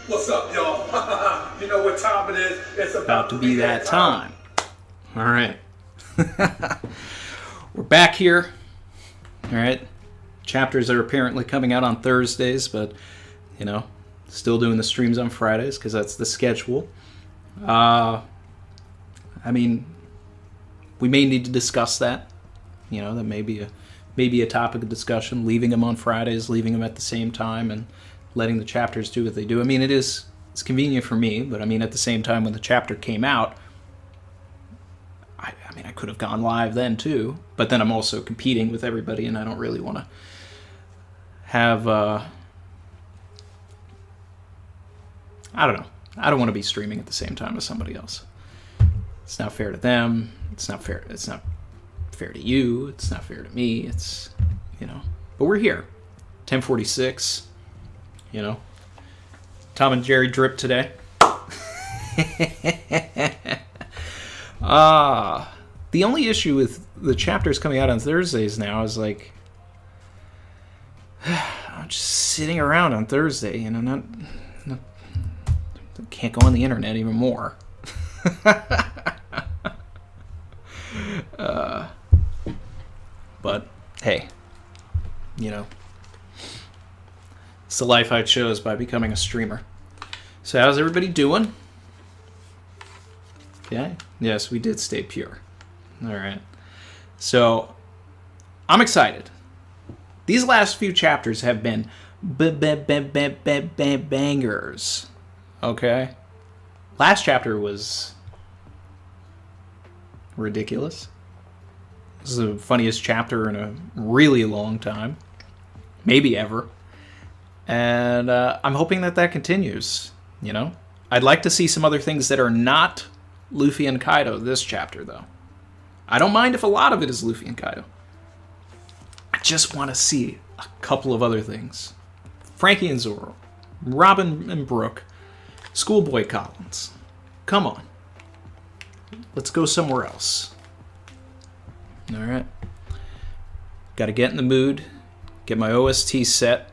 What's up, y'all? You know what time it is? It's About to be that time. All right. We're back here. All right. Chapters are apparently coming out on Thursdays, but, you know, still doing the streams on Fridays because that's the schedule. I mean, we may need to discuss that. You know, that may be a topic of discussion, leaving them on Fridays, leaving them at the same time, and letting the chapters do what they do. I mean, it's convenient for me, but I mean, at the same time, when the chapter came out, I mean, I could have gone live then too, but then I'm also competing with everybody, and I don't really want to have, I don't know. I don't want to be streaming at the same time as somebody else. It's not fair to them. It's not fair to you. It's not fair to me. It's, you know, but we're here. 10:46. You know, Tom and Jerry drip today. The only issue with the chapters coming out on Thursdays now is like, I'm just sitting around on Thursday, you know, not can't go on the internet even more. But hey, you know. It's the life I chose by becoming a streamer. So how's everybody doing? Okay. Yes, we did stay pure. All right. So I'm excited. These last few chapters have been bangers. Okay. Last chapter was ridiculous. This is the funniest chapter in a really long time. Maybe ever. And I'm hoping that continues, you know? I'd like to see some other things that are not Luffy and Kaido this chapter, though. I don't mind if a lot of it is Luffy and Kaido. I just want to see a couple of other things. Frankie and Zoro. Robin and Brooke. Schoolboy Collins. Come on. Let's go somewhere else. Alright. Gotta get in the mood. Get my OST set.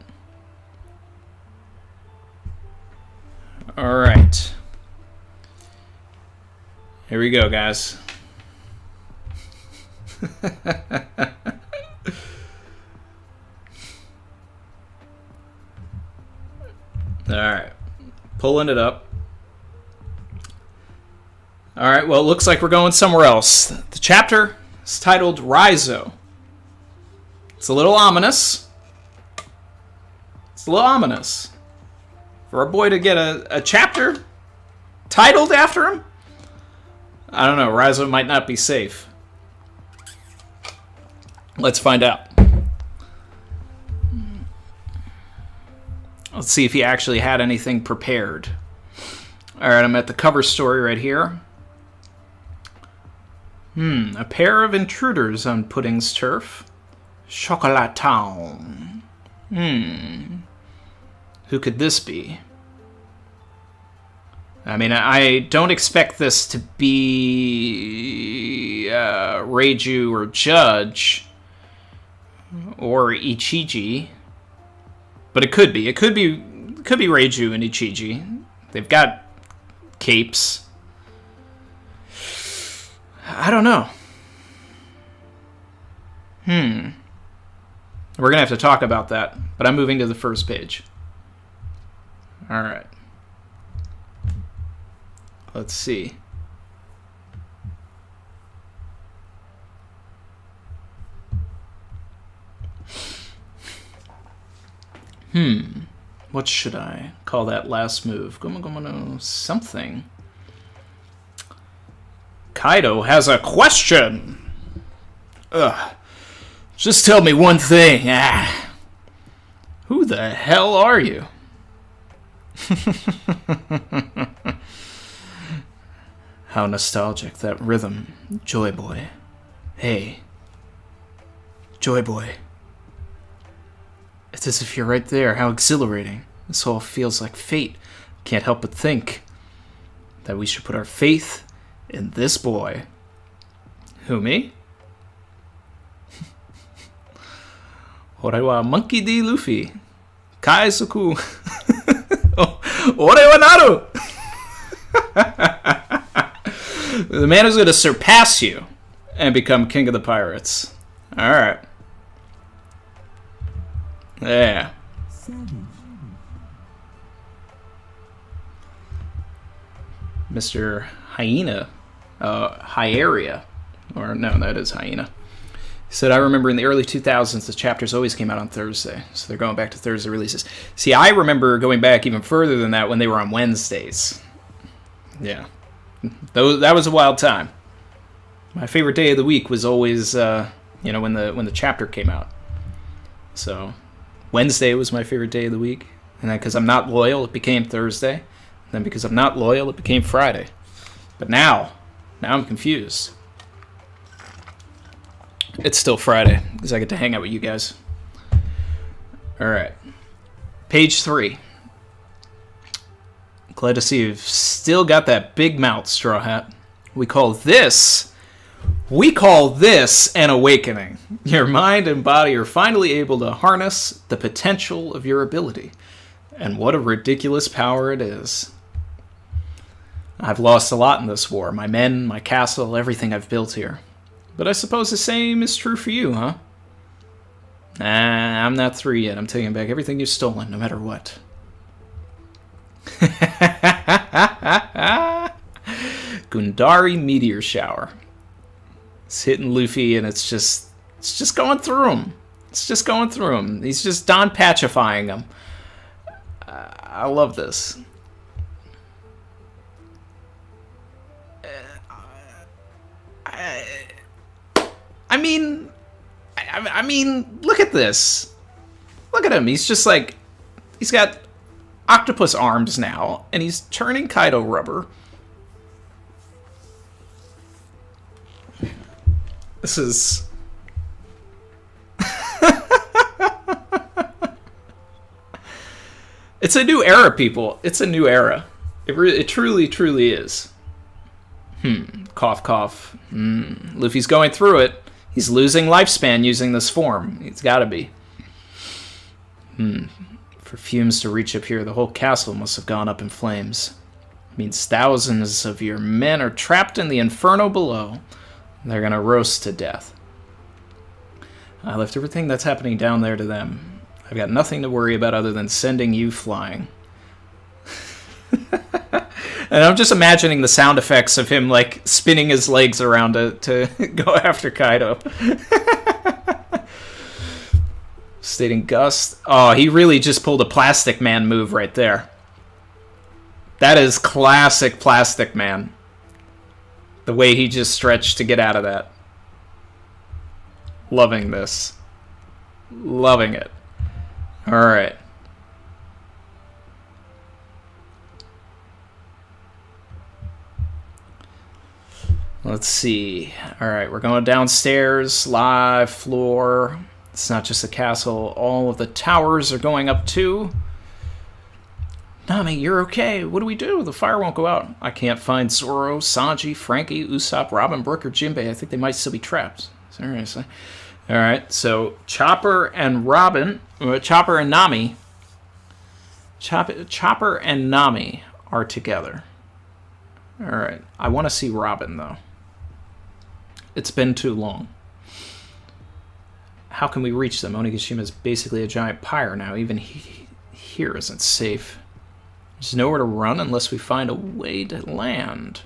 All right. Here we go, guys. All right. Pulling it up. All right, well, it looks like we're going somewhere else. The chapter is titled Raizo. It's a little ominous. For a boy to get a chapter titled after him? I don't know. Raizo might not be safe. Let's find out. Let's see if he actually had anything prepared. Alright, I'm at the cover story right here. A pair of intruders on Pudding's turf. Chocolat Town. Who could this be? I mean, I don't expect this to be Reiju or Judge or Ichiji, but it could be. It could be Reiju and Ichiji. They've got capes. I don't know. We're gonna have to talk about that, but I'm moving to the first page. All right. Let's see. What should I call that last move? Something. Kaido has a question. Just tell me one thing. Who the hell are you? How nostalgic, that rhythm. Joy Boy. Hey. Joy Boy. It's as if you're right there. How exhilarating. This all feels like fate. Can't help but think that we should put our faith in this boy. Who, me? Orewa Monkey D. Luffy. Kaizoku. Ore wa naru! The man who's going to surpass you and become king of the pirates. Alright. Yeah. Mr. Hyena. Hyeria. Or, no, that is Hyena. He said, I remember in the early 2000s, the chapters always came out on Thursday. So they're going back to Thursday releases. See, I remember going back even further than that when they were on Wednesdays. Yeah. That was a wild time. My favorite day of the week was always, when the chapter came out. So, Wednesday was my favorite day of the week. And then because I'm not loyal, it became Thursday. And then because I'm not loyal, it became Friday. But now I'm confused. It's still Friday, because I get to hang out with you guys. Alright. Page 3. Glad to see you've still got that big mouth, Straw Hat. We call this an awakening. Your mind and body are finally able to harness the potential of your ability. And what a ridiculous power it is. I've lost a lot in this war. My men, my castle, everything I've built here. But I suppose the same is true for you, huh? Nah, I'm not through yet. I'm taking back everything you've stolen, no matter what. Gundari meteor shower. It's hitting Luffy, and it's just going through him. It's just going through him. He's just Don Patchifying him. I love this. I mean, look at this. Look at him. He's just like, he's got octopus arms now, and he's turning Kaido rubber. This is... It's a new era, people. It's a new era. It truly, truly is. Cough, cough. Luffy's going through it. He's losing lifespan using this form. It's gotta be. For fumes to reach up here, the whole castle must have gone up in flames. It means thousands of your men are trapped in the inferno below. They're gonna roast to death. I left everything that's happening down there to them. I've got nothing to worry about other than sending you flying. And I'm just imagining the sound effects of him, like, spinning his legs around to go after Kaido. Stating Gust. Oh, he really just pulled a Plastic Man move right there. That is classic Plastic Man. The way he just stretched to get out of that. Loving this. Loving it. Alright. Let's see. Alright, we're going downstairs. Live floor. It's not just a castle. All of the towers are going up too. Nami, you're okay. What do we do? The fire won't go out. I can't find Zoro, Sanji, Frankie, Usopp, Robin, Brook, or Jinbei. I think they might still be trapped. Seriously. Alright, so Chopper and Robin... Chopper and Nami... Chopper and Nami are together. Alright, I want to see Robin, though. It's been too long. How can we reach them? Onigashima's basically a giant pyre now. Even here isn't safe. There's nowhere to run unless we find a way to land.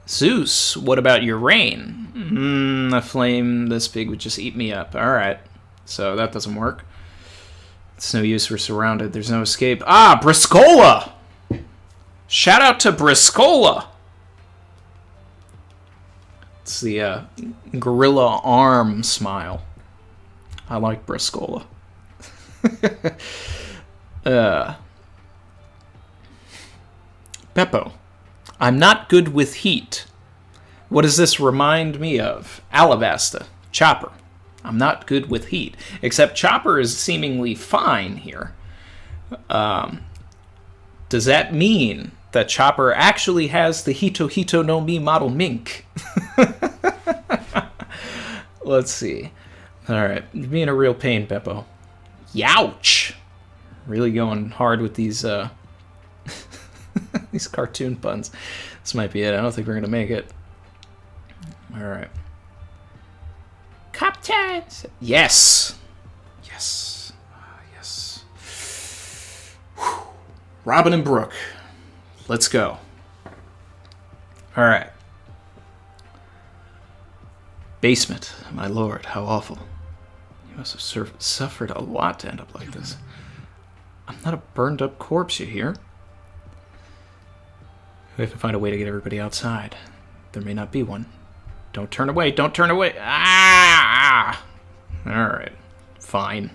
Zeus, what about your rain? A flame this big would just eat me up. Alright, so that doesn't work. It's no use, we're surrounded. There's no escape. Ah, Briscola! Shout out to Briscola! It's the gorilla arm smile. I like Briscola. Beppo. I'm not good with heat. What does this remind me of? Alabasta. Chopper. I'm not good with heat. Except Chopper is seemingly fine here. Does that mean that Chopper actually has the Hito Hito no Mi model mink? Let's see. Alright, you're being a real pain, Beppo. Youch! Really going hard with these These cartoon puns. This might be it. I don't think we're going to make it. All right. Captains! Yes! Yes. Yes. Whew. Robin and Brooke. Let's go. All right. Basement. My lord, how awful. You must have suffered a lot to end up like this. I'm not a burned up corpse, you hear? We have to find a way to get everybody outside. There may not be one. Don't turn away, don't turn away. Ah! Alright. Fine.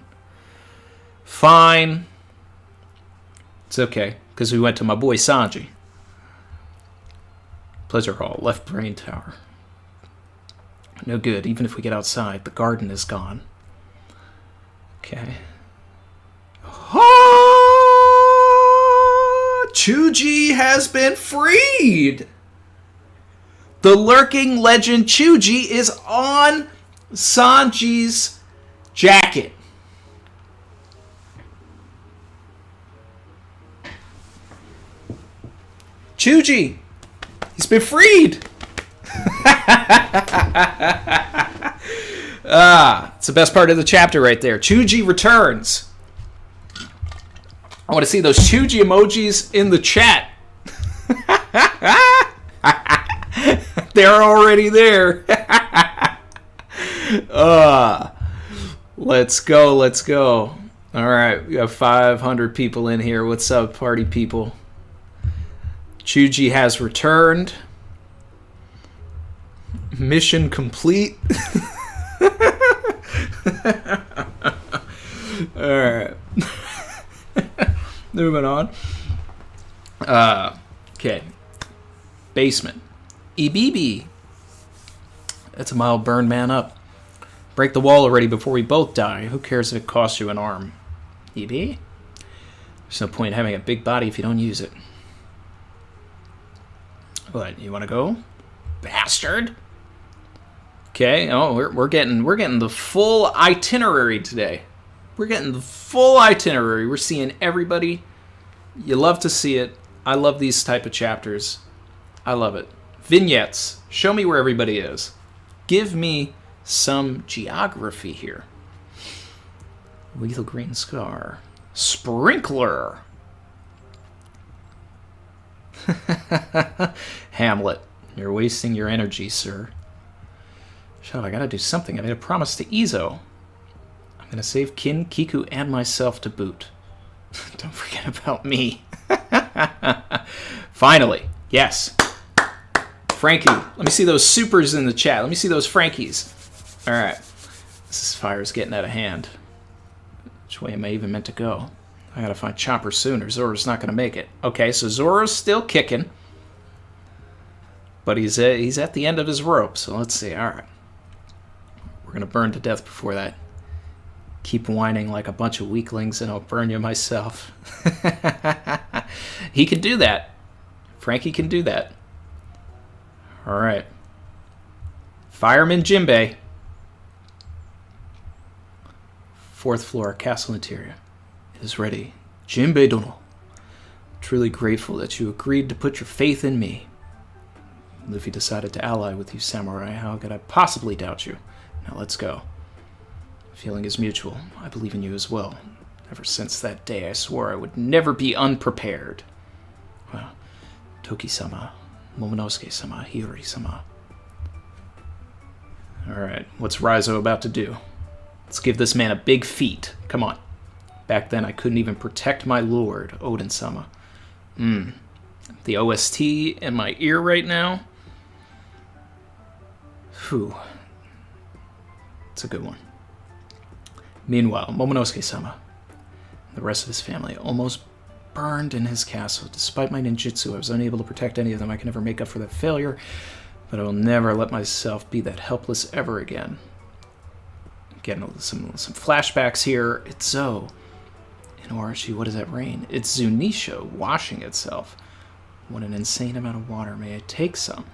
Fine. It's okay, because we went to my boy Sanji. Pleasure Hall, left brain tower. No good, even if we get outside, the garden is gone. Okay. Chuji has been freed! The lurking legend Chuji is on Sanji's jacket. Chuji! He's been freed! It's the best part of the chapter right there. Chuji returns. I want to see those Chuji emojis in the chat. They're already there. Let's go, let's go. All right, we have 500 people in here. What's up, party people? Chuji has returned. Mission complete. All right. Moving on. Okay. Basement. Ibibi. That's a mild burn man up. Break the wall already before we both die. Who cares if it costs you an arm? EB? There's no point in having a big body if you don't use it. What, you want to go? Bastard! Okay, oh, we're getting the full itinerary today. We're getting the full itinerary. We're seeing everybody. You love to see it. I love these type of chapters. I love it. Vignettes. Show me where everybody is. Give me some geography here. Lethal green scar. Sprinkler. Hamlet. You're wasting your energy, sir. Shut up, I gotta do something. I made a promise to Izo. I'm gonna save Kin, Kiku, and myself to boot. Don't forget about me. Finally. Yes. Frankie. Let me see those supers in the chat. Let me see those Frankies. Alright. This fire's getting out of hand. Which way am I even meant to go? I gotta find Chopper sooner. Zoro's not gonna make it. Okay, so Zoro's still kicking. But he's at the end of his rope, so let's see. Alright. We're gonna burn to death before that. Keep whining like a bunch of weaklings and I'll burn you myself. He can do that. Frankie can do that. Alright. Fireman Jinbei. 4th floor, castle interior. It is ready. Jinbei Dono. Truly grateful that you agreed to put your faith in me. Luffy decided to ally with you, samurai. How could I possibly doubt you? Now let's go. Feeling is mutual. I believe in you as well. Ever since that day, I swore I would never be unprepared. Well, Toki-sama, Momonosuke-sama, Hiyori-sama. Alright, what's Raizo about to do? Let's give this man a big feat. Come on. Back then, I couldn't even protect my lord, Odin-sama. The OST in my ear right now. Whew. It's a good one. Meanwhile, Momonosuke-sama and the rest of his family almost burned in his castle. Despite my ninjutsu, I was unable to protect any of them. I can never make up for that failure, but I will never let myself be that helpless ever again. Getting some flashbacks here. It's Zo. In Orochi, what does that rain? It's Zunisha washing itself. What an insane amount of water. May I take some?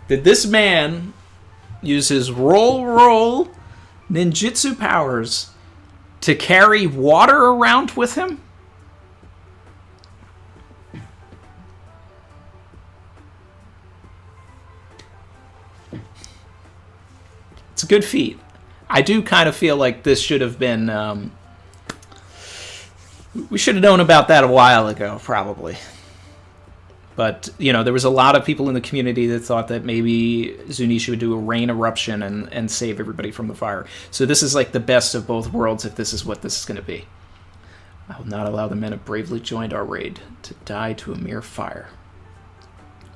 Did this man use his roll ninjutsu powers to carry water around with him? It's a good feat. I do kind of feel like this should have been... we should have known about that a while ago, probably. But, you know, there was a lot of people in the community that thought that maybe Zunisha would do a rain eruption and save everybody from the fire. So this is like the best of both worlds if this is what this is going to be. I will not allow the men who bravely joined our raid to die to a mere fire.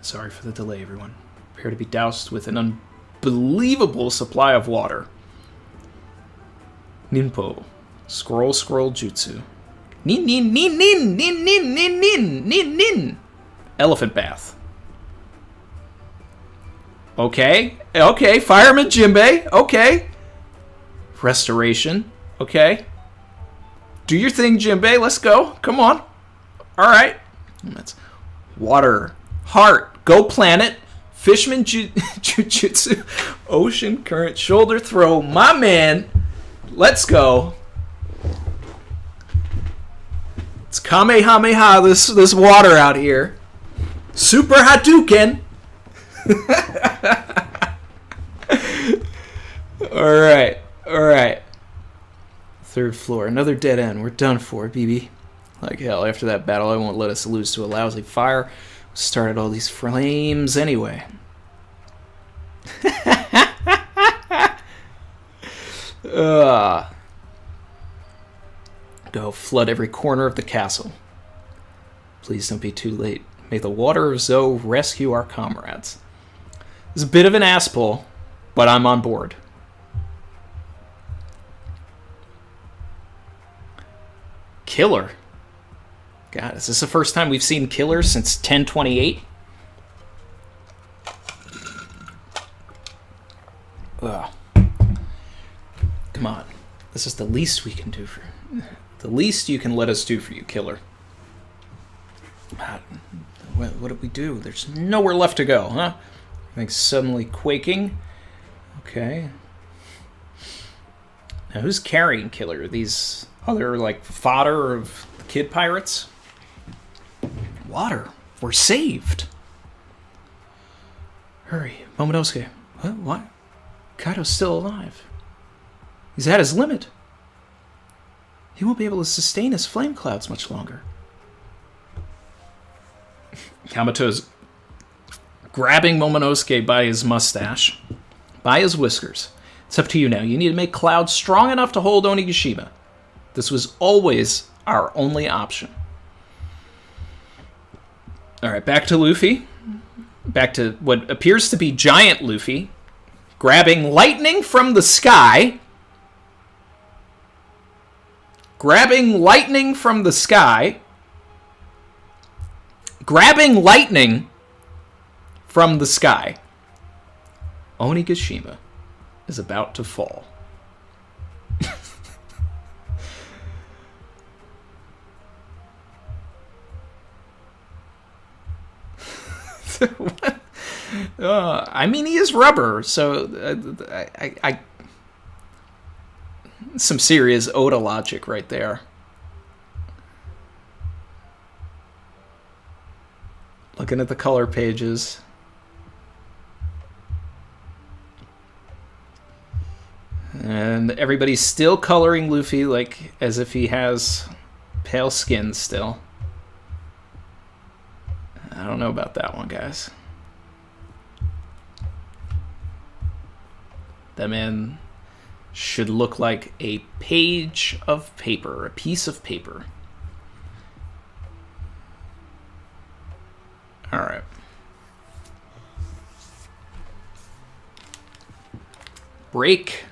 Sorry for the delay, everyone. Prepare to be doused with an unbelievable supply of water. Ninpo. Scroll jutsu. Nin nin nin nin nin nin nin nin nin nin. Elephant bath. Okay. Okay. Fireman Jinbei. Okay. Restoration. Okay. Do your thing, Jinbei. Let's go. Come on. All right. That's water. Heart. Go planet. Fishman Jujutsu. Ocean current. Shoulder throw. My man. Let's go. It's Kamehameha, this water out here. Super Hadouken. Alright. Alright. Third floor. Another dead end. We're done for, BB. Like hell, after that battle, I won't let us lose to a lousy fire. We started all these flames anyway. Go flood every corner of the castle. Please don't be too late. May the water of Zo rescue our comrades. It's a bit of an ass pull, but I'm on board. Killer. God, is this the first time we've seen Killer since 1028? Ugh. Come on. This is the least we can do for you. The least you can let us do for you, Killer. What did we do? There's nowhere left to go, huh? Everything's suddenly quaking. Okay. Now, who's carrying Killer? These other, like, fodder of kid pirates? Water. We're saved. Hurry. Momonosuke. What? Kaido's still alive. He's at his limit. He won't be able to sustain his flame clouds much longer. Kamato's grabbing Momonosuke by his mustache, by his whiskers. It's up to you now. You need to make clouds strong enough to hold Onigashima. This was always our only option. Alright, back to Luffy. Back to what appears to be giant Luffy, grabbing lightning from the sky. Grabbing lightning from the sky. Grabbing lightning from the sky. Onigashima is about to fall. What? I mean, he is rubber, so I some serious Oda logic right there. Looking at the color pages. And everybody's still coloring Luffy like as if he has pale skin still. I don't know about that one, guys. That man should look like a page of paper, a piece of paper. All right. Break.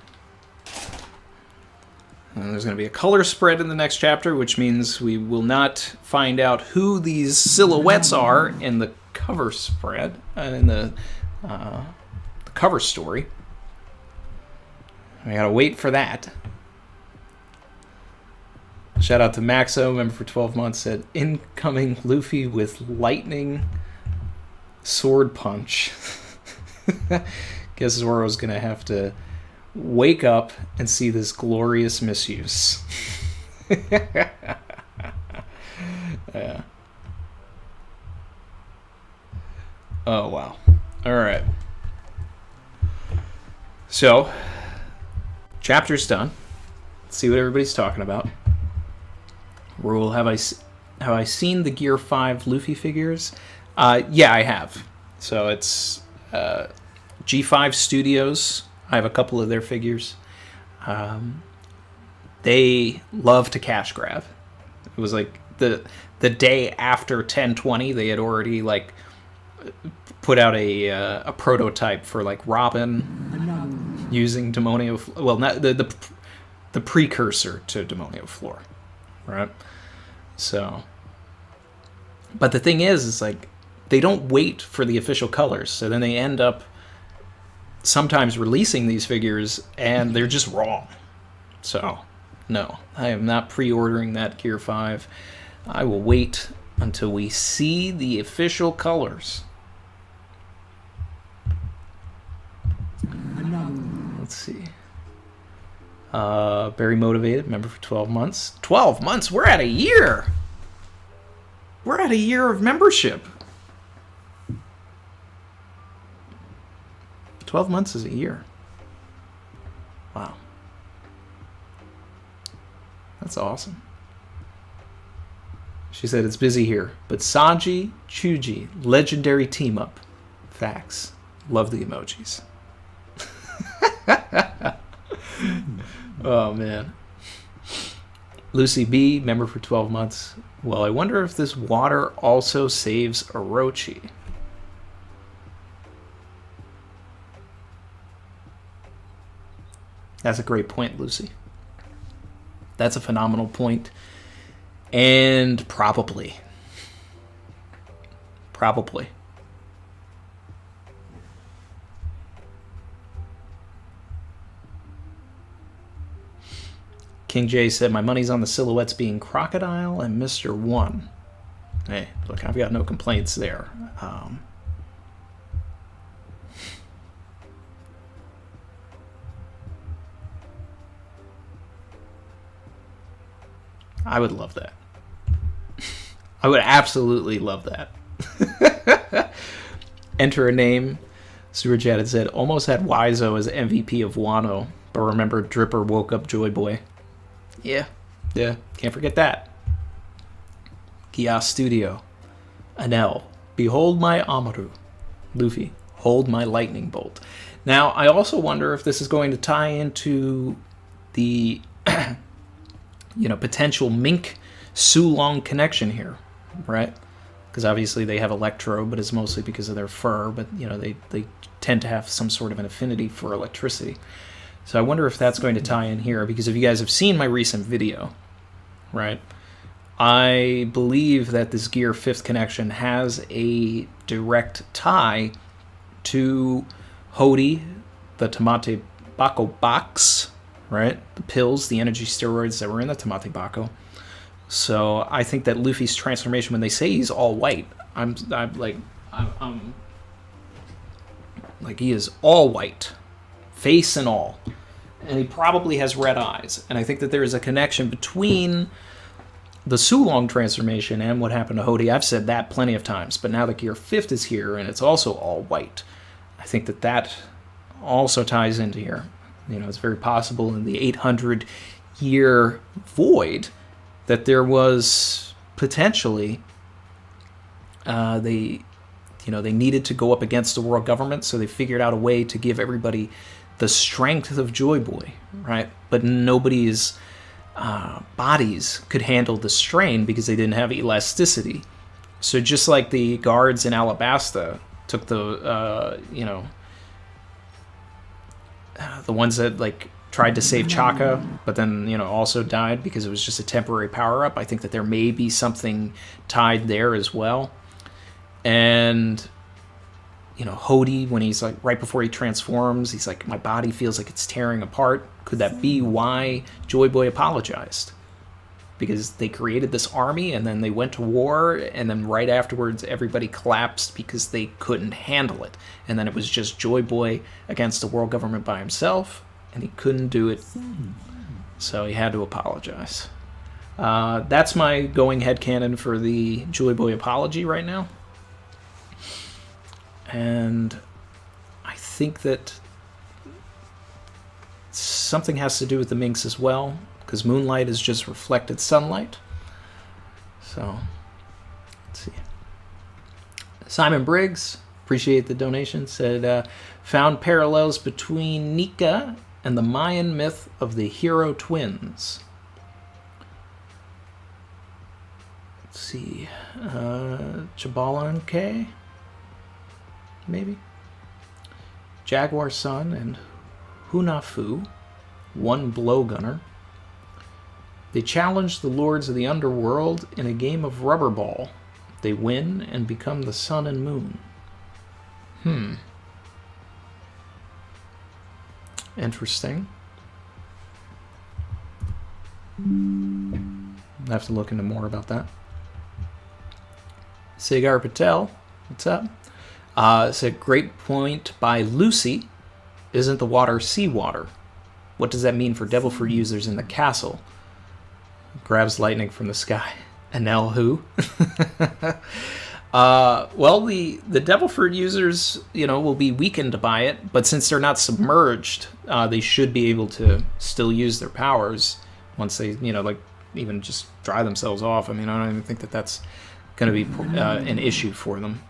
And there's going to be a color spread in the next chapter, which means we will not find out who these silhouettes are in the cover spread, in the cover story. We gotta wait for that. Shout out to Maxo, member for 12 months, said, incoming Luffy with lightning sword punch. Guess Zoro's gonna have to wake up and see this glorious misuse. Yeah. Oh, wow. All right. So, chapter's done. Let's see what everybody's talking about. Rule, have I seen the Gear 5 Luffy figures? Yeah, I have. So it's G5 Studios. I have a couple of their figures. They love to cash grab. It was like the day after 10/20, they had already like put out a prototype for like Robin using Demonio. Well, not the precursor to Demonio Floor, right? So, but the thing is like they don't wait for the official colors, so then they end up sometimes releasing these figures and they're just wrong. So, no, I am not pre-ordering that Gear 5. I will wait until we see the official colors. Let's see. Very motivated, member for 12 months. 12 months? We're at a year! We're at a year of membership. 12 months is a year. Wow. That's awesome. She said it's busy here, but Sanji, Chuji, legendary team up. Facts. Love the emojis. Oh, man. Lucy B, member for 12 months. Well, I wonder if this water also saves Orochi. That's a great point, Lucy. That's a phenomenal point. And probably. King J said, my money's on the silhouettes being Crocodile and Mr. One. Hey, look, I've got no complaints there. I would love that. I would absolutely love that. Enter a name. Stuart Jad had said, almost had Raizo as MVP of Wano, but remember Dripper woke up Joy Boy. Yeah, can't forget that. Kia Studio. Anel. Behold my Amaru. Luffy. Hold my lightning bolt. Now, I also wonder if this is going to tie into the potential Mink Sulong connection here, right? Because obviously they have Electro, but it's mostly because of their fur, but they tend to have some sort of an affinity for electricity. So I wonder if that's going to tie in here, because if you guys have seen my recent video, right, I believe that this Gear 5th connection has a direct tie to Hody, the Tamate Bako box, right? The pills, the energy steroids that were in the Tamate Bako. So I think that Luffy's transformation, when they say he's all white, I'm like he is all white, face and all, and he probably has red eyes. And I think that there is a connection between the Sulong transformation and what happened to Hody. I've said that plenty of times, but now the Gear 5th is here and it's also all white. I think that that also ties into here. It's very possible in the 800-year void that there was potentially they needed to go up against the world government, so they figured out a way to give everybody the strength of Joy Boy, right? But nobody's bodies could handle the strain because they didn't have elasticity. So just like the guards in Alabasta took the the ones that tried to save Chaka, but then also died because it was just a temporary power-up. I think that there may be something tied there as well. And Hody, when he's right before he transforms, he's like, my body feels like it's tearing apart. Could that be why Joy Boy apologized? Because they created this army and then they went to war, and then right afterwards everybody collapsed because they couldn't handle it. And then it was just Joy Boy against the world government by himself. and he couldn't do it, so he had to apologize. That's my going headcanon for the Joy Boy apology right now. And I think that something has to do with the minks as well, because moonlight is just reflected sunlight. So, let's see. Simon Briggs, appreciate the donation, said, found parallels between Nika and the Mayan myth of the hero twins. Let's see. Chabalanke, maybe? Jaguar Sun and Hunafu, one blowgunner. They challenge the lords of the underworld in a game of rubber ball. They win and become the sun and moon. Interesting. I'll have to look into more about that. Sagar Patel, what's up? Said, great point by Lucy. Isn't the water seawater? What does that mean for devil fruit users in the castle? Grabs lightning from the sky. Enel who? Well, the devil fruit users, will be weakened by it, but since they're not submerged, they should be able to still use their powers once they, even just dry themselves off. I mean, I don't even think that that's going to be an issue for them.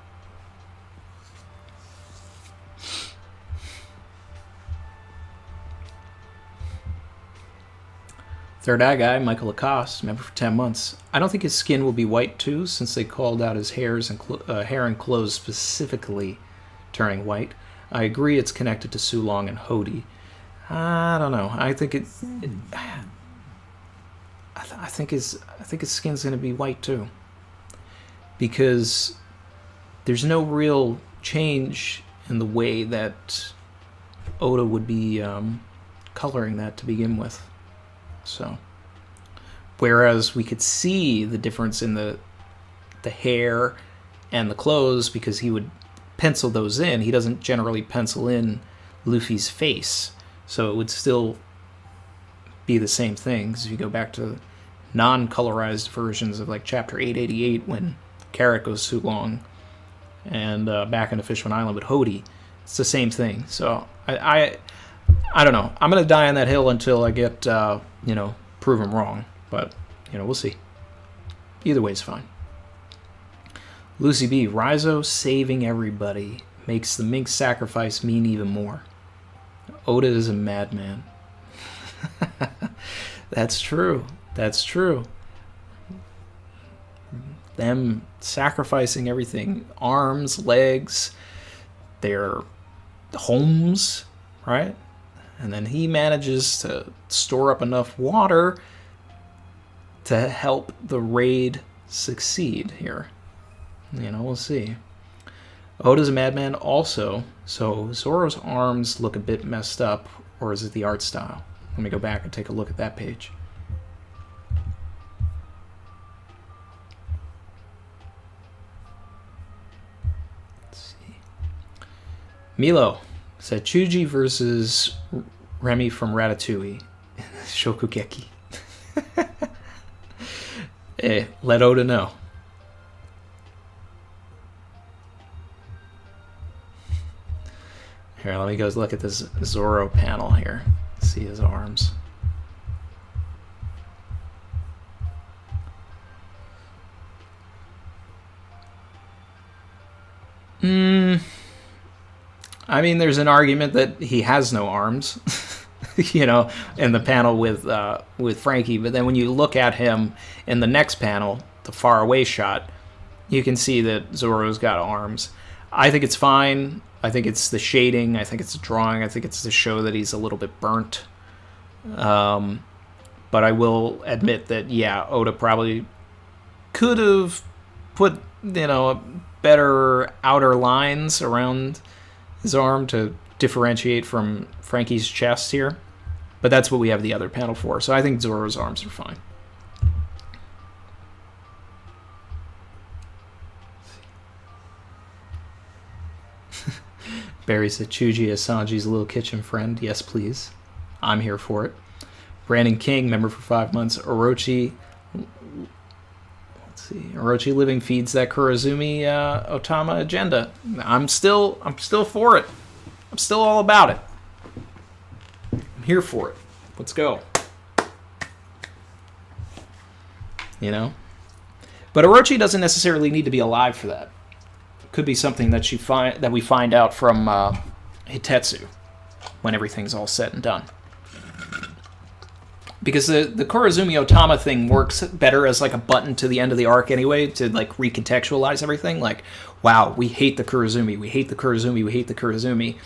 Third Eye Guy, Michael Lacoste, member for 10 months. I don't think his skin will be white too, since they called out his hair and clothes specifically turning white. I agree it's connected to Sulong and Hody. I don't know. I think I think his skin's going to be white too, because there's no real change in the way that Oda would be coloring that to begin with. So, whereas we could see the difference in the hair and the clothes because he would pencil those in. He doesn't generally pencil in Luffy's face, so it would still be the same thing. Because if you go back to non-colorized versions of like Chapter 888 when Carrot goes Sulong, and back into Fishman Island with Hody, it's the same thing. So I don't know. I'm going to die on that hill until I get, proven wrong. But, we'll see. Either way is fine. Lucy B. Raizo saving everybody makes the mink sacrifice mean even more. Oda is a madman. That's true. That's true. Them sacrificing everything. Arms, legs, their homes, right? And then he manages to store up enough water to help the raid succeed here. We'll see. Oda's a madman also, so Zoro's arms look a bit messed up, or is it the art style? Let me go back and take a look at that page. Let's see. Milo said Chuji versus Remy from Ratatouille. Shokugeki. Hey, let Oda know. Here, let me go look at this Zoro panel here. See his arms. I mean, there's an argument that he has no arms, in the panel with Frankie. But then when you look at him in the next panel, the far away shot, you can see that Zoro's got arms. I think it's fine. I think it's the shading. I think it's the drawing. I think it's to show that he's a little bit burnt. But I will admit that, yeah, Oda probably could have put, better outer lines around his arm to differentiate from Frankie's chest here. But that's what we have the other panel for. So I think Zoro's arms are fine. Barry said, Chuji is Sanji's little kitchen friend. Yes, please. I'm here for it. Brandon King, member for 5 months. Orochi. Let's see. Orochi living feeds that Kurozumi Otama agenda. I'm still for it. I'm still all about it. I'm here for it. Let's go. You know? But Orochi doesn't necessarily need to be alive for that. It could be something that we find out from Hitetsu when everything's all said and done. Because the Kurozumi Otama thing works better as like a button to the end of the arc anyway, to like recontextualize everything. Like, wow, we hate the Kurozumi, we hate the Kurozumi, we hate the Kurozumi.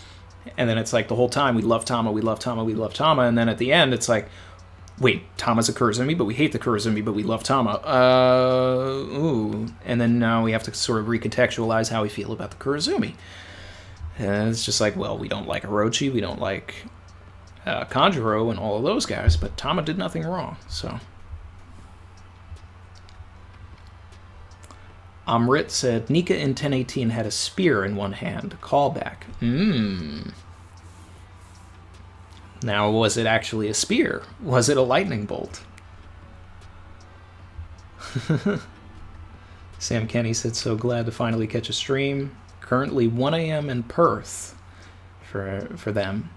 And then it's like the whole time, we love Tama, we love Tama, we love Tama. And then at the end, it's like, wait, Tama's a Kurozumi, but we hate the Kurozumi, but we love Tama. Ooh. And then now we have to sort of recontextualize how we feel about the Kurozumi. And it's just like, well, we don't like Orochi, we don't like Kanjuro and all of those guys, but Tama did nothing wrong, so. Amrit said, Nika in 1018 had a spear in one hand. Callback. Now, was it actually a spear? Was it a lightning bolt? Sam Kenny said, so glad to finally catch a stream. Currently 1 a.m. in Perth for them.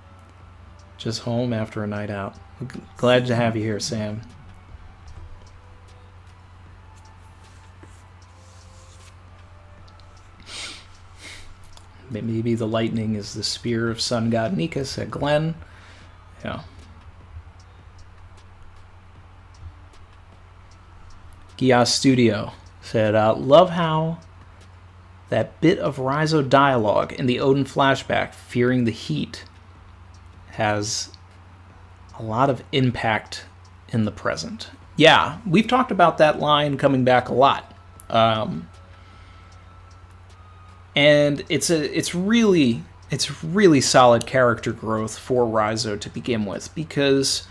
Just home after a night out. Glad to have you here, Sam. Maybe the lightning is the spear of sun god Nika, said Glenn. Yeah. Gia Studio said, love how that bit of Raizo dialogue in the Odin flashback, fearing the heat, has a lot of impact in the present. Yeah, we've talked about that line coming back a lot. And it's really solid character growth for Raizo to begin with, because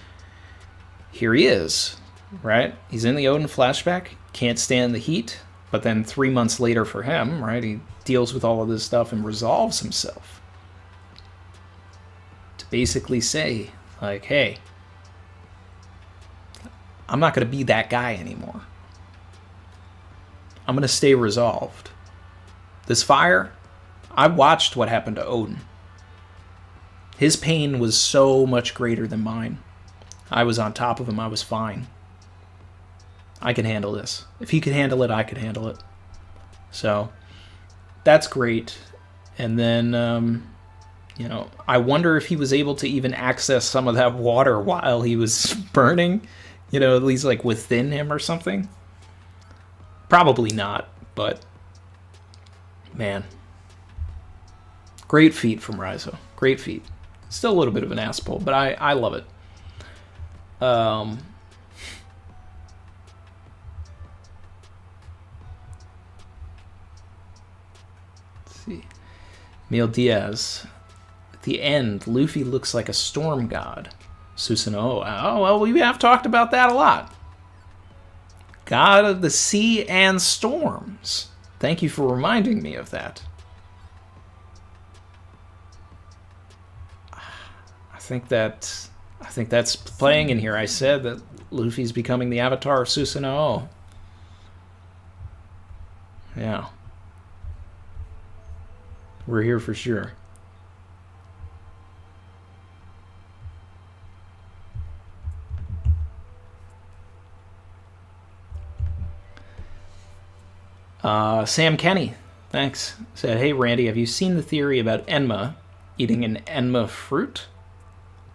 here he is, right? He's in the Odin flashback, can't stand the heat, but then 3 months later for him, right, he deals with all of this stuff and resolves himself to basically say, like, hey, I'm not going to be that guy anymore. I'm going to stay resolved. This fire, I watched what happened to Odin. His pain was so much greater than mine. I was on top of him. I was fine. I can handle this. If he could handle it, I could handle it. So, that's great. And then, you know, I wonder if he was able to even access some of that water while he was burning. You know, at least like within him or something. Probably not, but man. Great feat from Raizo. Great feat. Still a little bit of an ass pull, but I love it. Let's see. Emil Diaz. At the end, Luffy looks like a storm god. Susanoo. Oh, well, we have talked about that a lot. God of the sea and storms. Thank you for reminding me of that. I think that's playing in here. I said that Luffy's becoming the avatar of Susanoo. Yeah. We're here for sure. Sam Kenny, thanks, said, hey Randy, have you seen the theory about Enma eating an Enma fruit?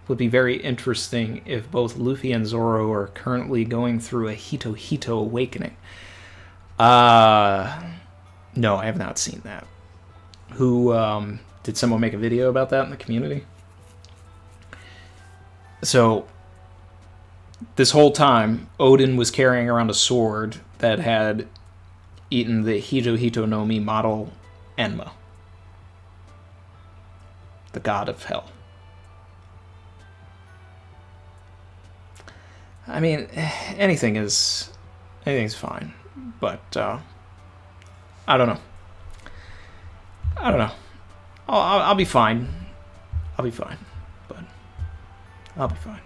Would be very interesting if both Luffy and Zoro are currently going through a Hito Hito awakening. No, I have not seen that. Did someone make a video about that in the community? So, this whole time, Odin was carrying around a sword that had eaten the Hito Hito no Mi model Enma, the god of hell. I mean, anything's fine, but I don't know. I'll be fine. I'll be fine, but I'll be fine.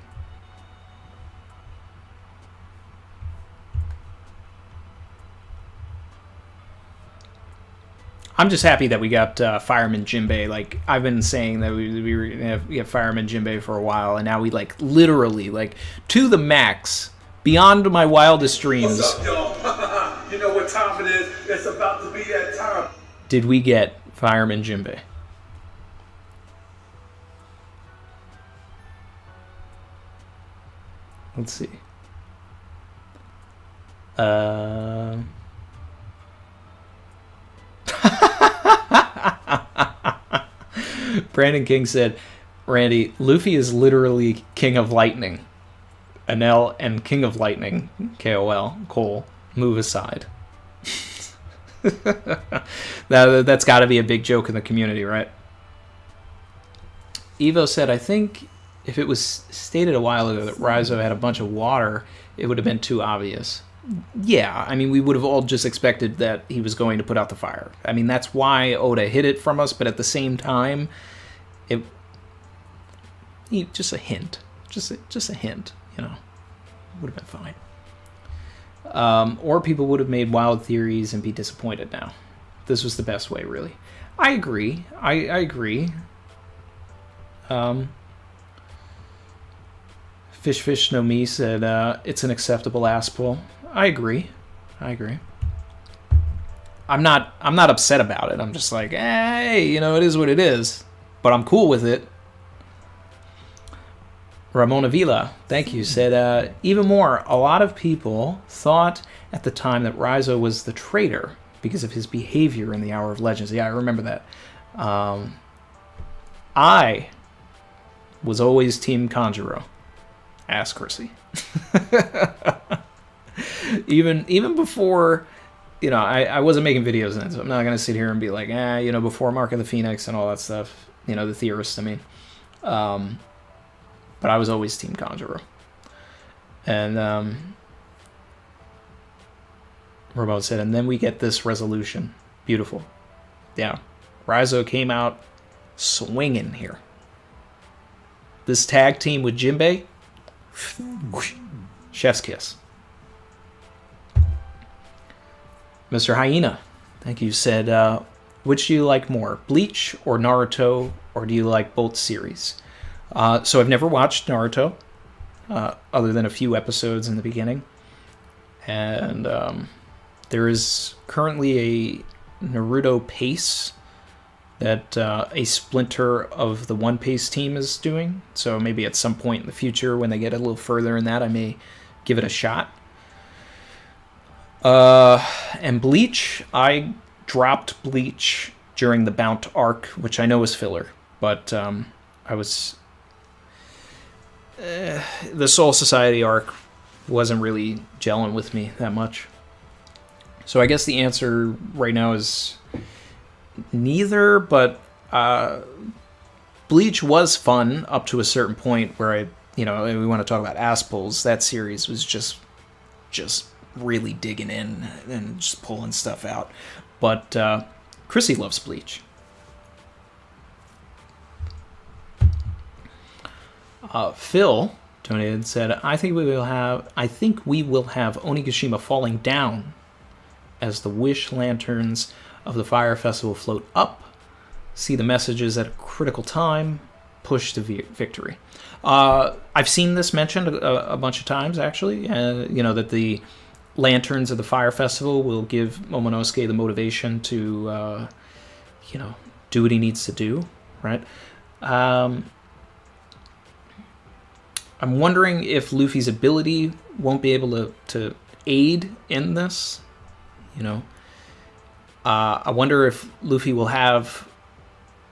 I'm just happy that we got Fireman Jinbei. Like, I've been saying that we were gonna get Fireman Jinbei for a while, and now we, like, literally, like, to the max, beyond my wildest dreams. What's up, y'all? You know what time it is? It's about to be that time. Did we get Fireman Jinbei? Let's see. Brandon King said, Randy, Luffy is literally King of Lightning. Anel and King of Lightning, KOL, Cole, move aside. That's got to be a big joke in the community, right? Evo said, I think if it was stated a while ago that Raizo had a bunch of water, it would have been too obvious. Yeah, I mean, we would have all just expected that he was going to put out the fire. I mean, that's why Oda hid it from us, but at the same time, just a hint. Just a hint, you know. Would have been fine. Or people would have made wild theories and be disappointed now. This was the best way, really. I agree. I agree. Fish No Me said, it's an acceptable ass pull. I agree. I'm not upset about it. I'm just like, hey, you know, it is what it is. But I'm cool with it. Ramona Villa, thank you, said, even more, a lot of people thought at the time that Raizo was the traitor because of his behavior in the Hour of Legends. Yeah, I remember that. I was always Team Kanjuro. Ask Chrissy. even before, you know, I wasn't making videos then, so I'm not going to sit here and be like, you know, before Mark of the Phoenix and all that stuff, you know, the theorists, I mean. But I was always Team Kanjuro. And Ramon said, and then we get this resolution. Beautiful. Yeah. Raizo came out swinging here. This tag team with Jinbei, chef's kiss. Mr. Hyena, thank you, said, which do you like more, Bleach or Naruto, or do you like both series? So I've never watched Naruto, other than a few episodes in the beginning. And there is currently a Naruto Pace that a splinter of the One Piece team is doing. So maybe at some point in the future, when they get a little further in that, I may give it a shot. And Bleach, I dropped Bleach during the Bount arc, which I know is filler, but I was... the Soul Society arc wasn't really gelling with me that much. So I guess the answer right now is neither, but Bleach was fun up to a certain point where we want to talk about ass pulls. That series was just really digging in and just pulling stuff out. But Chrissy loves Bleach. Phil donated and said, I think we will have Onigashima falling down as the wish lanterns of the Fire Festival float up, see the messages at a critical time, push to victory. I've seen this mentioned a bunch of times, actually, that the lanterns of the Fire Festival will give Momonosuke the motivation to, do what he needs to do, right? I'm wondering if Luffy's ability won't be able to aid in this, I wonder if Luffy will have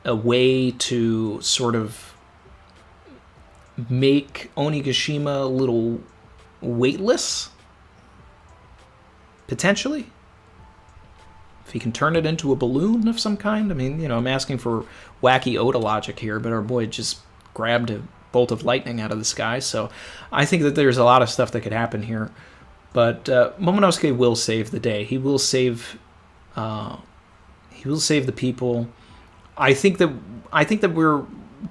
a way to sort of make Onigashima a little weightless, potentially. If he can turn it into a balloon of some kind. I mean, I'm asking for wacky Oda logic here, but our boy just grabbed a bolt of lightning out of the sky. So I think that there's a lot of stuff that could happen here. But Momonosuke will save the day. He will save the people. I think that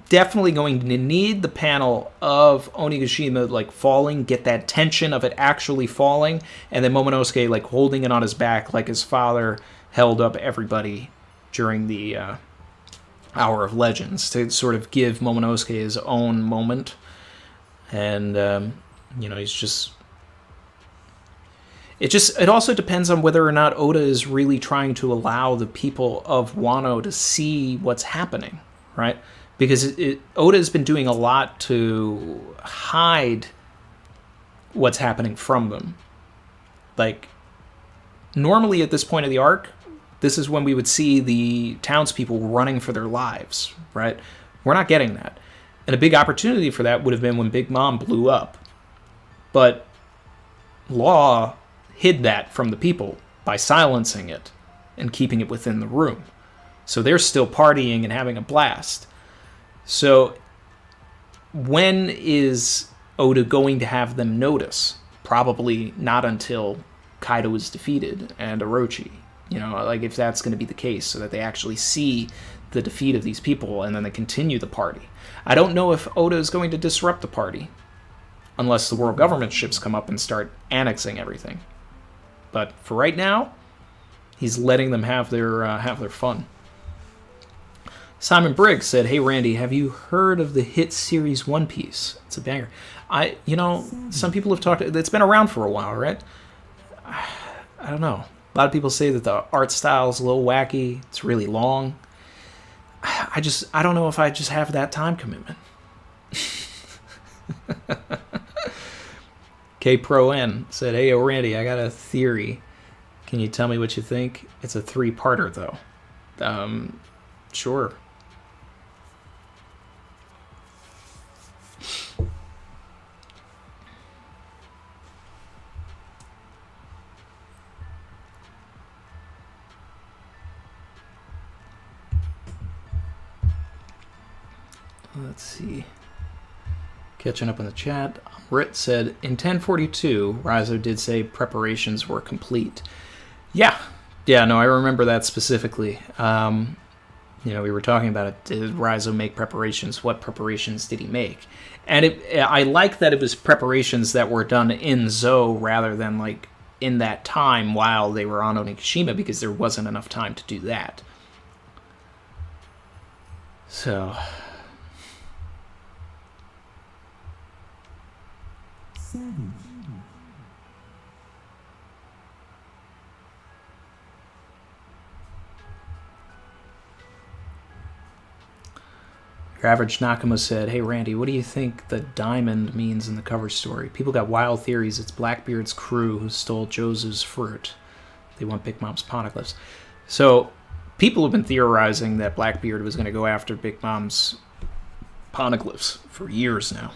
definitely going to need the panel of Onigashima like falling, get that tension of it actually falling, and then Momonosuke like holding it on his back like his father held up everybody during the Hour of Legends, to sort of give Momonosuke his own moment. And he's just... It also depends on whether or not Oda is really trying to allow the people of Wano to see what's happening, right? Because Oda has been doing a lot to hide what's happening from them. Like, normally at this point of the arc, this is when we would see the townspeople running for their lives, right? We're not getting that. And a big opportunity for that would have been when Big Mom blew up. But Law hid that from the people by silencing it and keeping it within the room. So they're still partying and having a blast. So when is Oda going to have them notice? Probably not until Kaido is defeated and Orochi. Like if that's going to be the case, so that they actually see the defeat of these people and then they continue the party. I don't know if Oda is going to disrupt the party unless the world government ships come up and start annexing everything. But for right now, he's letting them have their fun. Simon Briggs said, "Hey Randy, have you heard of the hit series One Piece? It's a banger." Some people have talked. It's been around for a while, right? I don't know. A lot of people say that the art style is a little wacky. It's really long. I don't know if I just have that time commitment. K Pro N said, "Hey, Randy, I got a theory. Can you tell me what you think? It's a 3-parter, though." Sure. Let's see. Catching up in the chat. Rit said, in 1042, Raizo did say preparations were complete. Yeah, no, I remember that specifically. We were talking about it. Did Raizo make preparations? What preparations did he make? And I like that it was preparations that were done in Zo rather than like in that time while they were on Onigashima, because there wasn't enough time to do that. So... Your average Nakama said, "Hey Randy, what do you think the diamond means in the cover story? People got wild theories. It's Blackbeard's crew who stole Jozu's fruit. They want Big Mom's poneglyphs." So people have been theorizing that Blackbeard was going to go after Big Mom's poneglyphs for years now,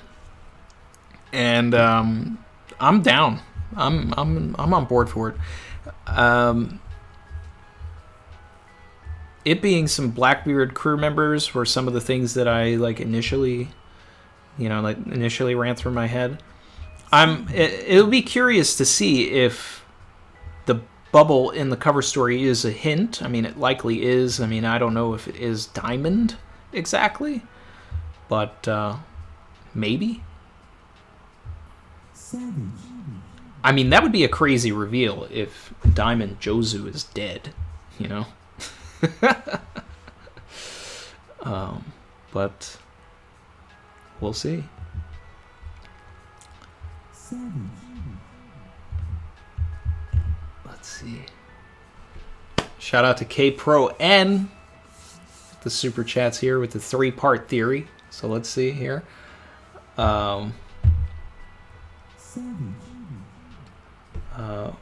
and I'm down. I'm on board for it. It being some Blackbeard crew members were some of the things that I initially ran through my head. It'll be curious to see if the bubble in the cover story is a hint. I mean, it likely is. I mean, I don't know if it is Diamond exactly, but maybe. I mean, that would be a crazy reveal if Diamond Jozu is dead, but we'll see. Let's see. Shout out to K Pro N. The super chats here with the 3-part theory. So let's see here.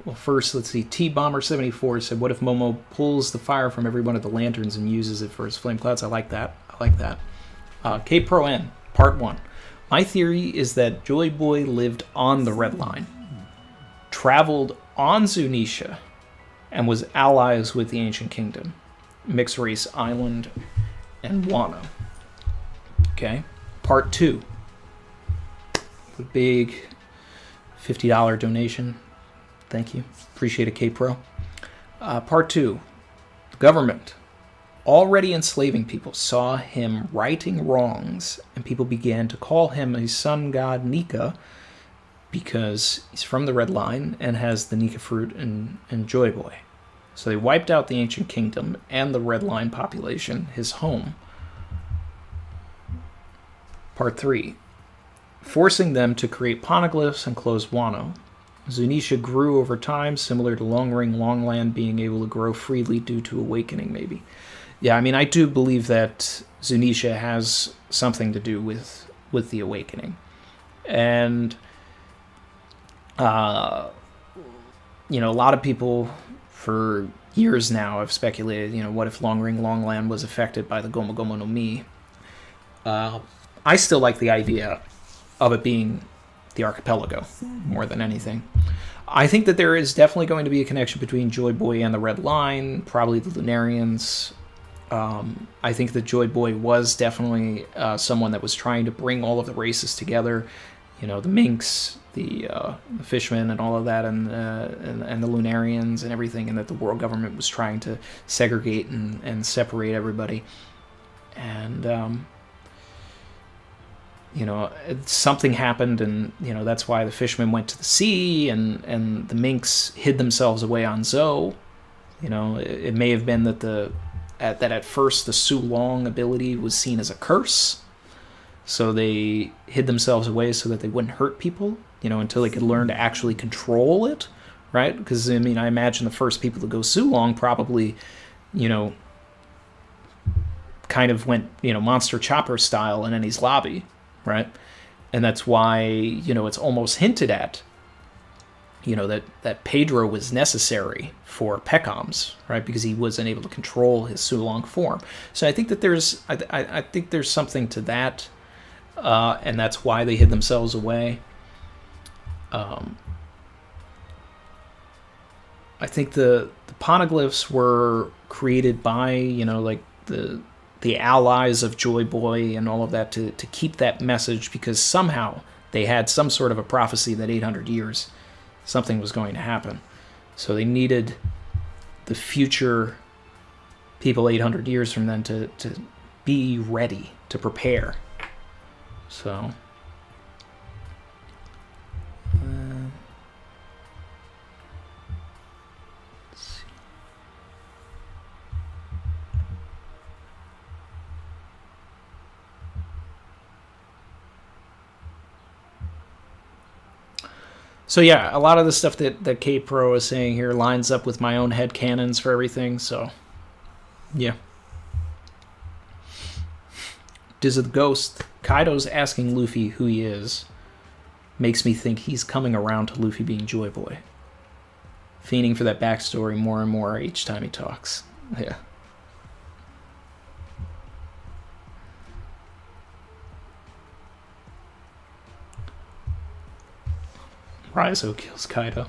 Well, first, let's see. T-Bomber74 said, "What if Momo pulls the fire from every one of the lanterns and uses it for his flame clouds?" I like that. K Pro N, part 1. My theory is that Joy Boy lived on the Red Line, traveled on Zunisha, and was allies with the Ancient Kingdom, Mixed Race Island, and Wano. Okay. Part 2. The big $50 donation. Thank you. Appreciate it, K-Pro. Part 2. The government already enslaving people, saw him righting wrongs, and people began to call him a sun god Nika because he's from the Red Line and has the Nika fruit and Joy Boy. So they wiped out the ancient kingdom and the Red Line population, his home. Part 3. Forcing them to create poneglyphs and close Wano. Zunisha grew over time, similar to Longring Longland being able to grow freely due to awakening, maybe. Yeah, I mean, I do believe that Zunisha has something to do with the awakening. And, a lot of people for years now have speculated, what if Longring Longland was affected by the Gomu Gomu no Mi? I still like the idea of it being the archipelago more than anything. I think that there is definitely going to be a connection between Joy Boy and the Red Line, probably the Lunarians. I think that Joy Boy was definitely someone that was trying to bring all of the races together. The Minks, the Fishmen, and all of that, and the Lunarians and everything, and that the world government was trying to segregate and separate everybody. And something happened, and that's why the Fishmen went to the sea, and the Minks hid themselves away on Zo. It may have been that at first the Su Long ability was seen as a curse, so they hid themselves away so that they wouldn't hurt people, until they could learn to actually control it, right? Because I imagine the first people to go Su Long probably, kind of went, Monster Chopper style in Enies Lobby. Right? And that's why, it's almost hinted at, that Pedro was necessary for Pecoms, right? Because he wasn't able to control his Sulong form. So I think that I think there's something to that, and that's why they hid themselves away. I think the poneglyphs were created by, the allies of Joy Boy and all of that to keep that message, because somehow they had some sort of a prophecy that 800 years something was going to happen. So they needed the future people 800 years from then to be ready, to prepare. So So yeah, a lot of the stuff that K-Pro is saying here lines up with my own headcanons for everything, so yeah. Diz of the Ghost, Kaido's asking Luffy who he is. Makes me think he's coming around to Luffy being Joy Boy. Fiending for that backstory more and more each time he talks. Yeah. Raizo kills Kaido.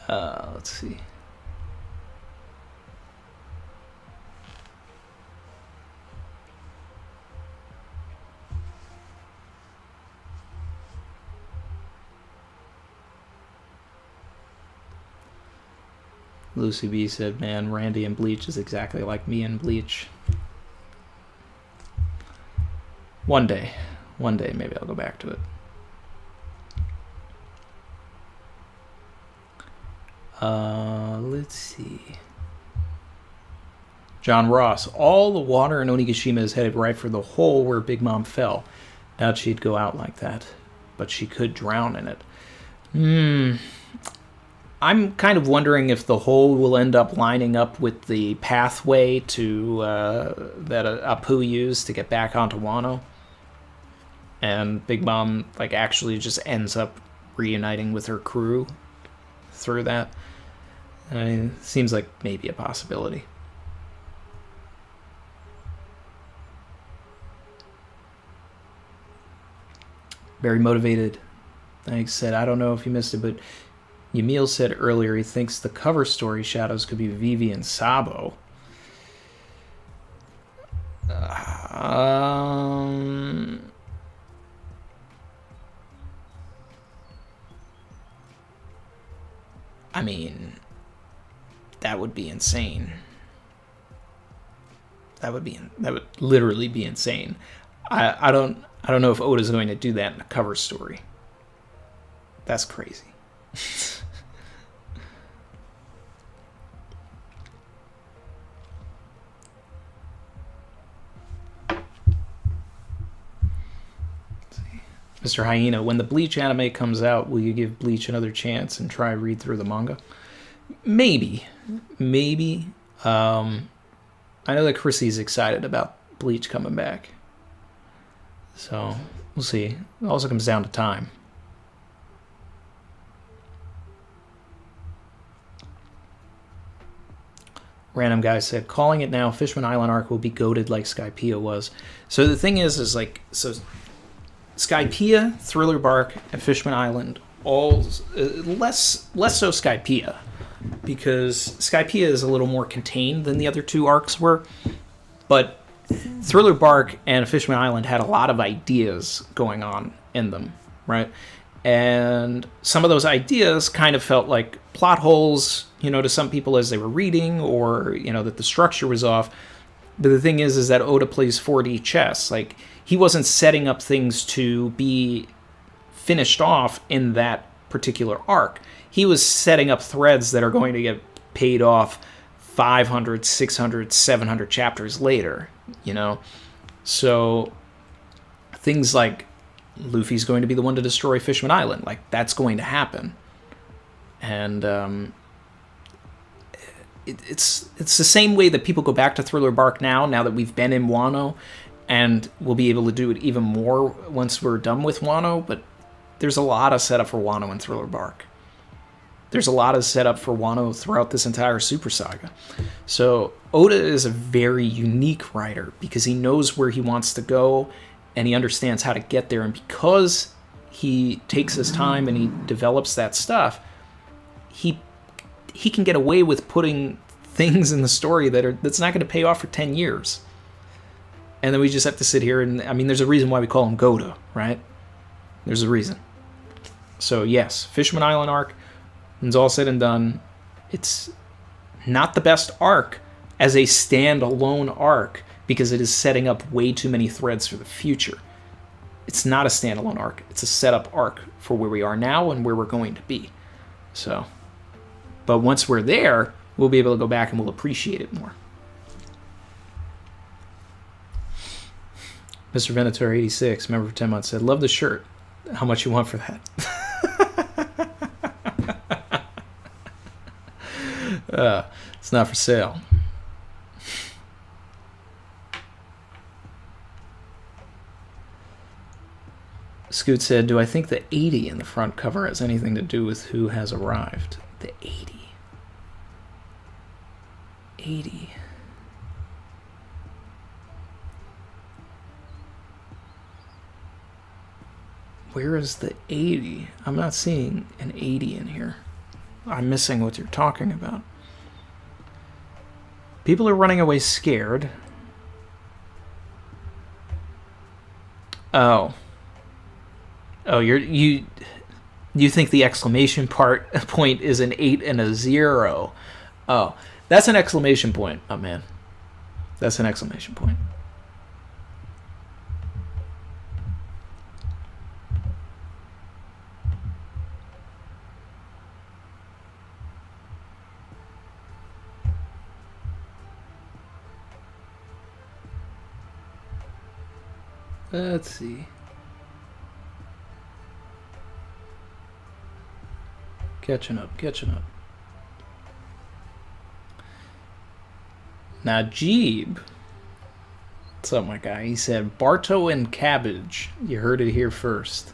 Let's see. Lucy B said, man, Randy and Bleach is exactly like me and Bleach. One day, maybe I'll go back to it. Let's see. John Ross. All the water in Onigashima is headed right for the hole where Big Mom fell. Doubt she'd go out like that, but she could drown in it. I'm kind of wondering if the hole will end up lining up with the pathway to that Apu used to get back onto Wano. And Big Mom actually just ends up reuniting with her crew through that. Seems like maybe a possibility. Very motivated. Thanks. Said, I don't know if you missed it, but Yamil said earlier he thinks the cover story shadows could be Vivi and Sabo. I mean, that would be insane. That would literally be insane. I don't know if Oda's going to do that in a cover story. That's crazy. Mr. Hyena, when the Bleach anime comes out, will you give Bleach another chance and try read through the manga? Maybe. I know that Chrissy's excited about Bleach coming back. So, we'll see. It also comes down to time. Random guy said, calling it now, Fishman Island arc will be goated like Skypiea was. So the thing is like, so Skypiea, Thriller Bark, and Fishman Island, all less so Skypiea, because Skypiea is a little more contained than the other two arcs were, but Thriller Bark and Fishman Island had a lot of ideas going on in them, right? And some of those ideas kind of felt like plot holes, to some people as they were reading, or, that the structure was off. But the thing is that Oda plays 4D chess. Like, he wasn't setting up things to be finished off in that particular arc. He was setting up threads that are going to get paid off 500, 600, 700 chapters later, So things like Luffy's going to be the one to destroy Fishman Island. Like, that's going to happen. And it's the same way that people go back to Thriller Bark now that we've been in Wano, and we'll be able to do it even more once we're done with Wano, but there's a lot of setup for Wano and Thriller Bark. There's a lot of setup for Wano throughout this entire Super Saga. So Oda is a very unique writer because he knows where he wants to go and he understands how to get there. And because he takes his time and he develops that stuff, he can get away with putting things in the story that's not going to pay off for 10 years. And then we just have to sit here and, there's a reason why we call him Goda, right? There's a reason. So yes, Fishman Island arc, when it's all said and done, it's not the best arc as a standalone arc because it is setting up way too many threads for the future. It's not a standalone arc. It's a setup arc for where we are now and where we're going to be. So, but once we're there, we'll be able to go back and we'll appreciate it more. Mr. Venator 86, member for 10 months, said, love the shirt. How much you want for that? It's not for sale. Scoot said, do I think the 80 in the front cover has anything to do with who has arrived? The 80. 80. Where is the 80? I'm not seeing an 80 in here. I'm missing what you're talking about. People are running away scared. Oh, you think the exclamation point is an 8 and a 0. Oh, that's an exclamation point. Oh, man. That's an exclamation point. Let's see. Catching up. Najib. What's up, my guy? He said, Barto and Cabbage. You heard it here first.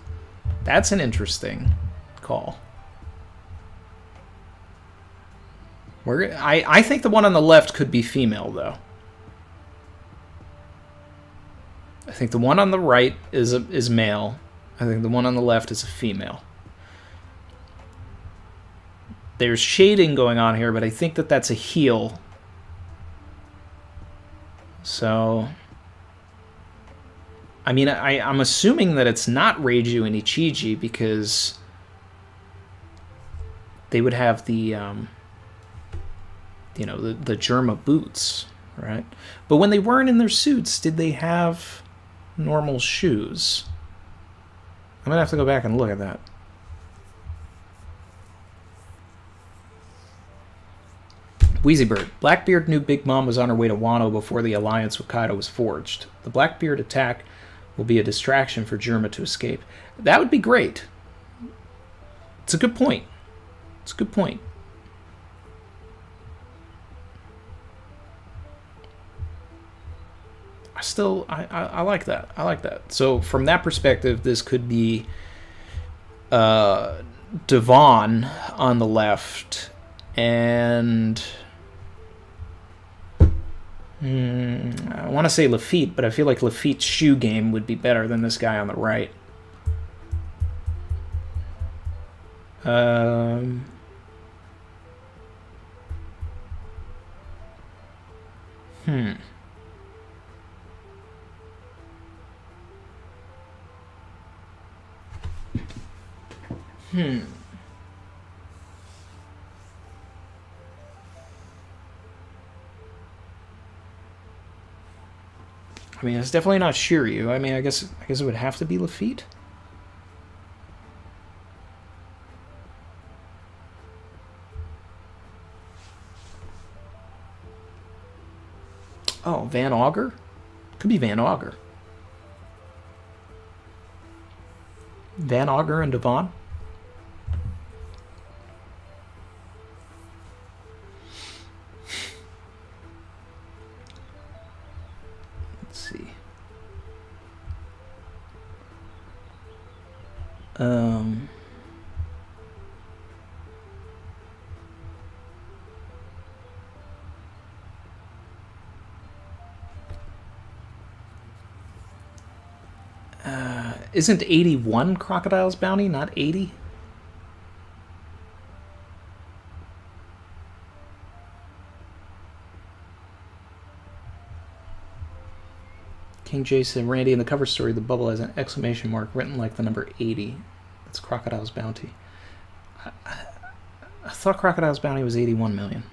That's an interesting call. I think the one on the left could be female, though. I think the one on the right is male. I think the one on the left is a female. There's shading going on here, but I think that's a heel. So, I'm assuming that it's not Reiju and Ichiji because they would have the, the Germa boots, right? But when they weren't in their suits, did they have normal shoes? I'm going to have to go back and look at that. Wheezybird. Blackbeard knew Big Mom was on her way to Wano before the alliance with Kaido was forged. The Blackbeard attack will be a distraction for Germa to escape. That would be great. It's a good point. It's a good point. I like that. I like that. So from that perspective, this could be Devon on the left and I want to say Lafitte, but I feel like Lafitte's shoe game would be better than this guy on the right. I mean, it's definitely not Shiryu. I mean, I guess it would have to be Lafitte. Oh, Van Auger? Could be Van Auger. Van Auger and Devon? Let's see. Isn't 81 Crocodile's bounty, not 80? King J said, Randy, in the cover story, the bubble has an exclamation mark written like the number 80. That's Crocodile's bounty. I thought Crocodile's bounty was 81 million.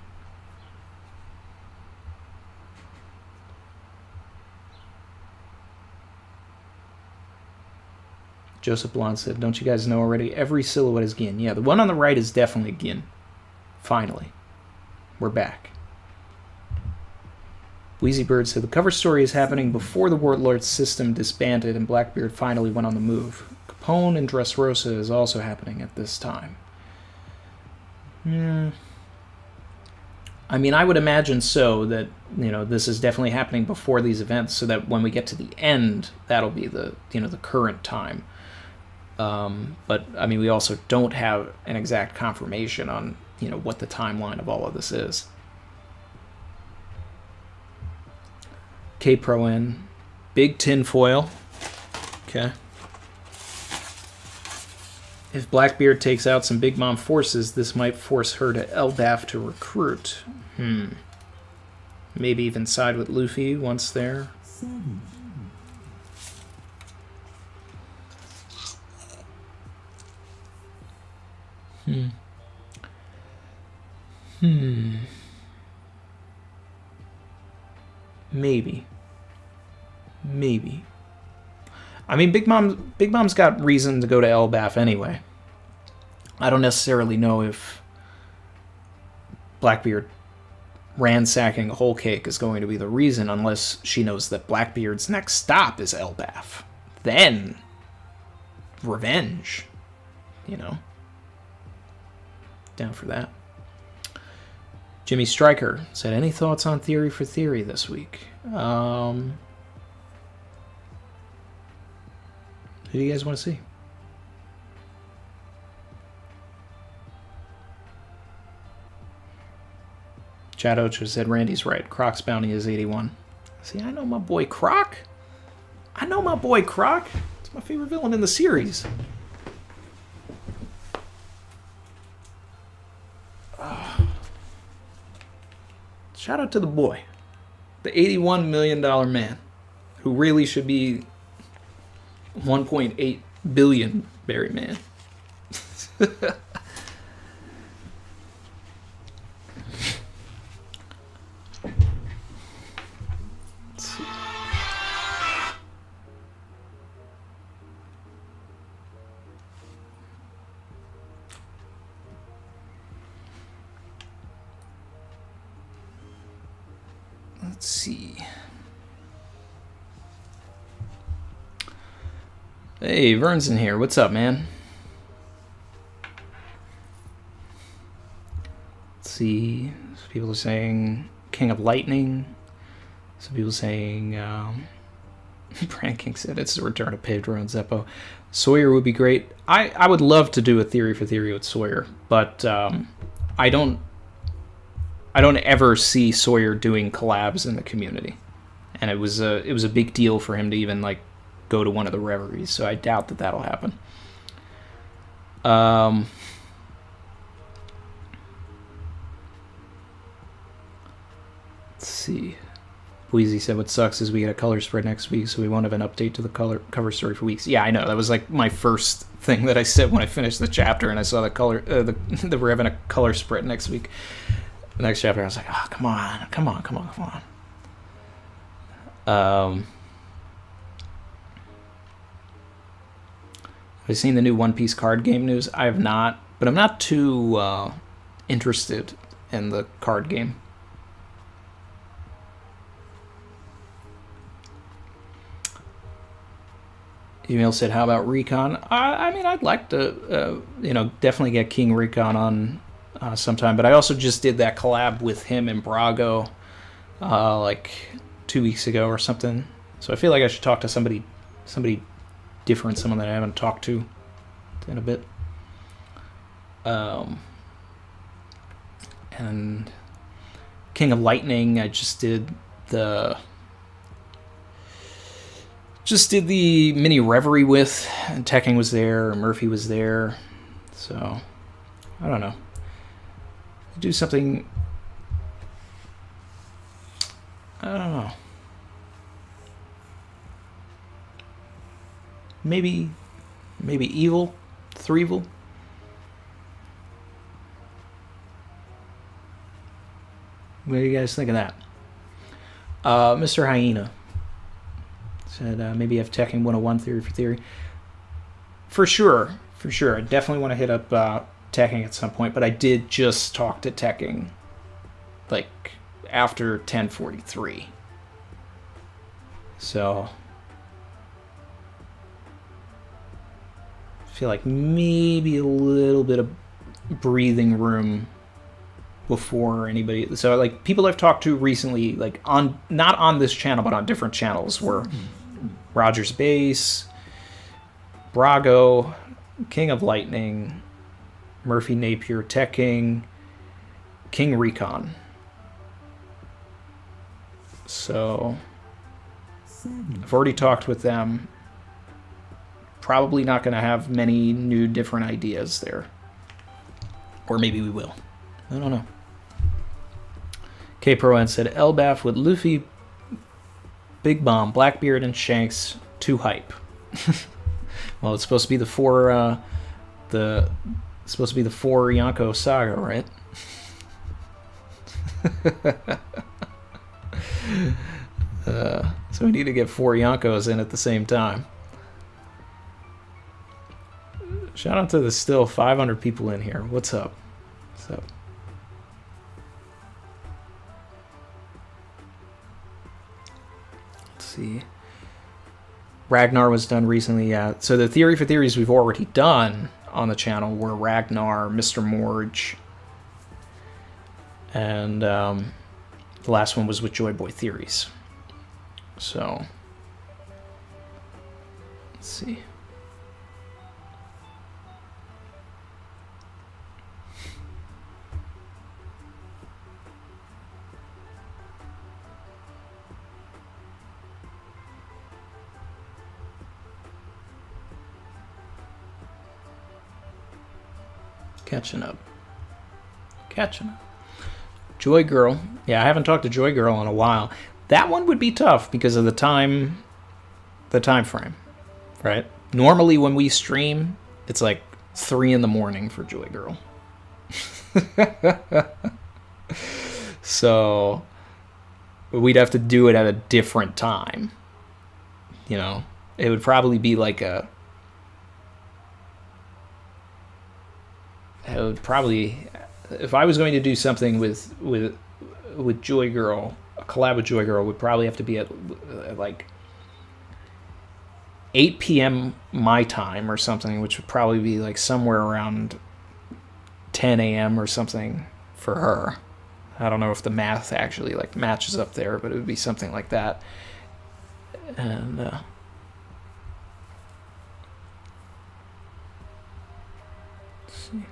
Joseph Blonde said, don't you guys know already? Every silhouette is Gin. Yeah, the one on the right is definitely Gin. Finally. We're back. Wheezy Bird said, the cover story is happening before the Warlord system disbanded and Blackbeard finally went on the move. Capone and Dressrosa is also happening at this time. I mean, I would imagine so, that, you know, this is definitely happening before these events, so that when we get to the end, that'll be the, you know, the current time. But, I mean, we also don't have an exact confirmation on, you know, what the timeline of all of this is. K-Pro N. Big tinfoil. Okay. If Blackbeard takes out some Big Mom forces, this might force her to Elbaf to recruit. Maybe even side with Luffy once there. Maybe. I mean, Big Mom's got reason to go to Elbaf anyway. I don't necessarily know if Blackbeard ransacking Whole Cake is going to be the reason, unless she knows that Blackbeard's next stop is Elbaf. Then, revenge. You know? Down for that. Jimmy Stryker said, any thoughts on Theory for Theory this week? Who do you guys want to see? Chad Ocho said, Randy's right. Croc's bounty is 81. See, I know my boy Croc. It's my favorite villain in the series. Shout out to the boy. The $81 million man. Who really should be 1.8 billion Berry Man. Let's see. Hey, Vern's in here. What's up, man? Let's see. Some people are saying King of Lightning. Some people saying Brand King said it's the return of Pedro and Zeppo. Sawyer would be great. I would love to do a theory for theory with Sawyer, but I don't ever see Sawyer doing collabs in the community, and it was a big deal for him to even like go to one of the reveries. So I doubt that that'll happen. Let's see. Wheezy said, what sucks is we get a color spread next week, so we won't have an update to the cover story for weeks. Yeah, I know. That was like my first thing that I said when I finished the chapter, and I saw the color, that we're having a color spread next week. The next chapter, I was like, oh, come on. Have you seen the new One Piece card game news? I have not, but I'm not too interested in the card game. Email said, how about Recon? I mean, I'd like to, definitely get King Recon on sometime, but I also just did that collab with him and Brago like 2 weeks ago or something. So I feel like I should talk to somebody different, someone that I haven't talked to in a bit. And King of Lightning, I just did the mini reverie with, and Tekking was there, Murphy was there, so I don't know. Do something, I don't know. Maybe Evil, Threevil. What do you guys think of that? Mr. Hyena said maybe have Tekken 101 theory for theory. For sure. I definitely want to hit up Tekking at some point, but I did just talk to Tekking like after 10:43. So I feel like maybe a little bit of breathing room before anybody. So like people I've talked to recently, like on not on this channel but on different channels, were Rogers Base, Brago, King of Lightning, Murphy Napier, Tekking, King Recon. So I've already talked with them. Probably not going to have many new different ideas there. Or maybe we will. I don't know. K Pro said Elbaf with Luffy, Big Bomb, Blackbeard, and Shanks. Too hype. Well, it's supposed to be the four Yonko saga, right? So we need to get 4 Yonkos in at the same time. Shout out to the still 500 people in here. What's up? What's up? Let's see. Ragnar was done recently, yeah. So the theory for theories we've already done on the channel were Ragnar, Mr. Morge, and the last one was with Joy Boy Theories. So, let's see. Catching up. Joy Girl. Yeah, I haven't talked to Joy Girl in a while. That one would be tough because of the time frame, right? Normally when we stream, it's like 3 a.m. for Joy Girl. So But we'd have to do it at a different time. You know, it would probably be like a... It would probably... If I was going to do something with Joy Girl, a collab with Joy Girl would probably have to be at like 8 p.m. my time or something, which would probably be like somewhere around 10 a.m. or something for her. I don't know if the math actually like matches up there, but it would be something like that. And let's see.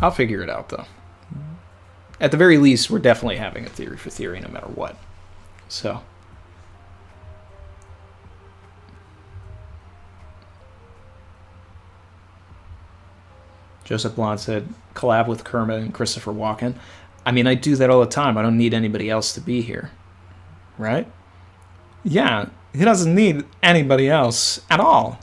I'll figure it out, though. At the very least, we're definitely having a theory for theory no matter what. So. Joseph Blond said, collab with Kermit and Christopher Walken. I mean, I do that all the time. I don't need anybody else to be here. Right? Yeah, he doesn't need anybody else at all.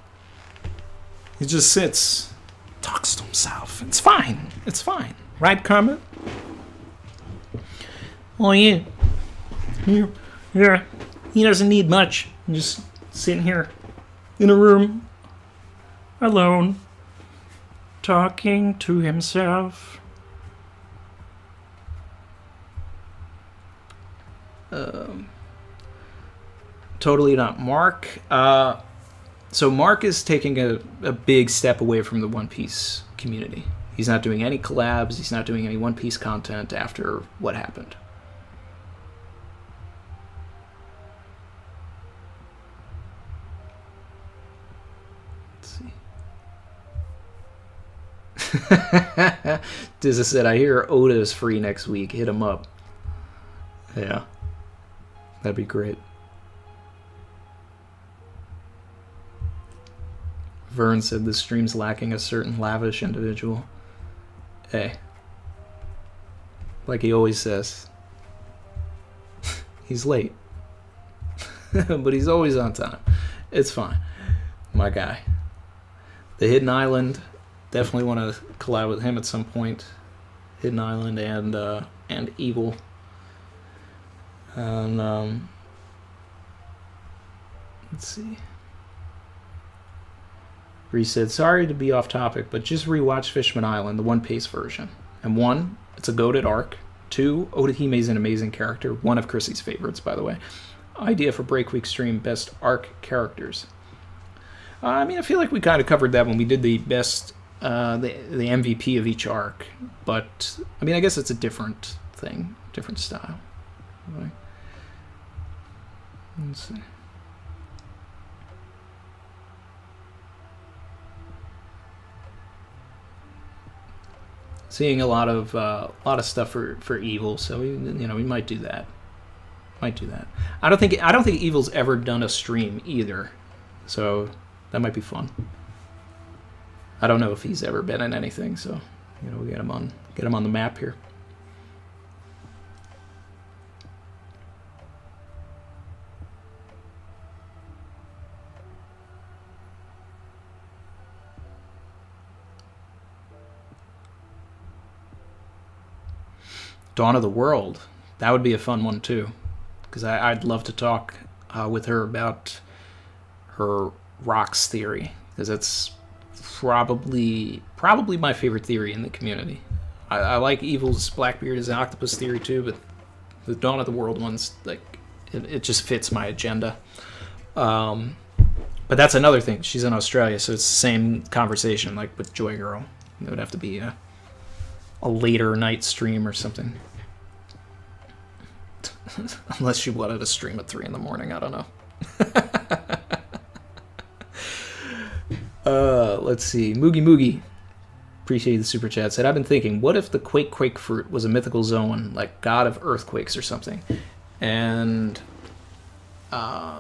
He just sits... talks to himself. It's fine. It's fine. Right, Kermit? Oh, yeah. Yeah. He doesn't need much. I'm just sitting here in a room alone, talking to himself. Totally not Mark. So Mark is taking a big step away from the One Piece community. He's not doing any collabs. He's not doing any One Piece content after what happened. Let's see. Dizza said, I hear Oda is free next week. Hit him up. Yeah. That'd be great. Vern said this stream's lacking a certain lavish individual. Hey. Like he always says. He's late. But he's always on time. It's fine. My guy. The Hidden Island. Definitely want to collab with him at some point. Hidden Island and Evil. And let's see. Bree said, sorry to be off topic, but just rewatch Fishman Island, the One Piece version. And 1, it's a goated arc. 2, Odahime's an amazing character. One of Chrissy's favorites, by the way. Idea for Break Week stream, best arc characters. I mean, I feel like we kind of covered that when we did the best, the MVP of each arc. But, I mean, I guess it's a different thing, different style. Let's see. Seeing a lot of stuff for Evil, so we might do that. Might do that. I don't think Evil's ever done a stream either, so that might be fun. I don't know if he's ever been in anything, so we get him on the map here. Dawn of the World. That would be a fun one too, because I'd love to talk with her about her rocks theory, because that's probably my favorite theory in the community. I like Evil's Blackbeard as an octopus theory too, but the Dawn of the World one's like it just fits my agenda. But that's another thing. She's in Australia, so it's the same conversation like with Joy Girl. It would have to be a later night stream or something. Unless she wanted to stream at 3 in the morning, I don't know. Let's see. Moogie, appreciate the super chat, said, I've been thinking, what if the Quake fruit was a mythical zone, like god of earthquakes or something? And the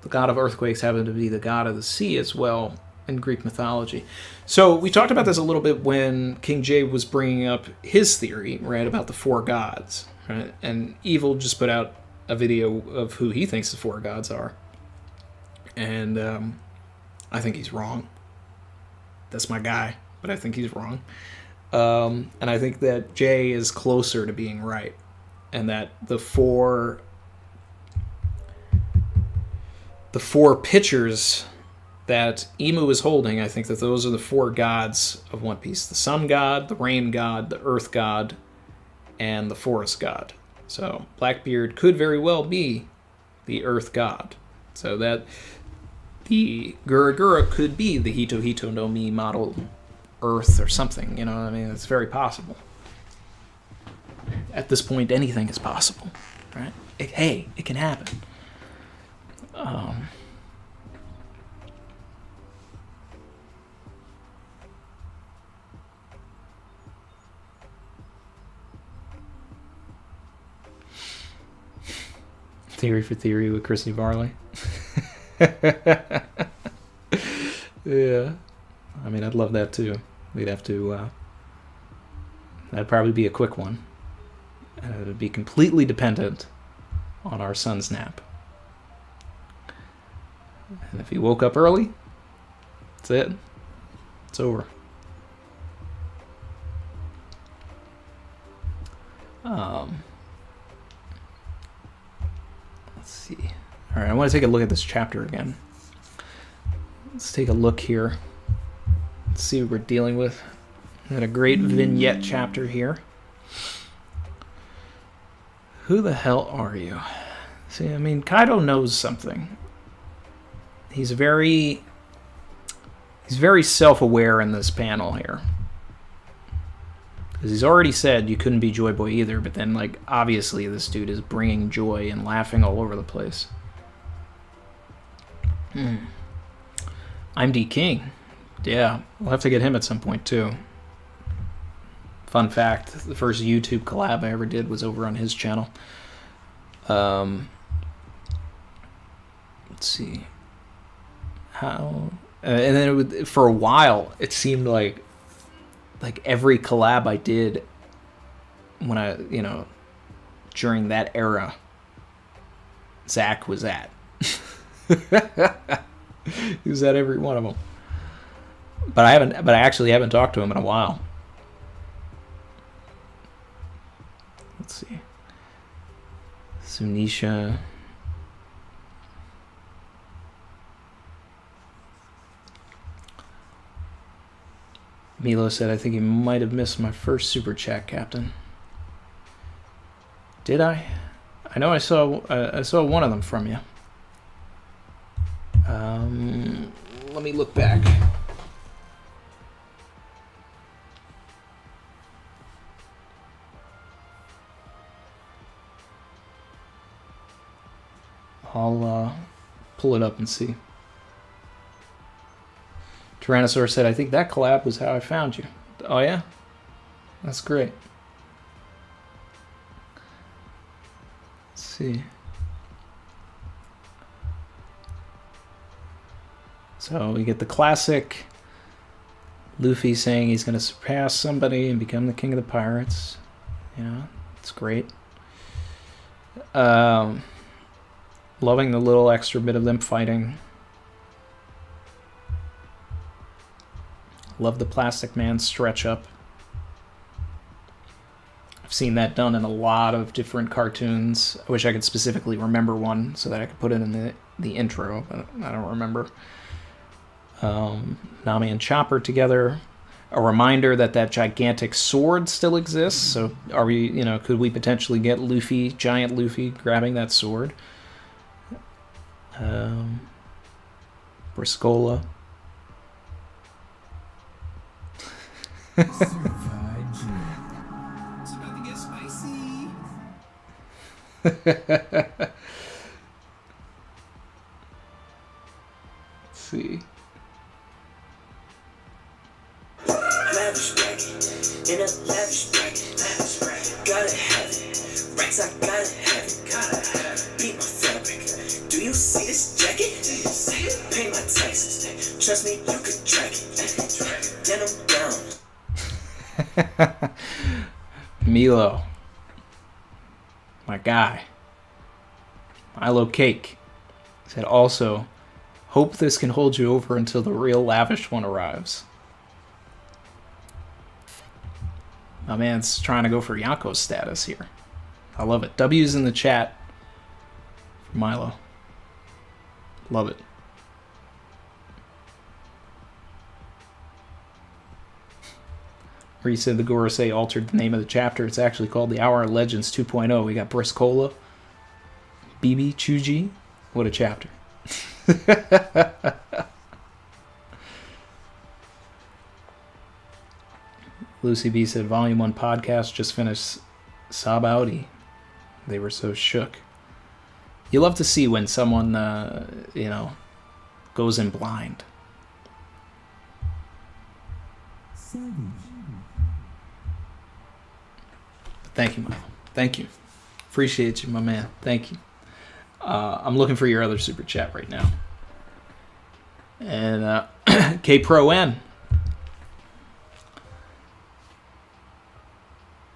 god of earthquakes happened to be the god of the sea as well in Greek mythology. So we talked about this a little bit when King Jay was bringing up his theory, right, about the 4 gods. Right? And Evil just put out a video of who he thinks the 4 gods are. And I think he's wrong. That's my guy, but I think he's wrong. And I think that Jay is closer to being right. And that the four pictures that Emu is holding, I think that those are the four gods of One Piece. The sun god, the rain god, the earth god, and the forest god. So Blackbeard could very well be the earth god. So that the Gura could be the Hito Hito no Mi model earth or something. You know what I mean? It's very possible. At this point, anything is possible, right? It can happen. Theory for theory with Chrissy Varley. Yeah. I mean, I'd love that too. We'd have to... that'd probably be a quick one. It would be completely dependent on our sun's nap. And if he woke up early, that's it. It's over. Let's see. All right, I want to take a look at this chapter again. Let's take a look here. Let's see what we're dealing with. We had a great vignette chapter here. Who the hell are you? See, I mean, Kaido knows something. He's very self-aware in this panel here. Because he's already said you couldn't be Joy Boy either, but then, like, obviously this dude is bringing joy and laughing all over the place. I'm D King. Yeah, we'll have to get him at some point, too. Fun fact, the first YouTube collab I ever did was over on his channel. Let's see. How... and then it would, for a while, it seemed like every collab I did when I, during that era, Zach was at. He was at every one of them. But I actually haven't talked to him in a while. Let's see. Sunisha. Milo said, I think you might have missed my first super chat, Captain. Did I? I know I saw one of them from you. Let me look back. I'll pull it up and see. Tyrannosaur said, I think that collab was how I found you. Oh, yeah? That's great. Let's see. So we get the classic Luffy saying he's going to surpass somebody and become the king of the pirates. Yeah, it's great. Loving the little extra bit of them fighting. Love the Plastic Man stretch up. I've seen that done in a lot of different cartoons. I wish I could specifically remember one so that I could put it in the intro, but I don't remember. Nami and Chopper together. A reminder that gigantic sword still exists. So are we, could we potentially get Luffy, giant Luffy, grabbing that sword? Briscola. Certified G. It's about to get spicy. Let's see. Lavish bracket, in a lavish bracket, gotta have it. Racks, I gotta have it. Beat my fabric. Do you see this jacket? Pay my taxes. Trust me, you could track it. Denim down. Milo. My guy. Milo Cake said also, Hope this can hold you over until the real lavish one arrives. My man's trying to go for Yako status here. I love it. W's in the chat for Milo. Love it. Where you said the Gorosei altered the name of the chapter. It's actually called the Hour of Legends 2.0. We got Briscola, BB, Chuji. What a chapter. Lucy B said, Volume 1 podcast just finished Sabaudi. They were so shook. You love to see when someone, goes in blind. Thank you, Milo. Thank you. Appreciate you, my man. Thank you. I'm looking for your other super chat right now. And K Pro N.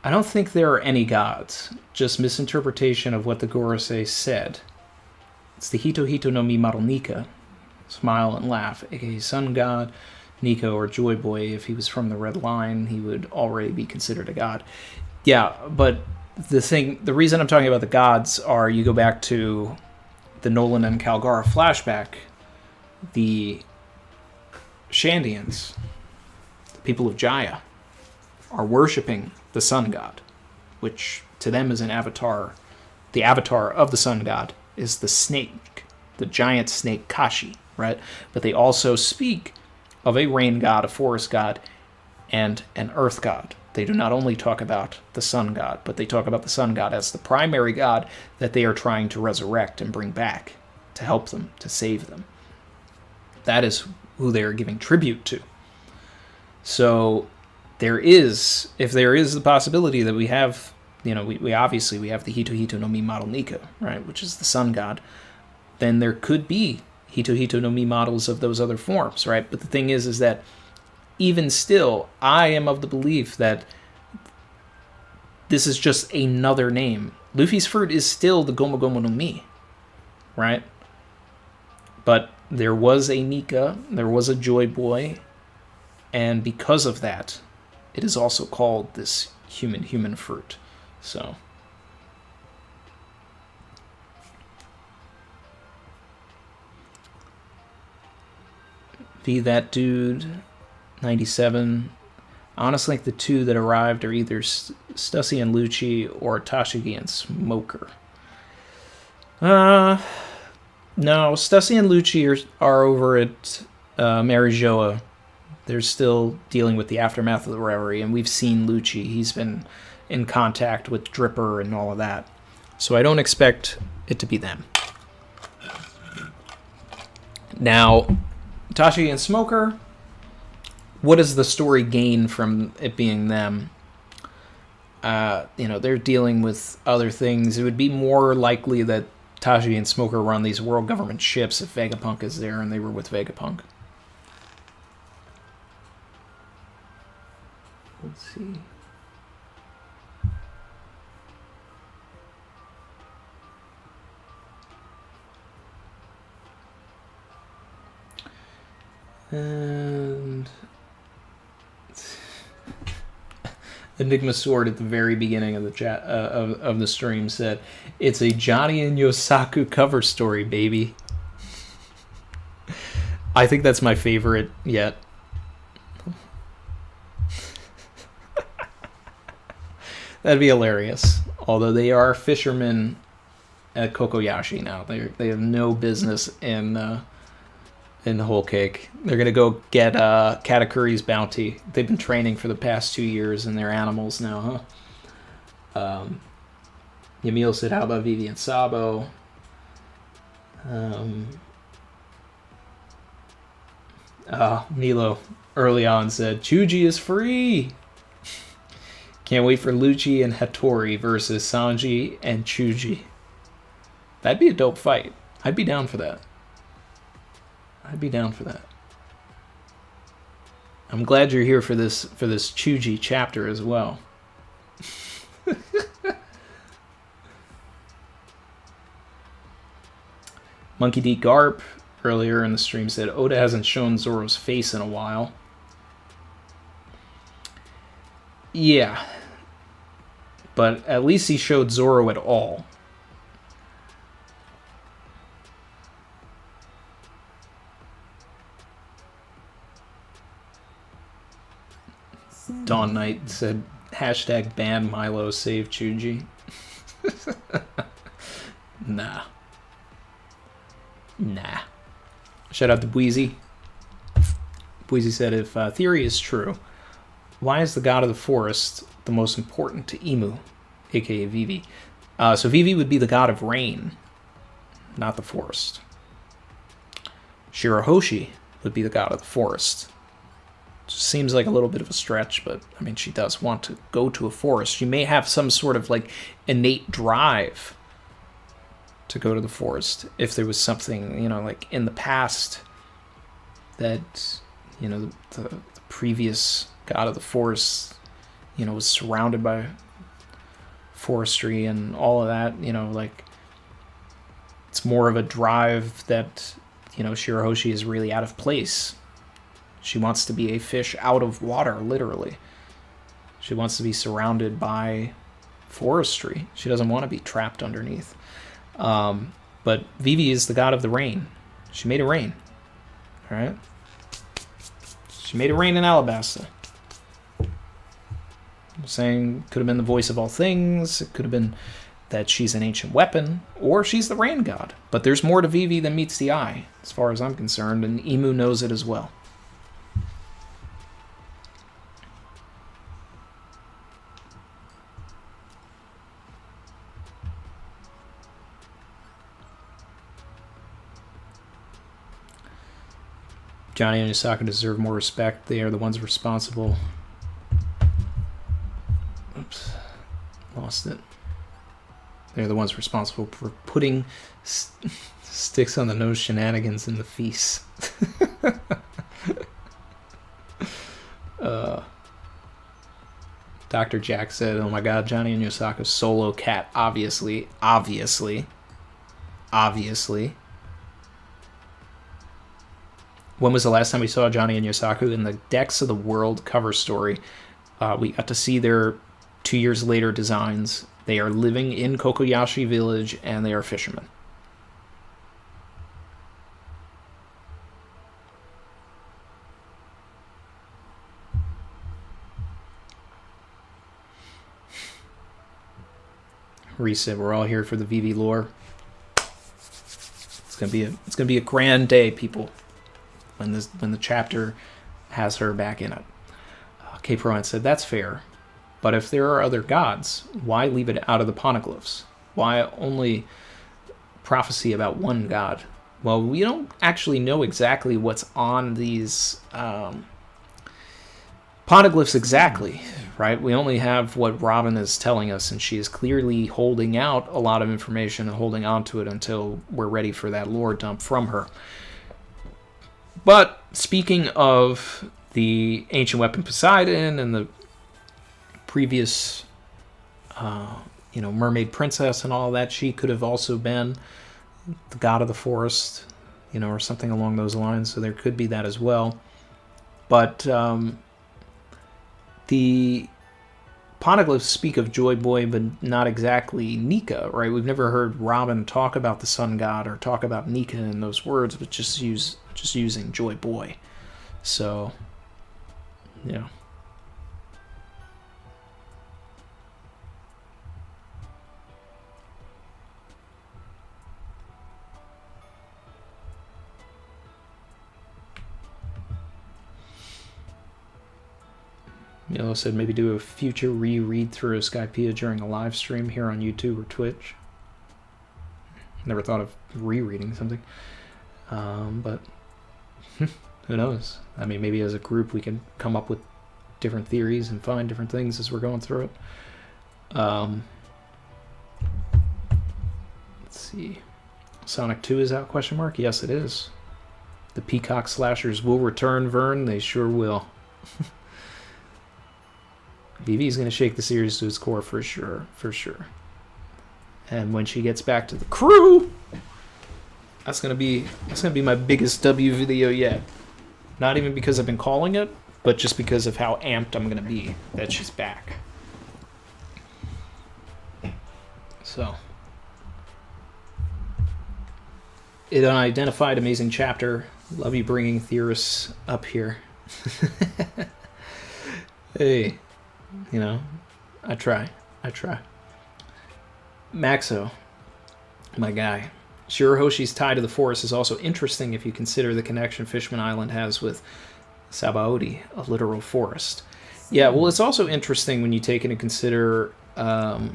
I don't think there are any gods. Just misinterpretation of what the Gorosei said. It's the Hito Hito no Mi Maru Nika. Smile and laugh, aka Sun God, Nico, or Joy Boy. If he was from the Red Line, he would already be considered a god. Yeah, but the reason I'm talking about the gods are, you go back to the Nolan and Calgara flashback, the Shandians, the people of Jaya, are worshipping the sun god, which to them is an avatar. The avatar of the sun god is the snake, the giant snake Kashi, right? But they also speak of a rain god, a forest god, and an earth god. They do not only talk about the sun god, but they talk about the sun god as the primary god that they are trying to resurrect and bring back to help them, to save them. That is who they are giving tribute to. So if there is the possibility that we have, we obviously we have the Hito Hito no Mi Maru Nika, right, which is the sun god, then there could be Hito Hito no Mi models of those other forms, right? But the thing is that even still, I am of the belief that this is just another name. Luffy's fruit is still the Gomu Gomu no Mi, right? But there was a Nika, there was a Joy Boy, and because of that, it is also called this human fruit. So be that dude 97. I honestly think the two that arrived are either Stussy and Lucci or Tashigi and Smoker. No, Stussy and Lucci are over at Marijoa. They're still dealing with the aftermath of the reverie, and we've seen Lucci. He's been in contact with Dripper and all of that. So I don't expect it to be them. Now, Tashigi and Smoker, what does the story gain from it being them? They're dealing with other things. It would be more likely that Tashigi and Smoker were on these world government ships if Vegapunk is there and they were with Vegapunk. Let's see. And Enigma Sword at the very beginning of the chat of the stream said, "It's a Johnny and Yosaku cover story, baby." I think that's my favorite yet. That'd be hilarious. Although they are fishermen at Kokoyashi now, they have no business in the whole cake. They're gonna go get Katakuri's bounty. They've been training for the past 2 years, and they're animals now, huh? Yamil said, "How about Vivi and Sabo?" Nilo early on said, "Chuji is free." Can't wait for Lucci and Hattori versus Sanji and Chuji. That'd be a dope fight. I'd be down for that. I'm glad you're here for this Chuji chapter as well. Monkey D. Garp earlier in the stream said Oda hasn't shown Zoro's face in a while. Yeah. But at least he showed Zoro at all. Dawn Knight said, hashtag ban Milo, save Chuji. Nah. Shout out to Bweezy. Bweezy said, if theory is true, why is the god of the forest the most important to Imu, aka Vivi? So Vivi would be the god of rain, not the forest. Shirahoshi would be the god of the forest. Seems like a little bit of a stretch, but I mean, she does want to go to a forest. She may have some sort of like innate drive to go to the forest if there was something, you know, like in the past that, you know, the previous god of the forest, you know, was surrounded by forestry and all of that, you know, like it's more of a drive that, you know, Shirahoshi is really out of place. She wants to be a fish out of water, literally. She wants to be surrounded by forestry. She doesn't want to be trapped underneath. But Vivi is the god of the rain. She made it rain. All right? She made it rain in Alabasta. I'm saying could have been the voice of all things. It could have been that she's an ancient weapon, or she's the rain god. But there's more to Vivi than meets the eye, as far as I'm concerned, and Imu knows it as well. Johnny and Yusaka deserve more respect. They are the ones responsible. Oops. Lost it. They're the ones responsible for putting sticks on the nose shenanigans in the feast. Dr. Jack said, oh my god, Johnny and Yusaka's solo cat. Obviously. When was the last time we saw Johnny and Yosaku? In the Decks of the World cover story, we got to see their 2 years later designs. They are living in Kokoyashi Village, and they are fishermen. Reese said, we're all here for the Vivi lore. It's gonna be a grand day, people. When the chapter has her back in it. K. Proan said, that's fair. But if there are other gods, why leave it out of the poneglyphs? Why only prophecy about one god? Well, we don't actually know exactly what's on these poneglyphs exactly, right? We only have what Robin is telling us, and she is clearly holding out a lot of information and holding on to it until we're ready for that lore dump from her. But speaking of the ancient weapon Poseidon and the previous, mermaid princess and all that, she could have also been the god of the forest, or something along those lines. So there could be that as well. But the poneglyphs speak of Joy Boy, but not exactly Nika, right? We've never heard Robin talk about the sun god or talk about Nika in those words, but just using Joy Boy. So, yeah. Yellow said maybe do a future reread through of Skypiea during a live stream here on YouTube or Twitch. Never thought of rereading something. But who knows? I mean, maybe as a group we can come up with different theories and find different things as we're going through it. Let's see. Sonic 2 is out, question mark? Yes, it is. The Peacock Slashers will return, Vern. They sure will. Vivi's going to shake the series to its core for sure. And when she gets back to the crew, That's gonna be my biggest W video yet. Not even because I've been calling it, but just because of how amped I'm gonna be that she's back. So, an unidentified amazing chapter. Love you bringing theorists up here. Hey, you know, I try. Maxo, my guy. Shirahoshi's tie to the forest is also interesting if you consider the connection Fishman Island has with Sabaody, a literal forest. Yeah, well, it's also interesting when you take into consider, you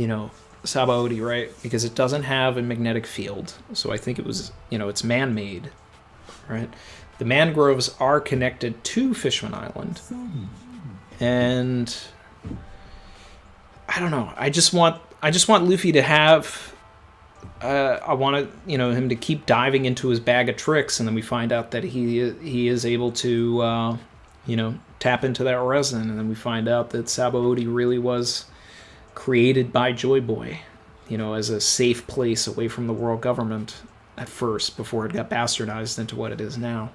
know, Sabaody, right? Because it doesn't have a magnetic field. So I think it was, you know, it's man-made, right? The mangroves are connected to Fishman Island. And I don't know. I just want Luffy to have... I want him to keep diving into his bag of tricks, and then we find out that he is able to, tap into that resin, and then we find out that Sabaody really was created by Joy Boy, as a safe place away from the world government at first, before it got bastardized into what it is now.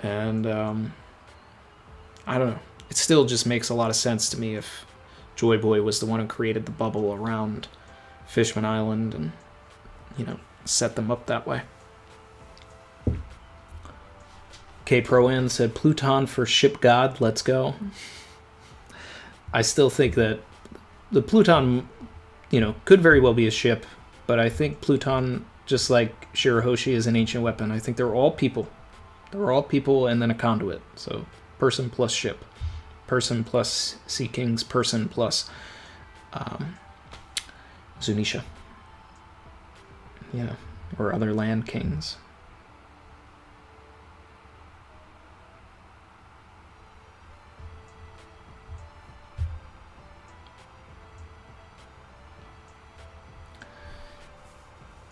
And I don't know. It still just makes a lot of sense to me if Joy Boy was the one who created the bubble around Fishman Island and, set them up that way. K Pro-N said, Pluton for ship god, let's go. I still think that the Pluton, could very well be a ship, but I think Pluton, just like Shirahoshi, is an ancient weapon. I think they're all people. They're all people and then a conduit. So person plus ship. Person plus Sea Kings. Person plus Zunisha. Or other land kings.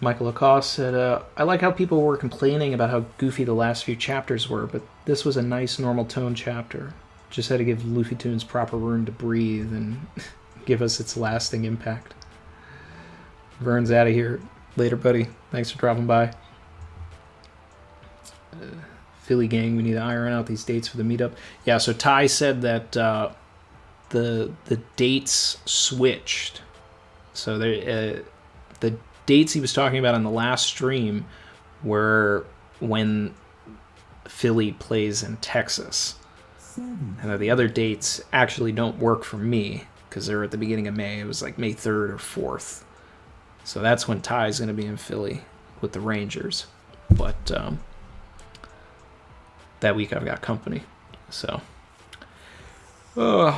Michael Lacoste said, I like how people were complaining about how goofy the last few chapters were, but this was a nice normal tone chapter. Just had to give Luffy Tunes proper room to breathe and give us its lasting impact. Vern's out of here. Later, buddy. Thanks for dropping by. Philly gang, we need to iron out these dates for the meetup. Yeah, so Ty said that the dates switched. So the dates he was talking about on the last stream were when Philly plays in Texas. And the other dates actually don't work for me because they're at the beginning of May. It was like May 3rd or 4th. So that's when Ty's going to be in Philly with the Rangers. But that week I've got company. So. And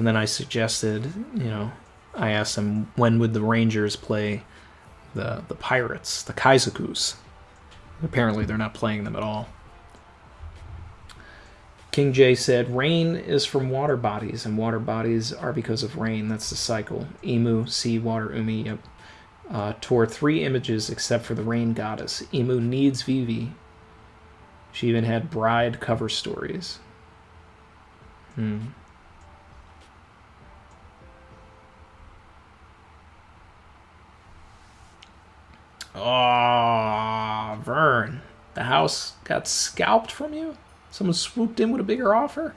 then I suggested, I asked him when would the Rangers play the Pirates, the Kaizokus. Apparently they're not playing them at all. King J said, rain is from water bodies, and water bodies are because of rain. That's the cycle. Imu, sea, water, umi. Yep. Tore 3 images except for the rain goddess. Imu needs Vivi. She even had bride cover stories. Oh, Vern. The house got scalped from you? Someone swooped in with a bigger offer?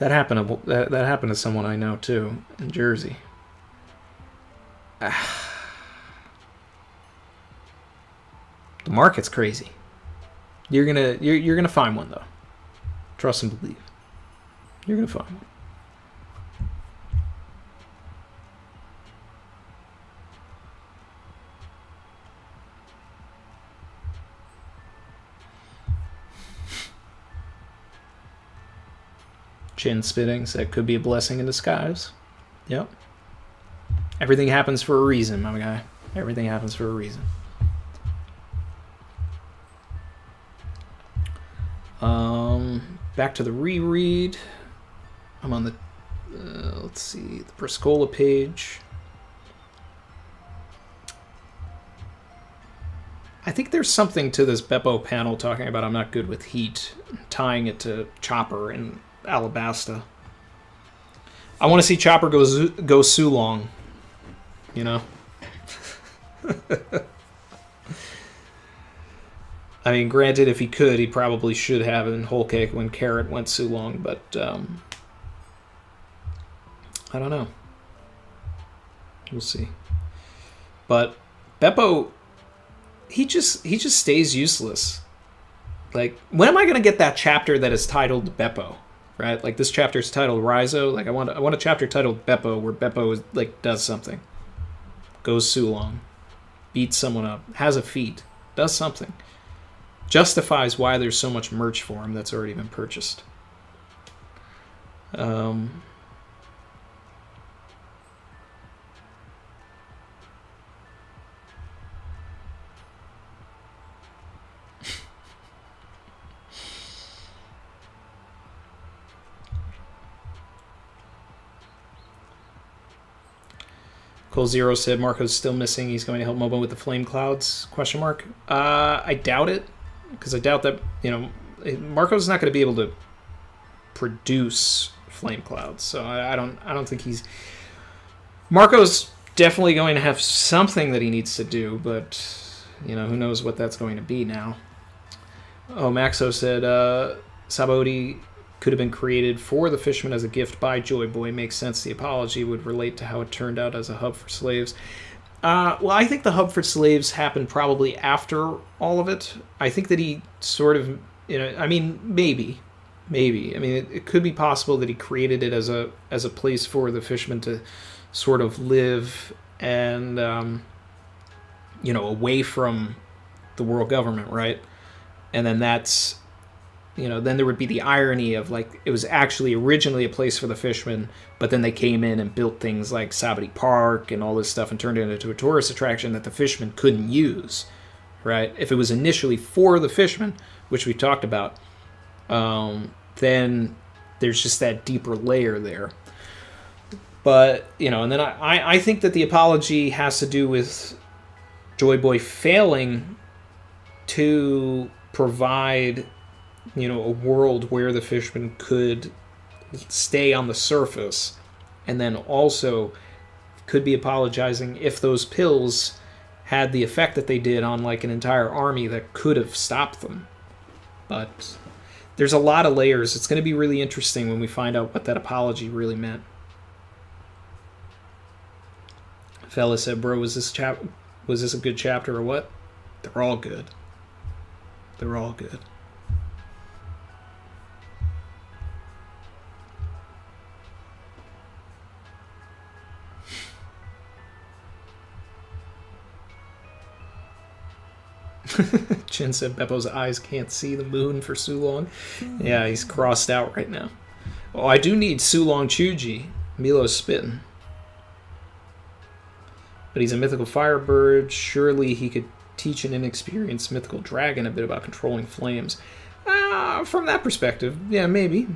That happened to someone I know too in Jersey. The market's crazy. You're gonna find one though. Trust and believe. You're gonna find one. Chin spitting, so that could be a blessing in disguise. Yep. Everything happens for a reason, my guy. Everything happens for a reason. Back to the reread. I'm on the, let's see, the Briscola page. I think there's something to this Beppo panel talking about I'm not good with heat, tying it to Chopper and Alabasta. I want to see Chopper go Sulong. I mean, granted, if he could, he probably should have in Whole Cake when Carrot went so long, but I don't know. We'll see. But Beppo, he just stays useless. Like, when am I gonna get that chapter that is titled Beppo? Right? Like, this chapter is titled Raizo. Like, I want a chapter titled Beppo where Beppo is, like, does something. Goes Sulong. Beats someone up. Has a feat. Does something. Justifies why there's so much merch for him that's already been purchased. Cole Zero said Marco's still missing. He's going to help Momo with the flame clouds? ? I doubt it, because I doubt that, you know, Marco's not going to be able to produce flame clouds. So I don't think he's. Marco's definitely going to have something that he needs to do, but you know, who knows what that's going to be now. Oh, Maxo said Sabaody could have been created for the fisherman as a gift by Joy Boy. Makes sense. The apology would relate to how it turned out as a hub for slaves. Well, I think the hub for slaves happened probably after all of it. I think that he sort of, you know, I mean, maybe. I mean, it could be possible that he created it as a place for the fishermen to sort of live and, you know, away from the world government, right? And then that's, you know, then there would be the irony of, like, it was actually originally a place for the fishermen, but then they came in and built things like Sabaody Park and all this stuff and turned it into a tourist attraction that the fishermen couldn't use, right? If it was initially for the fishermen, which we talked about, then there's just that deeper layer there. But, you know, and then I think that the apology has to do with Joy Boy failing to provide, you know, a world where the fishermen could stay on the surface, and then also could be apologizing if those pills had the effect that they did on, like, an entire army that could have stopped them. But there's a lot of layers. It's going to be really interesting when we find out what that apology really meant. Fella said, bro, was this a good chapter or what? They're all good. They're all good. Chin said Beppo's eyes can't see the moon for Sulong. Yeah, he's crossed out right now. Oh, I do need Sulong Chuji. Milo's spitting. But he's a mythical firebird. Surely he could teach an inexperienced mythical dragon a bit about controlling flames. From that perspective, yeah, maybe.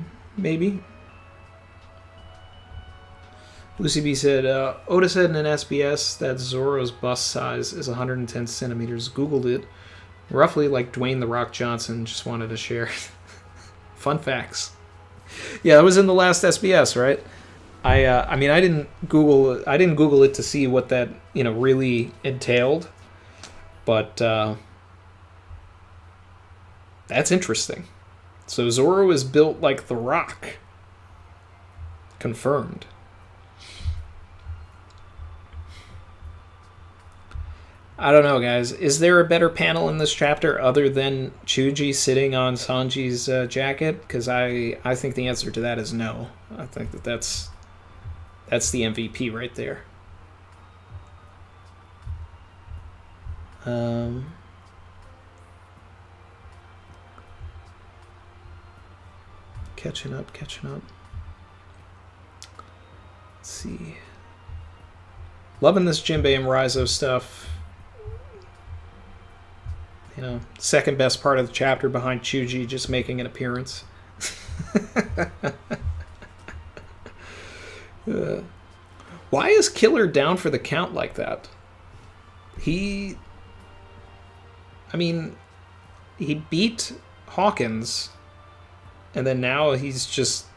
Lucy B said, Oda said in an SBS that Zoro's bust size is 110 centimeters. Googled it. Roughly like Dwayne "The Rock" Johnson. Just wanted to share. Fun facts. Yeah, that was in the last SBS, right? I mean, I didn't Google it to see what that, you know, really entailed. But that's interesting. So Zoro is built like The Rock. Confirmed. I don't know, guys. Is there a better panel in this chapter other than Chuji sitting on Sanji's jacket? Because I think the answer to that is no. I think that's the MVP right there. Catching up. Let's see. Loving this Jinbei and Raizo stuff. You know, second best part of the chapter behind Chuji just making an appearance. Why is Killer down for the count like that? He beat Hawkins, and then now he's just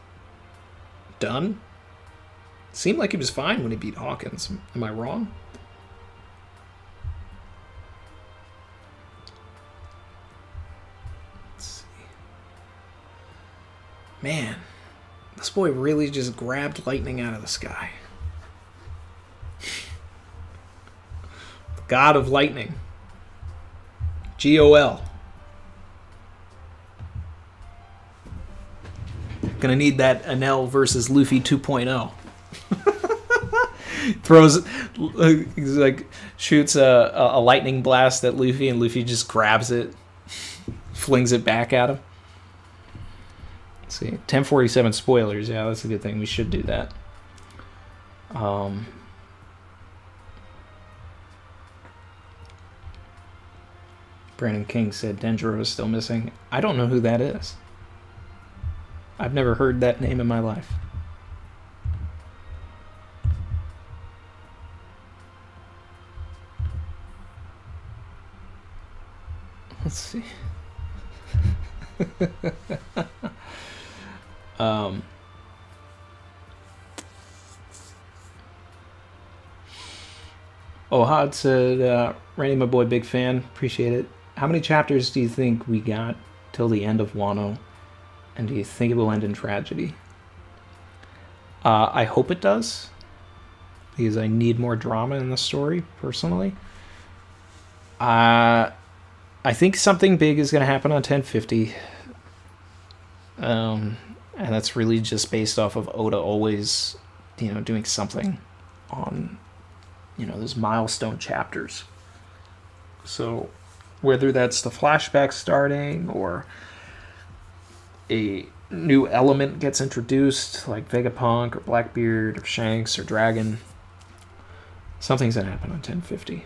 done? Seemed like he was fine when he beat Hawkins. Am I wrong? Man, this boy really just grabbed lightning out of the sky. The god of lightning. GOL. Gonna need that Enel versus Luffy 2.0. Throws, like, shoots a lightning blast at Luffy, and Luffy just grabs it, flings it back at him. Let's see, 1047 spoilers. Yeah, that's a good thing. We should do that. Brandon King said Denjiro is still missing. I don't know who that is. I've never heard that name in my life. Let's see. Hod said, Randy, my boy, big fan. Appreciate it. How many chapters do you think we got till the end of Wano? And do you think it will end in tragedy? I hope it does. Because I need more drama in the story, personally. I think something big is going to happen on 1050. And that's really just based off of Oda always, doing something on, those milestone chapters. So whether that's the flashback starting or a new element gets introduced, like Vegapunk or Blackbeard or Shanks or Dragon, something's going to happen on 1050.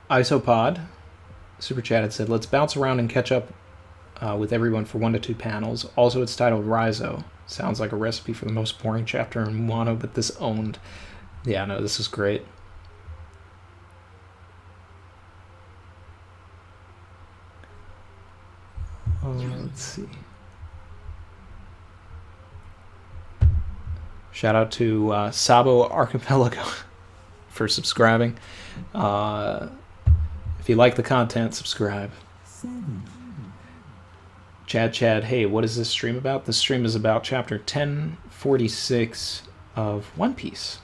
Isopod super chatted, said, let's bounce around and catch up with everyone for 1 to 2 panels. Also, it's titled Raizo. Sounds like a recipe for the most boring chapter in Wano, but this owned. Yeah, no, this is great. Let's see. Shout out to Sabo Archipelago for subscribing. If you like the content, subscribe. Chad, hey, what is this stream about? This stream is about chapter 1046 of One Piece.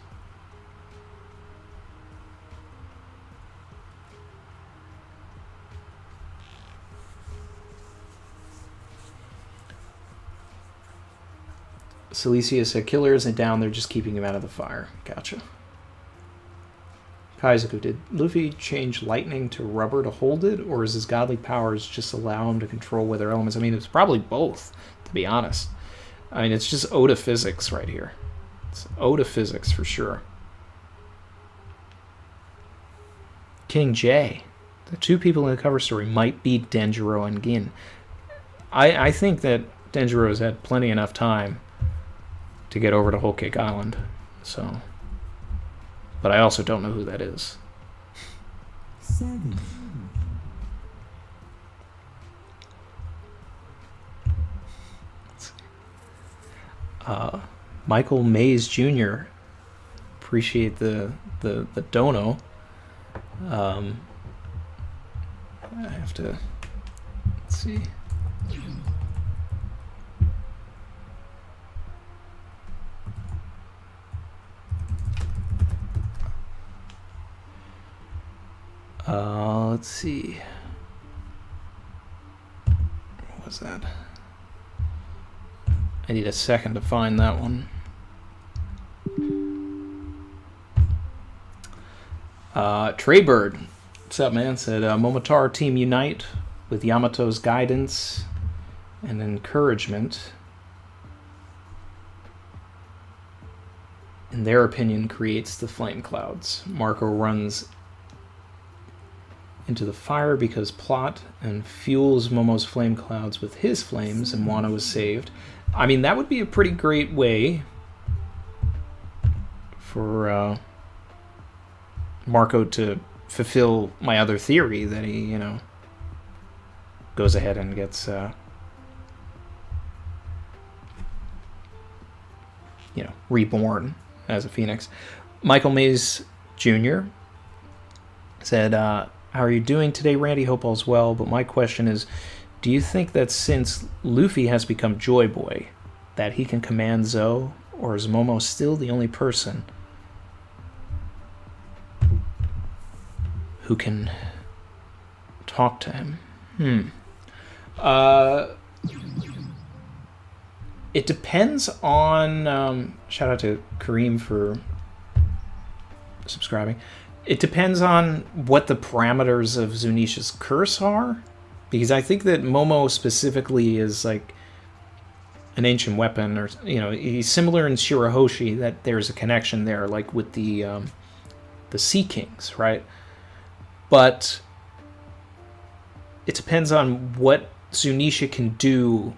Celicia said, Killer isn't down, they're just keeping him out of the fire. Gotcha. Kaizoku, did Luffy change lightning to rubber to hold it, or is his godly powers just allow him to control weather elements? I mean, it's probably both, to be honest. I mean, it's just Oda physics right here. It's Oda physics for sure. King J. The 2 people in the cover story might be Denjiro and Gin. I think that Denjiro has had plenty enough time to get over to Whole Cake Island, so... But I also don't know who that is. 7. Michael Mays Jr. Appreciate the dono. I have to... Let's see. Let's see. What was that? I need a second to find that one. Treybird, what's up, man? Said, Momotaro team unite with Yamato's guidance and encouragement. In their opinion, creates the flame clouds. Marco runs into the fire because plot and fuels Momo's flame clouds with his flames, and Wano is saved. I mean, that would be a pretty great way for Marco to fulfill my other theory that he, goes ahead and gets reborn as a phoenix. Michael Mays Jr. said, how are you doing today, Randy? Hope all's well. But my question is, do you think that since Luffy has become Joy Boy, that he can command Zo, or is Momo still the only person who can talk to him? It depends on... shout out to Kareem for subscribing. It depends on what the parameters of Zunisha's curse are, because I think that Momo specifically is like an ancient weapon, or he's similar in Shirahoshi, that there's a connection there, like with the Sea Kings, right? But it depends on what Zunisha can do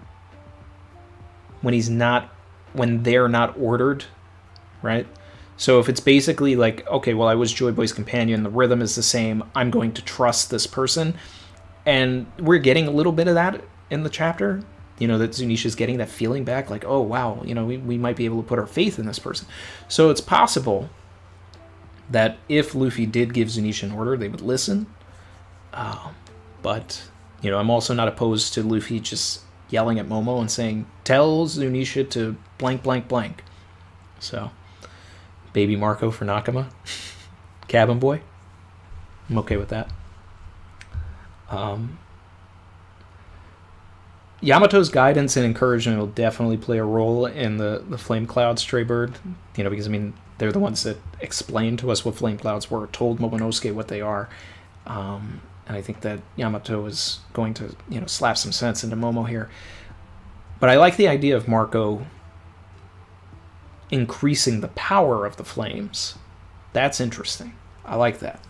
when they're not ordered, right? So if it's basically like, okay, well, I was Joy Boy's companion, the rhythm is the same, I'm going to trust this person, and we're getting a little bit of that in the chapter, that Zunisha's getting that feeling back, like, oh, wow, we might be able to put our faith in this person. So it's possible that if Luffy did give Zunisha an order, they would listen. But, I'm also not opposed to Luffy just yelling at Momo and saying, tell Zunisha to blank, blank, blank. So, Baby Marco for Nakama. Cabin Boy. I'm okay with that. Yamato's guidance and encouragement will definitely play a role in the Flame Cloud Stray Bird. Because, they're the ones that explained to us what Flame Clouds were, told Momonosuke what they are. And I think that Yamato is going to, slap some sense into Momo here. But I like the idea of Marco increasing the power of the flames. That's interesting. I like that.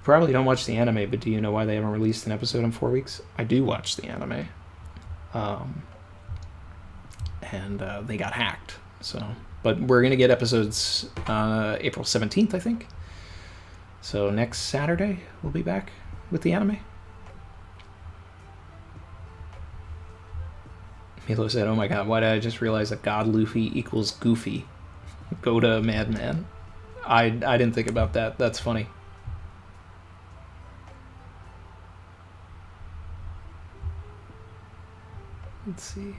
Probably don't watch the anime, but do you know why they haven't released an episode in 4 weeks? I do watch the anime. And they got hacked. But we're going to get episodes April 17th, I think. So next Saturday, we'll be back with the anime. Milo said, oh my god, why did I just realize that God Luffy equals Goofy? Go to Madman. I didn't think about that. That's funny. Let's see.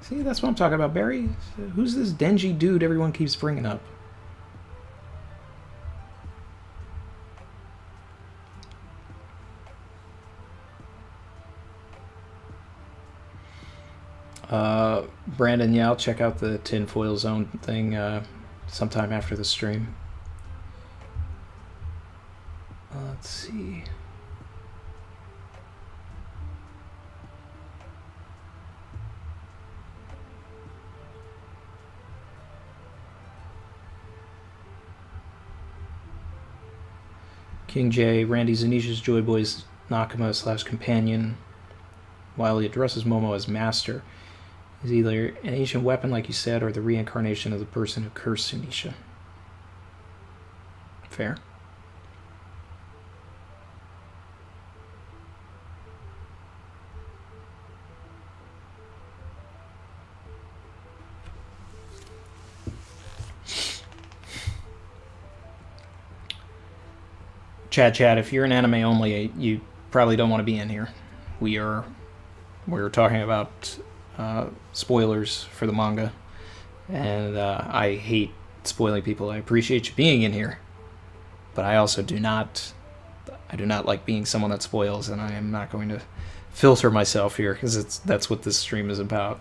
See, that's what I'm talking about, Barry. Who's this Denji dude everyone keeps bringing up? Brandon Yao, check out the Tinfoil Zone thing sometime after the stream. Let's see. King J, Randy Zunisha's Joy Boy's Nakama / companion, while he addresses Momo as master, is either an ancient weapon, like you said, or the reincarnation of the person who cursed Zunisha. Fair. Chad, if you're an anime only, you probably don't want to be in here. We're talking about spoilers for the manga, and I hate spoiling people. I appreciate you being in here, but I also do not like being someone that spoils, and I am not going to filter myself here, because that's what this stream is about.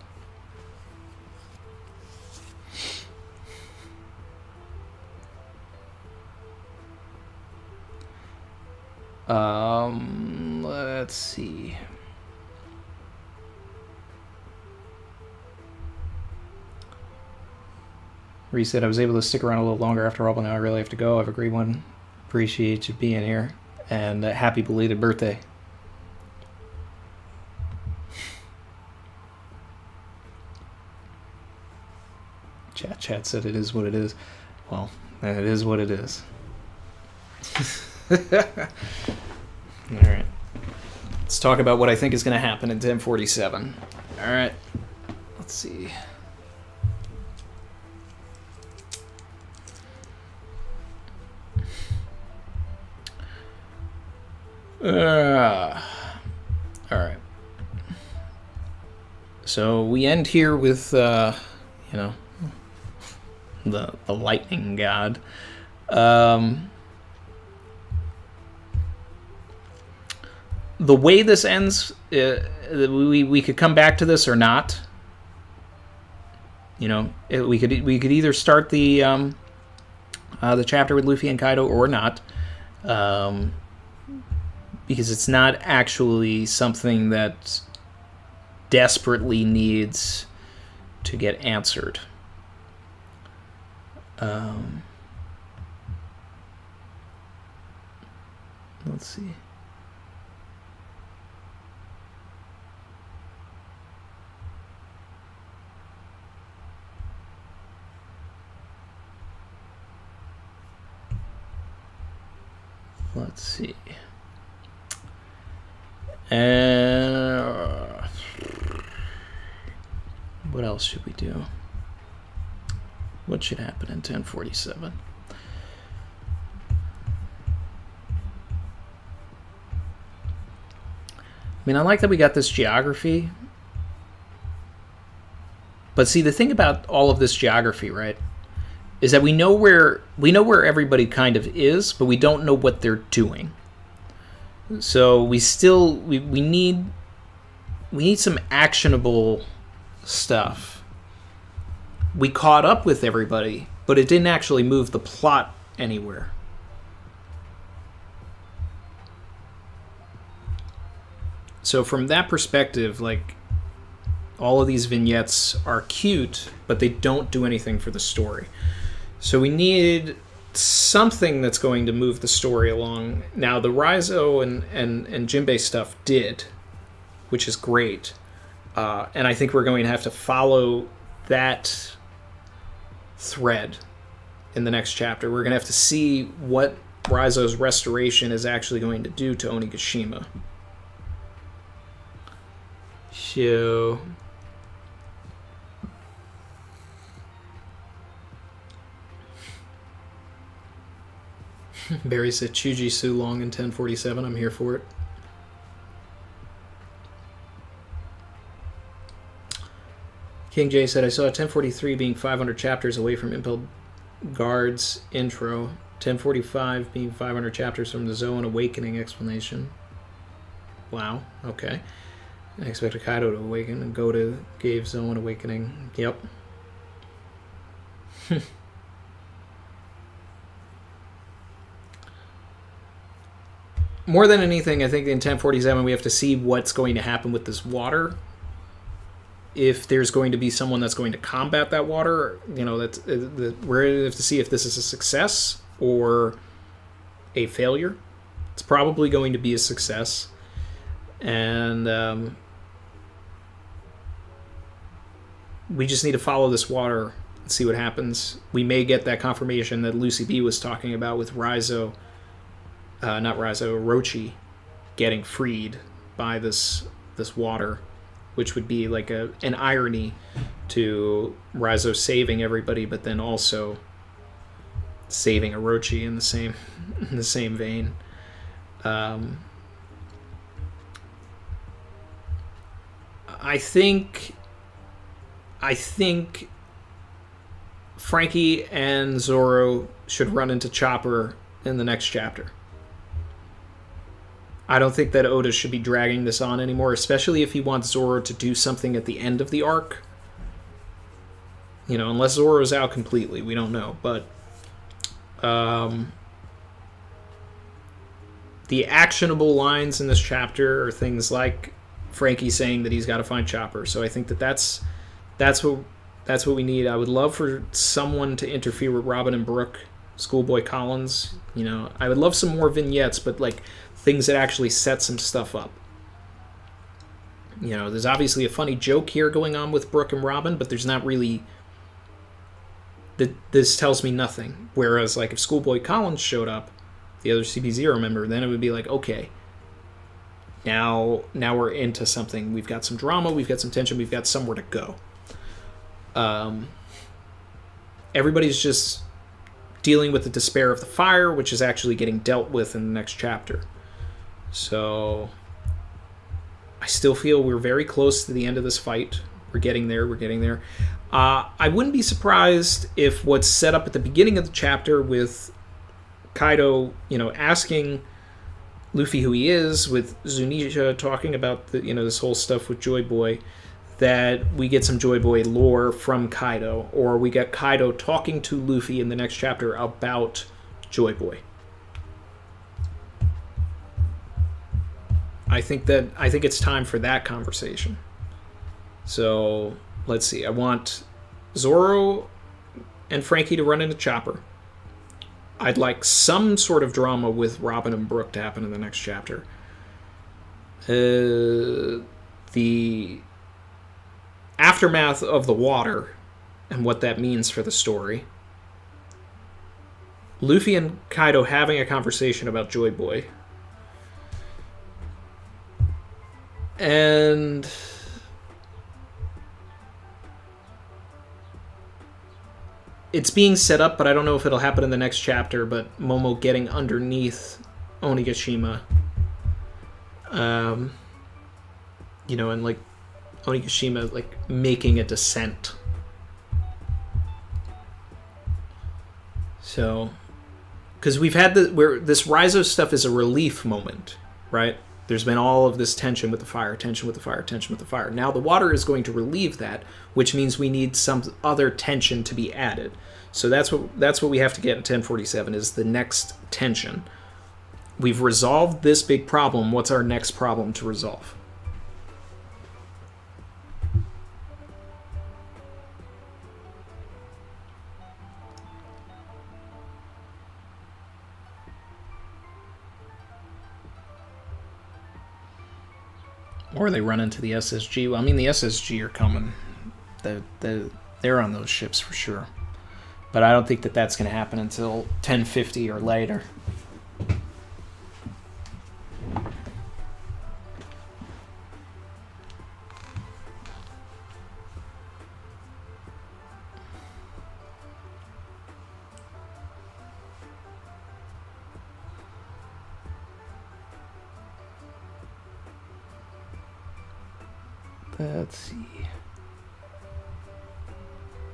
Let's see. Reset, I was able to stick around a little longer after all, but now I really have to go. Have a great one. Appreciate you being here. And happy belated birthday. Chat said it is what it is. Well, it is what it is. Alright. Let's talk about what I think is going to happen in 1047. Alright. Let's see. Alright. So we end here with, the lightning god. The way this ends, we could come back to this or not. We could either start the chapter with Luffy and Kaido or not, because it's not actually something that desperately needs to get answered. Let's see. Let's see. What else should we do? What should happen in 1047? I mean, I like that we got this geography. But see, the thing about all of this geography, right, is that we know where everybody kind of is, but we don't know what they're doing. So we need some actionable stuff. We caught up with everybody, but it didn't actually move the plot anywhere. So from that perspective, like, all of these vignettes are cute, but they don't do anything for the story. So we need something that's going to move the story along. Now, the Raizo and Jinbei stuff did, which is great. And I think we're going to have to follow that thread in the next chapter. We're going to have to see what Raizo's restoration is actually going to do to Onigashima. So... Barry said Chuji Su Long in 1047. I'm here for it. King J said, I saw 1043 being 500 chapters away from Impel Guard's intro. 1045 being 500 chapters from the Zoan Awakening explanation. Wow, okay. I expected Kaido to awaken, and Goda gave Zoan Awakening. Yep. More than anything, I think in 1047 we have to see what's going to happen with this water. If there's going to be someone that's going to combat that water, we're going to have to see if this is a success or a failure. It's probably going to be a success. And we just need to follow this water and see what happens. We may get that confirmation that Lucy B was talking about with Raizo. Not Raizo, Orochi getting freed by this water, which would be like an irony to Raizo saving everybody, but then also saving Orochi in the same vein. I think Frankie and Zoro should run into Chopper in the next chapter. I don't think that Oda should be dragging this on anymore, especially if he wants Zoro to do something at the end of the arc. Unless Zoro's out completely, we don't know. But the actionable lines in this chapter are things like Frankie saying that he's got to find Chopper. So I think that's what we need. I would love for someone to interfere with Robin and Brooke, Schoolboy Collins. I would love some more vignettes, but like things that actually set some stuff up. There's obviously a funny joke here going on with Brooke and Robin, but there's not really this tells me nothing. Whereas, like, if Schoolboy Collins showed up, the other CP0 member, then it would be like, okay, now we're into something. We've got some drama, we've got some tension, we've got somewhere to go. Everybody's just dealing with the despair of the fire, which is actually getting dealt with in the next chapter. So I still feel we're very close to the end of this fight. We're getting there. I wouldn't be surprised if what's set up at the beginning of the chapter with Kaido, asking Luffy who he is, with Zunisha talking about the, this whole stuff with Joy Boy, that we get some Joy Boy lore from Kaido, or we get Kaido talking to Luffy in the next chapter about Joy Boy. I think it's time for that conversation. So let's see. I want Zoro and Frankie to run into Chopper. I'd like some sort of drama with Robin and Brook to happen in the next chapter. The aftermath of the water and what that means for the story. Luffy and Kaido having a conversation about Joy Boy. And it's being set up, but I don't know if it'll happen in the next chapter, but Momo getting underneath Onigashima. And like Onigashima like making a descent. So, because we've had where this Raizo stuff is a relief moment, right? There's been all of this tension with the fire, tension with the fire, tension with the fire. Now the water is going to relieve that, which means we need some other tension to be added. So that's what we have to get in 1047 is the next tension. We've resolved this big problem. What's our next problem to resolve? Or they run into the SSG. Well, I mean, the SSG are coming. They're on those ships for sure. But I don't think that that's going to happen until 1050 or later. Let's see.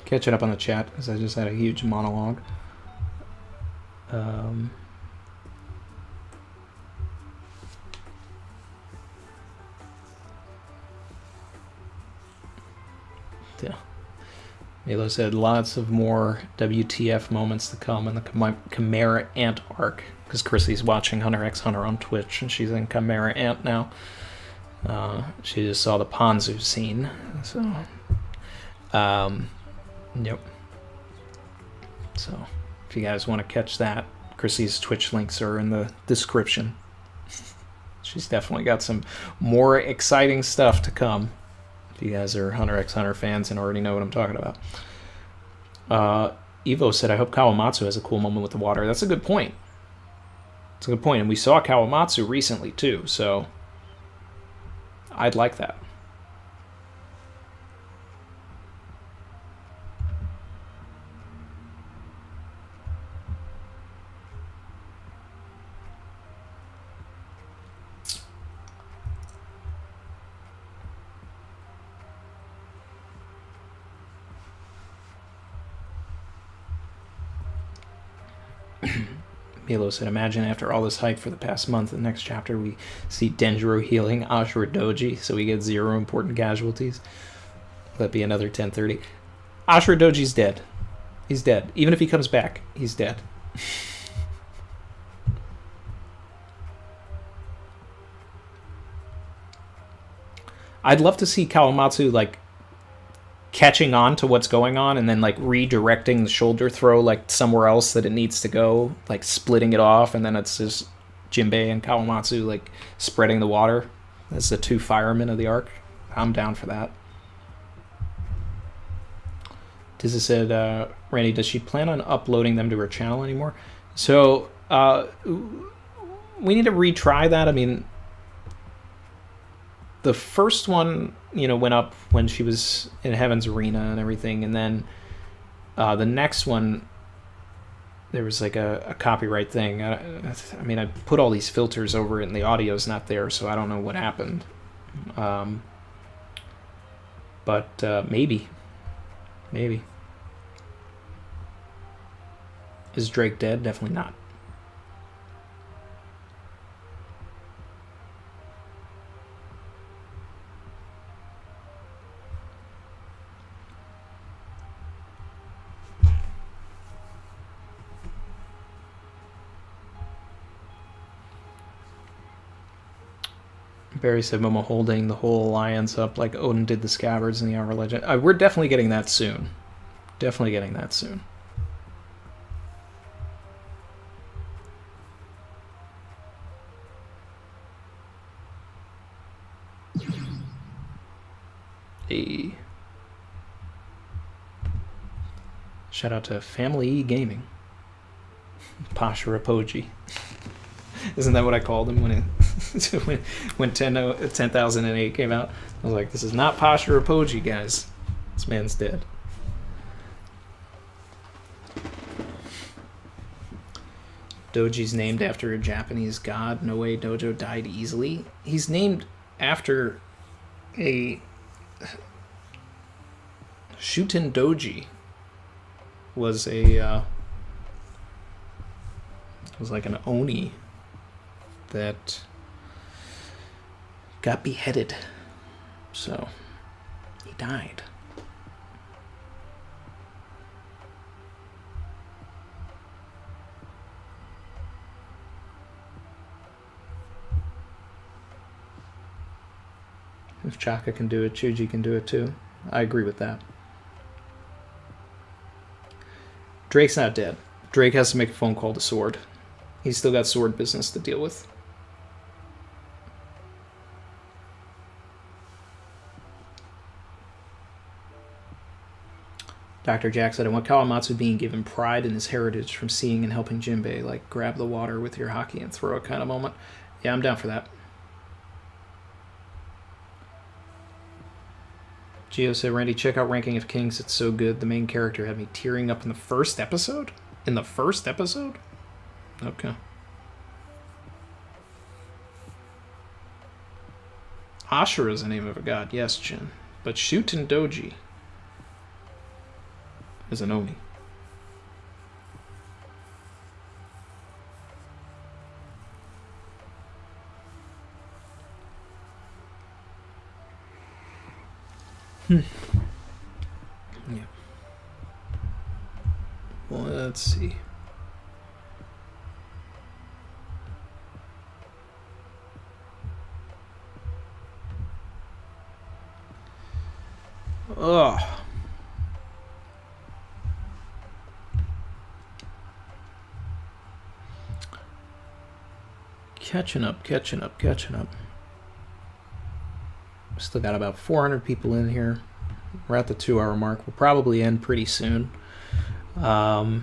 Catching up on the chat because I just had a huge monologue. Yeah. Milo said lots of more WTF moments to come in the Chimera Ant arc because Chrissy's watching Hunter x Hunter on Twitch and she's in Chimera Ant now. She just saw the Ponzu scene, so yep. So if you guys want to catch that, Chrissy's Twitch links are in the description. She's definitely got some more exciting stuff to come. If you guys are Hunter x Hunter fans and already know what I'm talking about. Evo said, I hope Kawamatsu has a cool moment with the water. That's a good point. It's a good point. And we saw Kawamatsu recently too, so I'd like that. Milo said, imagine after all this hype for the past month, the next chapter we see Denjiro healing Ashura Doji, so we get 0 important casualties. Will that be another 1030? Ashura Doji's dead. He's dead. Even if he comes back, he's dead. I'd love to see Kawamatsu, like, catching on to what's going on and then like redirecting the shoulder throw like somewhere else that it needs to go, like splitting it off, and then it's just Jinbei and Kawamatsu like spreading the water as the 2 firemen of the arc. I'm down for that. Dizzy said, Randy, does she plan on uploading them to her channel anymore? So, we need to retry that. I mean, the first one, went up when she was in Heaven's Arena and everything, and then the next one, there was like a copyright thing. I mean, I put all these filters over it, and the audio's not there, so I don't know what happened. But maybe. Is Drake dead? Definitely not. Barry said Momo holding the whole alliance up like Odin did the Scabbards in the Hour Legend. We're definitely getting that soon. Definitely getting that soon. Hey. Shout out to Family E Gaming. Pasha Rapoji. Isn't that what I called him when 10,008 came out? I was like, this is not Pasha Rapoji, guys. This man's dead. Doji's named after a Japanese god. No way Dojo died easily. He's named after a Shuten Doji. Was like an Oni that got beheaded. So he died. If Chaka can do it, Chuji can do it too. I agree with that. Drake's not dead. Drake has to make a phone call to Sword. He's still got Sword business to deal with. Dr. Jack said, I want Kawamatsu being given pride in his heritage from seeing and helping Jinbei, like grab the water with your hockey and throw it kind of moment. Yeah, I'm down for that. Gio said, Randy, check out Ranking of Kings. It's so good. The main character had me tearing up in the first episode? In the first episode? Okay. Ashura is the name of a god. Yes, Jin. But Shuten Doji is an Oni. Yeah. Well, let's see. Ugh. Catching up. Still got about 400 people in here. We're at the 2-hour mark. We'll probably end pretty soon. There's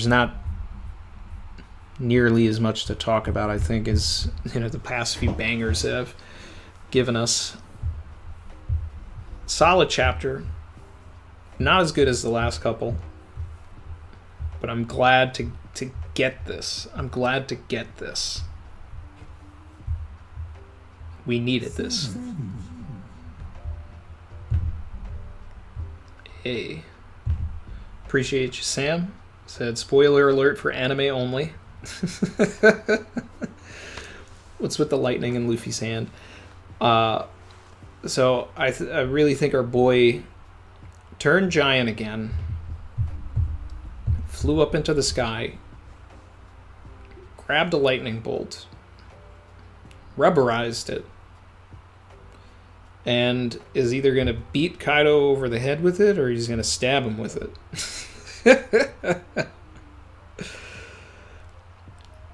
not nearly as much to talk about, I think, as the past few bangers have given us. Solid chapter. Not as good as the last couple. But I'm glad to get this. I'm glad to get this. We needed this. Hey. Appreciate you, Sam. Said, spoiler alert for anime only. What's with the lightning in Luffy's hand? So I really think our boy turned giant again. Flew up into the sky. Grabbed a lightning bolt. Rubberized it. And is either going to beat Kaido over the head with it or he's going to stab him with it.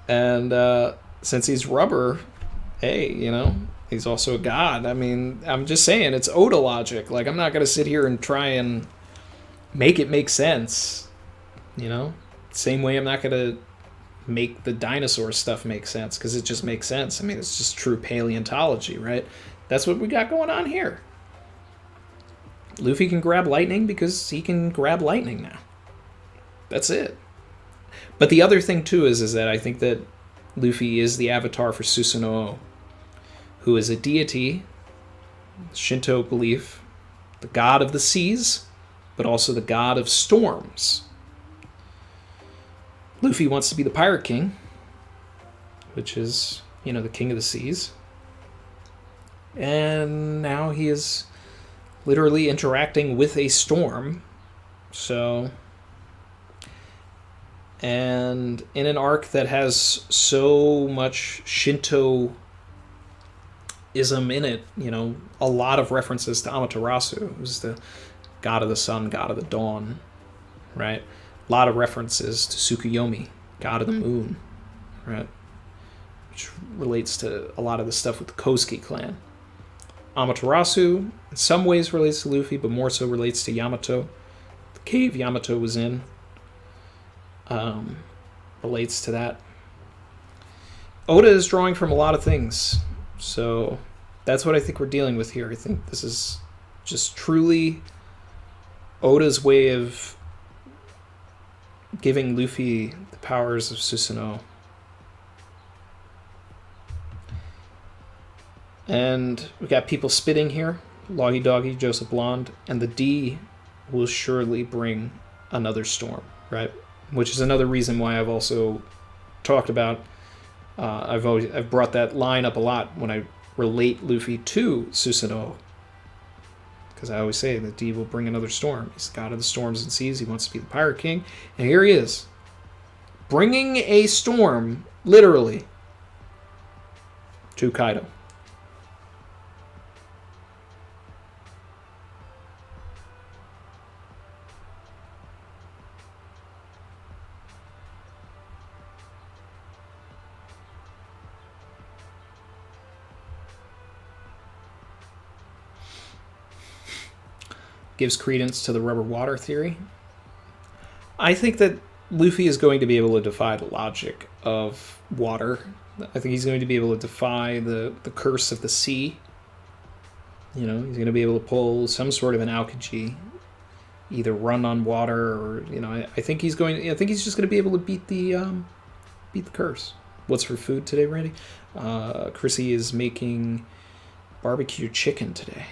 And since he's rubber, hey, He's also a god. I mean, I'm just saying, it's Oda logic. Like, I'm not going to sit here and try and make it make sense. You know? Same way I'm not going to make the dinosaur stuff make sense, because it just makes sense. I mean, it's just true paleontology, right? That's what we got going on here. Luffy can grab lightning because he can grab lightning now. That's it. But the other thing, too, is that I think that Luffy is the avatar for Susanoo, who is a deity, Shinto belief, the god of the seas, but also the god of storms. Luffy wants to be the Pirate King, which is, the king of the seas. And now he is literally interacting with a storm. So, and in an arc that has so much Shintoism in it, a lot of references to Amaterasu, who's the god of the sun, god of the dawn, right? A lot of references to Tsukuyomi, god of the moon, right? Which relates to a lot of the stuff with the Kosuke clan. Amaterasu, in some ways relates to Luffy, but more so relates to Yamato. The cave Yamato was in relates to that. Oda is drawing from a lot of things, so that's what I think we're dealing with here. I think this is just truly Oda's way of giving Luffy the powers of Susanoo. And we got people spitting here. Loggy Doggy, Joseph Blonde, and the D will surely bring another storm, right? Which is another reason why I've also talked about, I've brought that line up a lot when I relate Luffy to Susanoo. Because I always say that D will bring another storm. He's the god of the storms and seas. He wants to be the Pirate King. And here he is, bringing a storm, literally, to Kaido. Gives credence to the rubber water theory. I think that Luffy is going to be able to defy the logic of water. I think he's going to be able to defy the curse of the sea. He's going to be able to pull some sort of an Aokiji, either run on water or I think he's just going to be able to beat the curse. What's for food today, Randy? Chrissy is making barbecue chicken today.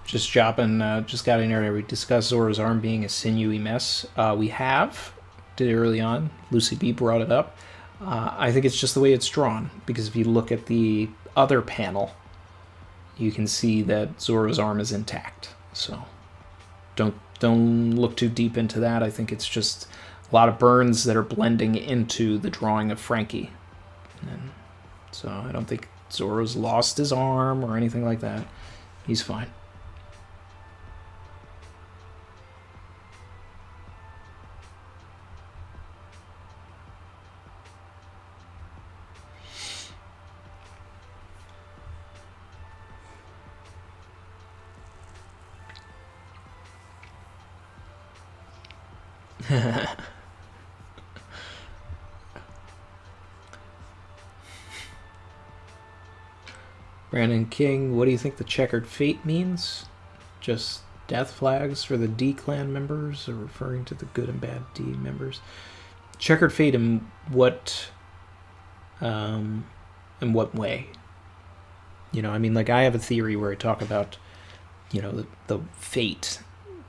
Just got in here. We discussed Zoro's arm being a sinewy mess. We did early on. Lucy B brought it up. I think it's just the way it's drawn, because if you look at the other panel, you can see that Zoro's arm is intact. So don't look too deep into that. I think it's just a lot of burns that are blending into the drawing of Frankie. And so I don't think Zoro's lost his arm or anything like that. He's fine. Brandon King, what do you think the checkered fate means? Just death flags for the D clan members, or referring to the good and bad D members? Checkered fate in what way? I have a theory where I talk about, the fate,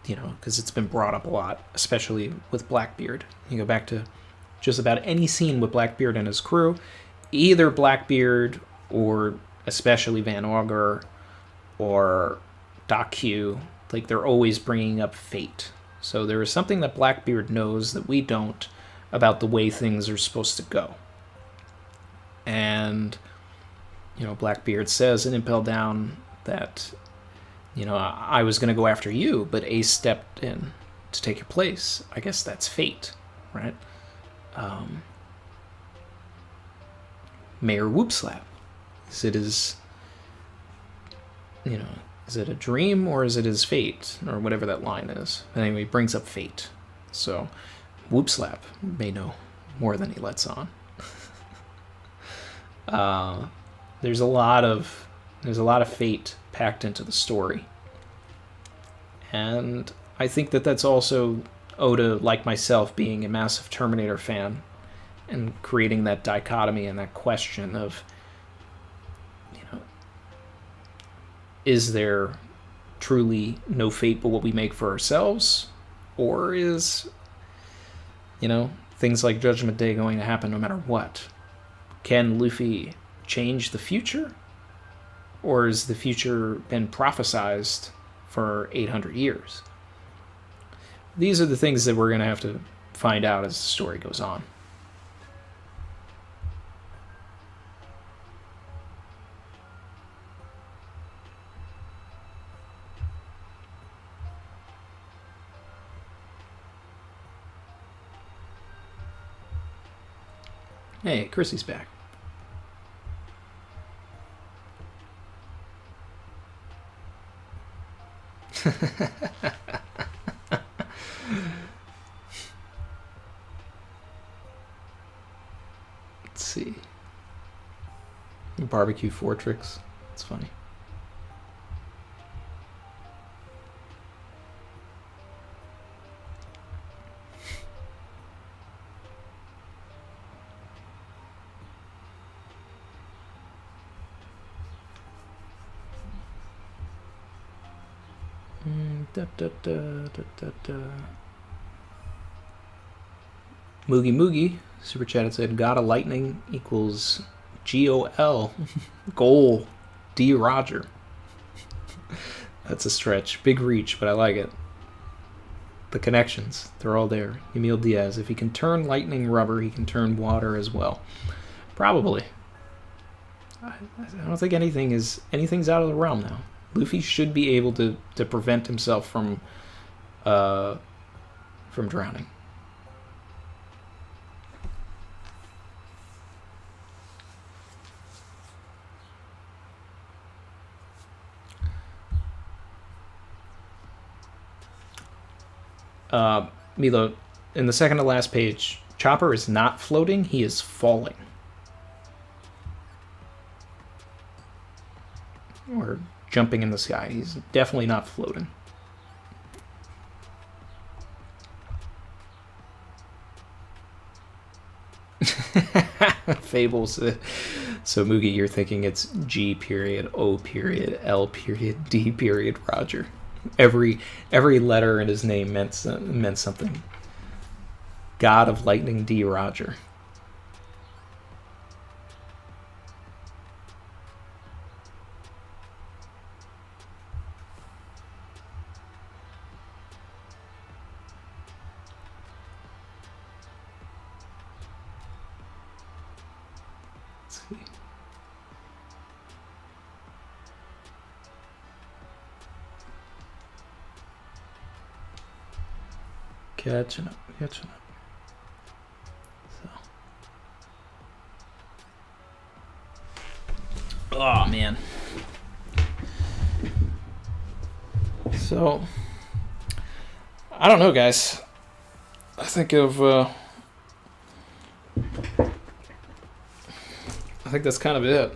because it's been brought up a lot, especially with Blackbeard. You go back to just about any scene with Blackbeard and his crew, either Blackbeard or especially Van Augur or Doc Q, they're always bringing up fate. So there is something that Blackbeard knows that we don't, about the way things are supposed to go. And, you know, Blackbeard says in Impel Down that, you know, I was going to go after you, but Ace stepped in to take your place. I guess that's fate, right? Mayor Whoopslap. Is it his, you know, is it a dream or is it his fate? Or whatever that line is. Anyway, he brings up fate. So, Whoopslap may know more than he lets on. There's a lot of fate packed into the story. And I think that that's also Oda, like myself, being a massive Terminator fan and creating that dichotomy and that question of, you know, is there truly no fate but what we make for ourselves? Or is, you know, things like Judgment Day going to happen no matter what? Can Luffy change the future? Or has the future been prophesized for 800 years? These are the things that we're going to have to find out as the story goes on. Hey, Chrissy's back. Let's see. Barbecue Fortrix. It's funny. Moogie Moogie super chatted said God of Lightning equals GOL goal D Roger. That's a stretch, big reach, but I like it. The connections, they're all there. Emil Diaz, if he can turn lightning rubber, he can turn water as well. Probably. I don't think anything's out of the realm now. Luffy should be able to prevent himself from drowning. Milo, in the second to last page, Chopper is not floating, he is falling. Or jumping in the sky. He's definitely not floating. Fables. So Moogie, you're thinking it's G period, O period, L period, D period, Roger. Every letter in his name meant something. God of Lightning D Roger. Catching up. So. Oh, man. So, I don't know, guys. I think that's kind of it.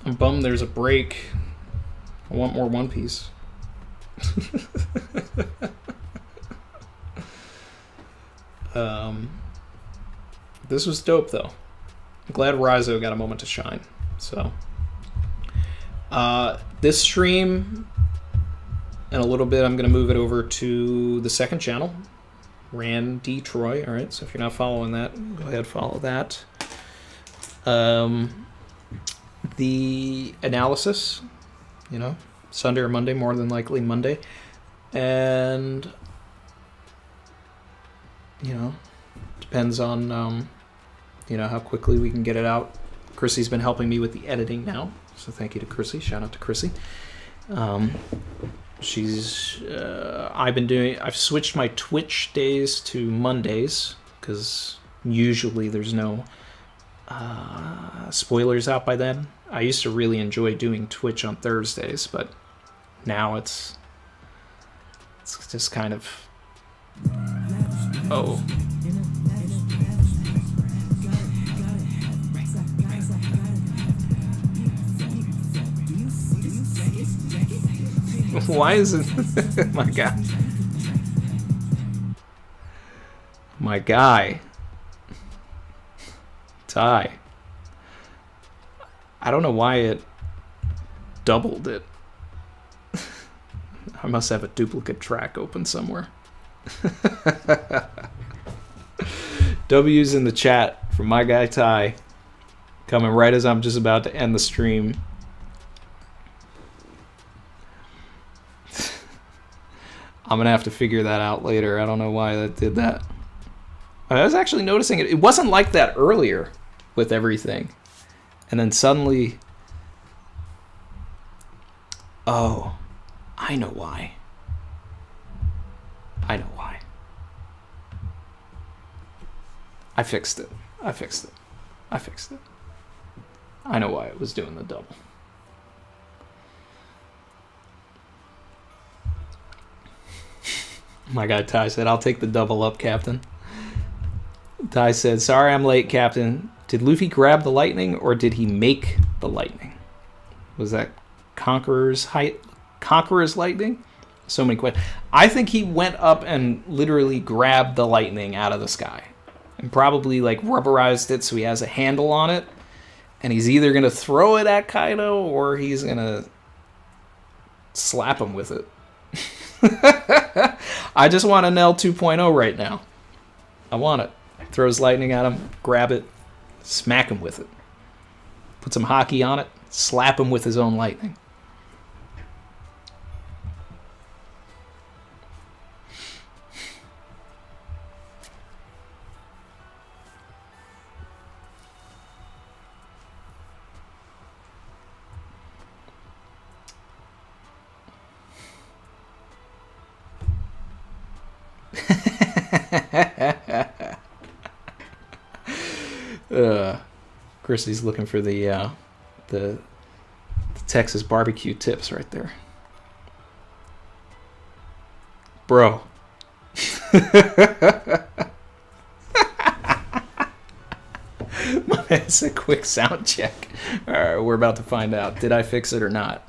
I'm bummed there's a break. I want more One Piece. This was dope, though. I'm glad Raizo got a moment to shine. So, this stream, in a little bit, I'm going to move it over to the second channel, Rand D. Troy. All right, so if you're not following that, go ahead, follow that. The analysis, Sunday or Monday, more than likely Monday. And you know, depends on, you know, how quickly we can get it out. Chrissy's been helping me with the editing now, so thank you to Chrissy. Shout out to Chrissy. I've switched my Twitch days to Mondays because usually there's no spoilers out by then. I used to really enjoy doing Twitch on Thursdays, but now it's just kind of... Oh. Why is it... My God. My guy. Ty. I don't know why it doubled it. I must have a duplicate track open somewhere. W's in the chat from my guy Ty. Coming right as I'm just about to end the stream. I'm going to have to figure that out later. I don't know why that did that. I was actually noticing it. It wasn't like that earlier with everything. And then suddenly... Oh, I know why. I know why. I fixed it. I fixed it. I fixed it. I know why it was doing the double. My guy Ty said, I'll take the double up, Captain. Ty said, sorry I'm late, Captain. Did Luffy grab the lightning or did he make the lightning? Was that Conqueror's lightning? So many questions. I think he went up and literally grabbed the lightning out of the sky. And probably like rubberized it so he has a handle on it. And he's either going to throw it at Kaido or he's going to slap him with it. I just want an L 2.0 right now. I want it. Throws lightning at him, grab it, smack him with it. Put some hockey on it, slap him with his own lightning. Chrissy's looking for the Texas barbecue tips right there. Bro. My man said quick sound check. Alright, we're about to find out. Did I fix it or not?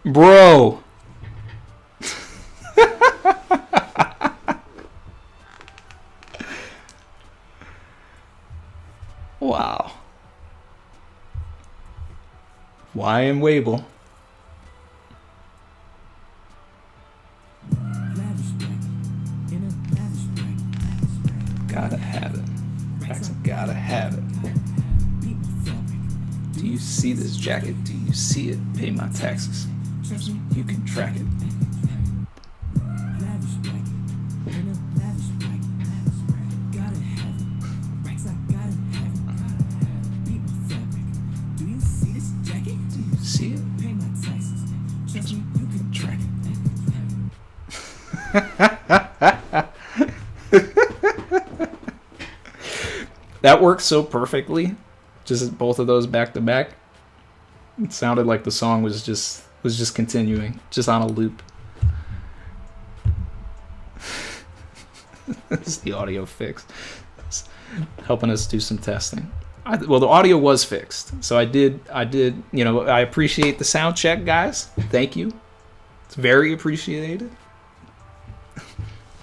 Bro! Wow. YM Wable. Gotta have it. Jackson, gotta have it. Do you see this jacket? Do you see it? Pay my taxes. You can track it. See it? You can track it. That worked so perfectly. Just both of those back to back. It sounded like the song was just continuing, just on a loop. This is the audio fix. It's helping us do some testing. Well, the audio was fixed, so I did, you know, I appreciate the sound check, guys. Thank you. It's very appreciated.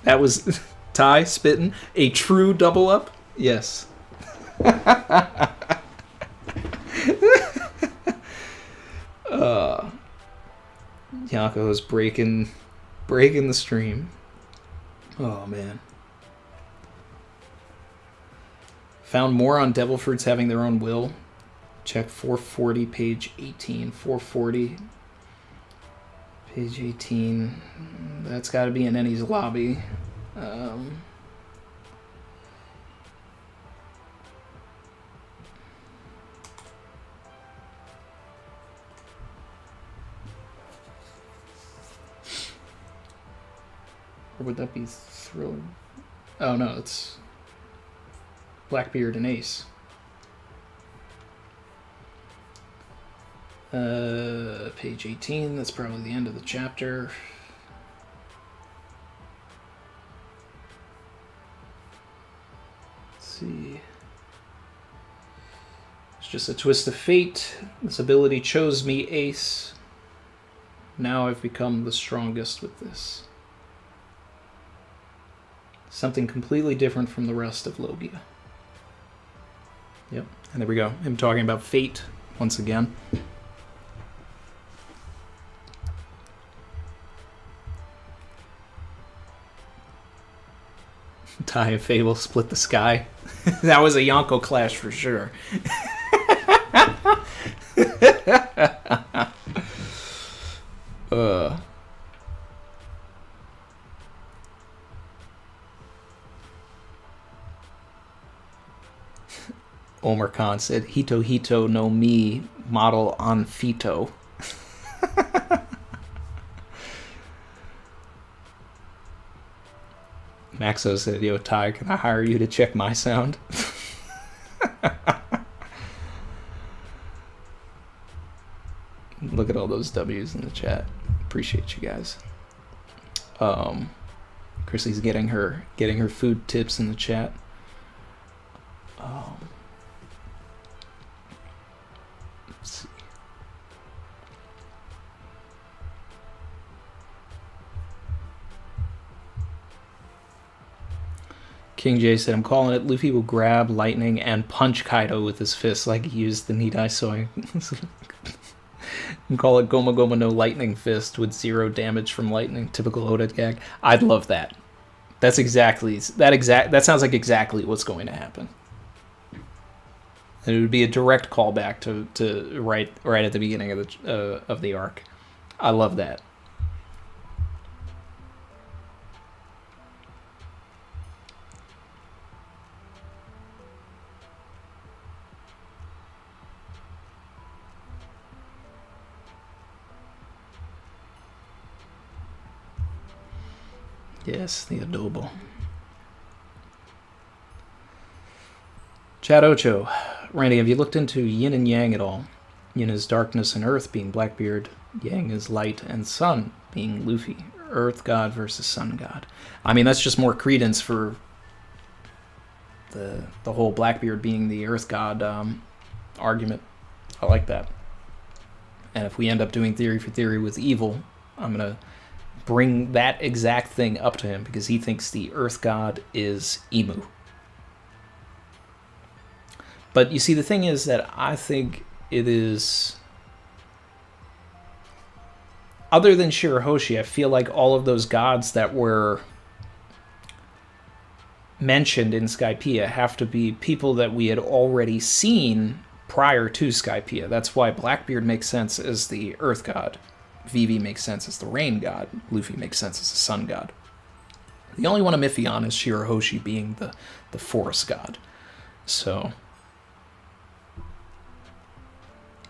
That was Ty spitting a true double up. Yes. Yako is breaking the stream. Oh man. Found more on devil fruits having their own will. Check 440, page 18. 440, Page 18. That's got to be in Ennie's lobby. Or would that be Thriller? Oh no, it's Blackbeard and Ace. Page 18, that's probably the end of the chapter. Let's see. It's just a twist of fate. This ability chose me, Ace. Now I've become the strongest with this. Something completely different from the rest of Logia. Yep, and there we go. Him talking about fate once again. Tai and Fable split the sky. That was a Yonko clash for sure. Omer Khan said, Hito Hito no Mi model on Fito. Maxo said, yo, Ty, can I hire you to check my sound? Look at all those W's in the chat. Appreciate you guys. Chrissy's getting her food tips in the chat. Let's see. King J said, I'm calling it. Luffy will grab lightning and punch Kaido with his fist like he used the Nidai Soy. And call it Goma Goma no lightning fist with 0 damage from lightning. Typical Oda gag. I'd love that. That sounds like exactly what's going to happen. And it would be a direct callback to right at the beginning of the arc. I love that. Yes, the adobo. Chad Ocho. Randy, have you looked into yin and yang at all? Yin is darkness and earth, being Blackbeard. Yang is light and sun, being Luffy. Earth god versus sun god. I mean, that's just more credence for the whole Blackbeard being the earth god argument. I like that. And if we end up doing theory for theory with evil, I'm going to bring that exact thing up to him because he thinks the earth god is Emu. But you see, the thing is that I think it is, other than Shirahoshi, I feel like all of those gods that were mentioned in Skypiea have to be people that we had already seen prior to Skypiea. That's why Blackbeard makes sense as the earth god. Vivi makes sense as the rain god. Luffy makes sense as the sun god. The only one I'm iffy on is Shirahoshi being the forest god. So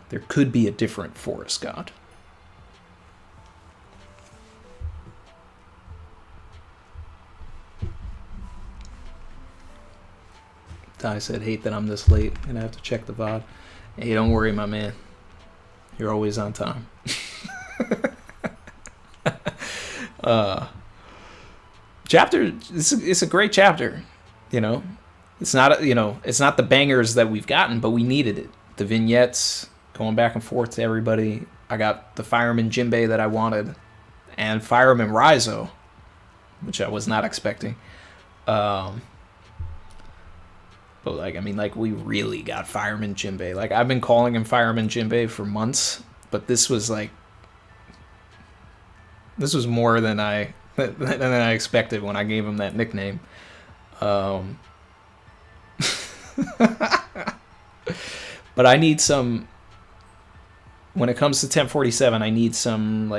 there could be a different forest god. Ty said, hate that I'm this late. Gonna have to check the VOD. Hey, don't worry, my man. You're always on time. Chapter, it's a great chapter, you know. It's not, it's not the bangers that we've gotten, but we needed it. The vignettes going back and forth to everybody. I got the Fireman Jinbei that I wanted, and Fireman Raizo, which I was not expecting. But we really got Fireman Jinbei. Like, I've been calling him Fireman Jinbei for months, but this was more than I expected when I gave him that nickname. But I need some, when it comes to 1047, I need some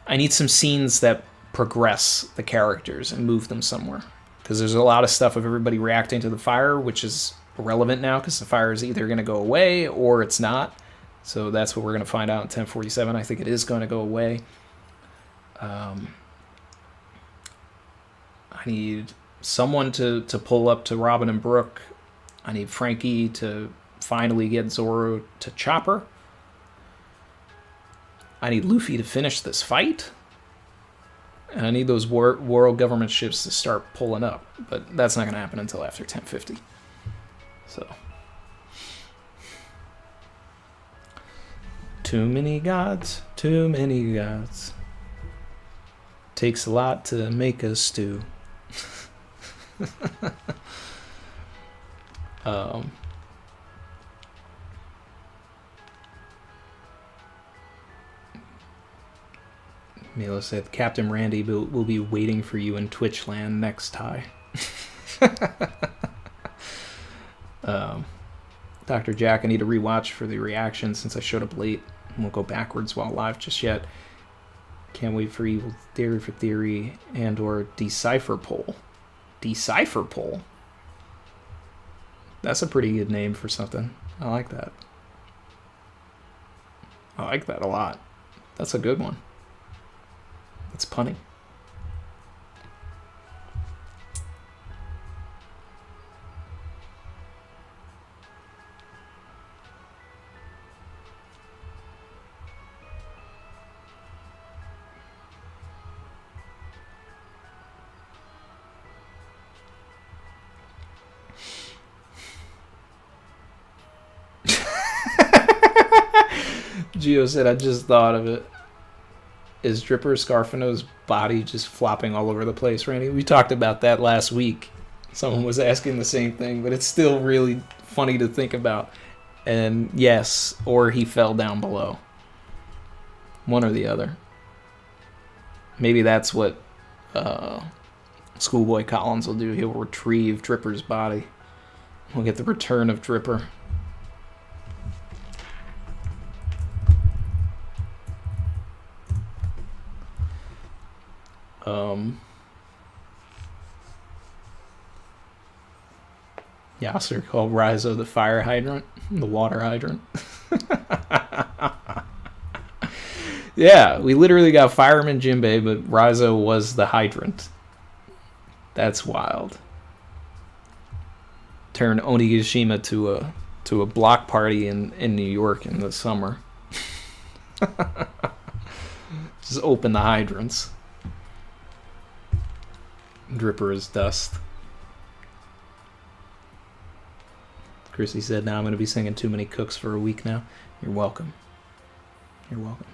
I need some scenes that progress the characters and move them somewhere. Because there's a lot of stuff of everybody reacting to the fire, which is irrelevant now, because the fire is either going to go away or it's not. So that's what we're going to find out in 1047. I think it is going to go away. I need someone to pull up to Robin and Brooke. I need Frankie to finally get Zoro to Chopper. I need Luffy to finish this fight. And I need those world government ships to start pulling up. But that's not going to happen until after 1050. So. Too many gods, too many gods. Takes a lot to make a stew. Mila said, Captain Randy will be waiting for you in Twitchland next time. Dr. Jack, I need to rewatch for the reaction since I showed up late. I won't go backwards while live just yet. Can't wait for Evil Theory for Theory and or Decipher Poll. Decipher Poll? That's a pretty good name for something. I like that. I like that a lot. That's a good one. It's punny. Gio said, I just thought of it. Is Dripper Scarfino's body just flopping all over the place, Randy? We talked about that last week. Someone was asking the same thing, but it's still really funny to think about. And yes, or he fell down below. One or the other. Maybe that's what Schoolboy Collins will do. He'll retrieve Dripper's body. We'll get the return of Dripper. Yasser called Raizo the fire hydrant, the water hydrant. Yeah, we literally got Fireman Jinbei, but Raizo was the hydrant. That's wild. Turn Onigashima to a block party in New York in the summer. Just open the hydrants. Dripper is dust. Chrissy said, now I'm going to be singing Too Many Cooks for a week now. You're welcome. You're welcome.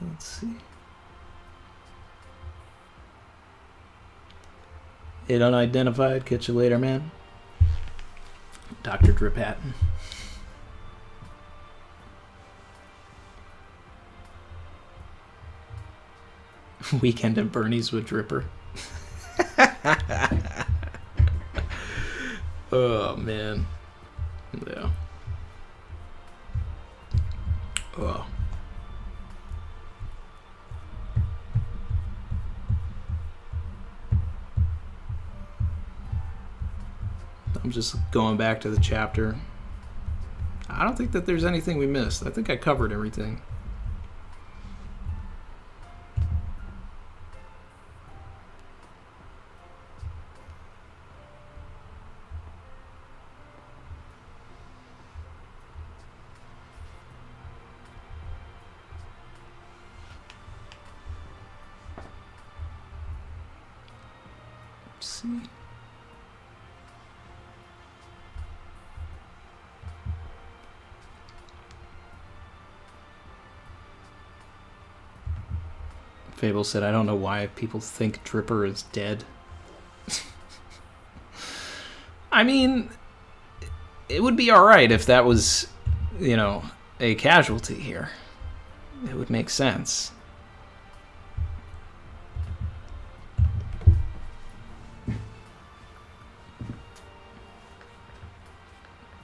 Let's see. Hit unidentified. Catch you later, man. Dr. Drip Hatton. Weekend at Bernie's with Dripper. Oh, man. Yeah. Oh. I'm just going back to the chapter. I don't think that there's anything we missed. I think I covered everything. See. Fable said, I don't know why people think Dripper is dead. I mean, it would be alright if that was, you know, a casualty here. It would make sense.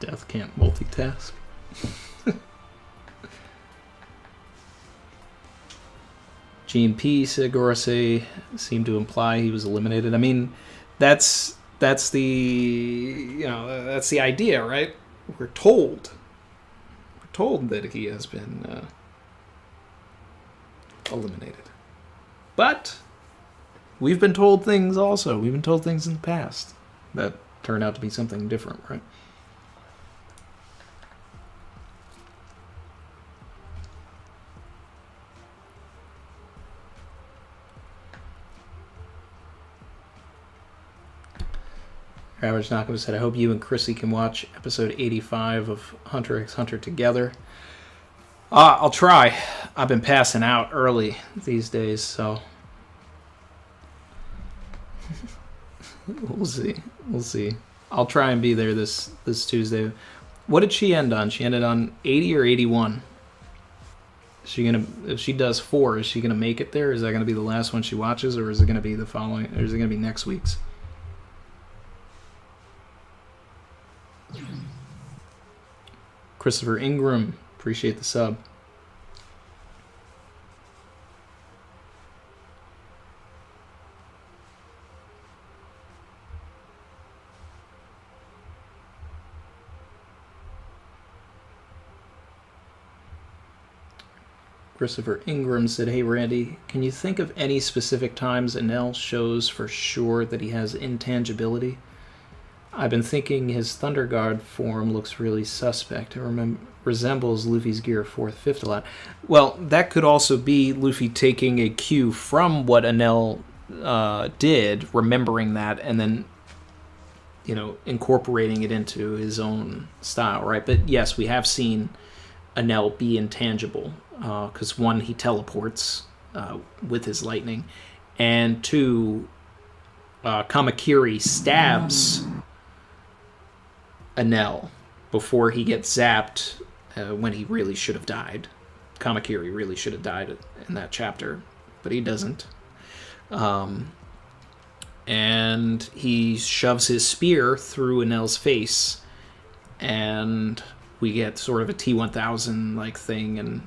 Death can't multitask. G&P said Gorosei seemed to imply he was eliminated. I mean, that's the that's the idea, right? We're told that he has been eliminated, but we've been told things also. We've been told things in the past that turn out to be something different, right? Average Nakama said, I hope you and Chrissy can watch episode 85 of Hunter x Hunter together. I'll try. I've been passing out early these days, so we'll see. We'll see. I'll try and be there this Tuesday. What did she end on? She ended on 80 or 81. Is she gonna, if she does 4, is she gonna make it there? Is that gonna be the last one she watches, or is it gonna be the following? Or is it gonna be next week's? Christopher Ingram, appreciate the sub. Christopher Ingram said, hey Randy, can you think of any specific times Enel shows for sure that he has intangibility? I've been thinking his Thunder Guard form looks really suspect. It resembles Luffy's Gear 4th, 5th a lot. Well, that could also be Luffy taking a cue from what Enel did, remembering that, and then, incorporating it into his own style, right? But yes, we have seen Enel be intangible, because 1, he teleports with his lightning, and 2, Kamakiri stabs Enel before he gets zapped when he really should have died. Kamakiri really should have died in that chapter, but he doesn't. And he shoves his spear through Enel's face, and we get sort of a T-1000 like thing, and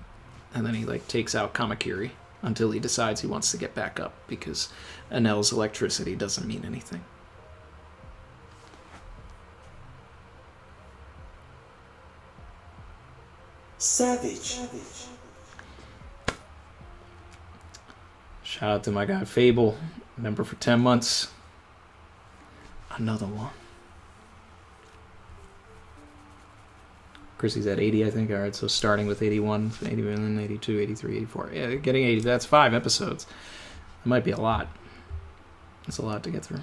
then he takes out Kamakiri until he decides he wants to get back up because Enel's electricity doesn't mean anything. Savage. Shout out to my guy Fable, member for 10 months. Another one. Chrissy's at 80, I think. All right, so starting with 81, 81, 82, 83, 84. Yeah, getting 80. That's 5 episodes. That might be a lot. That's a lot to get through.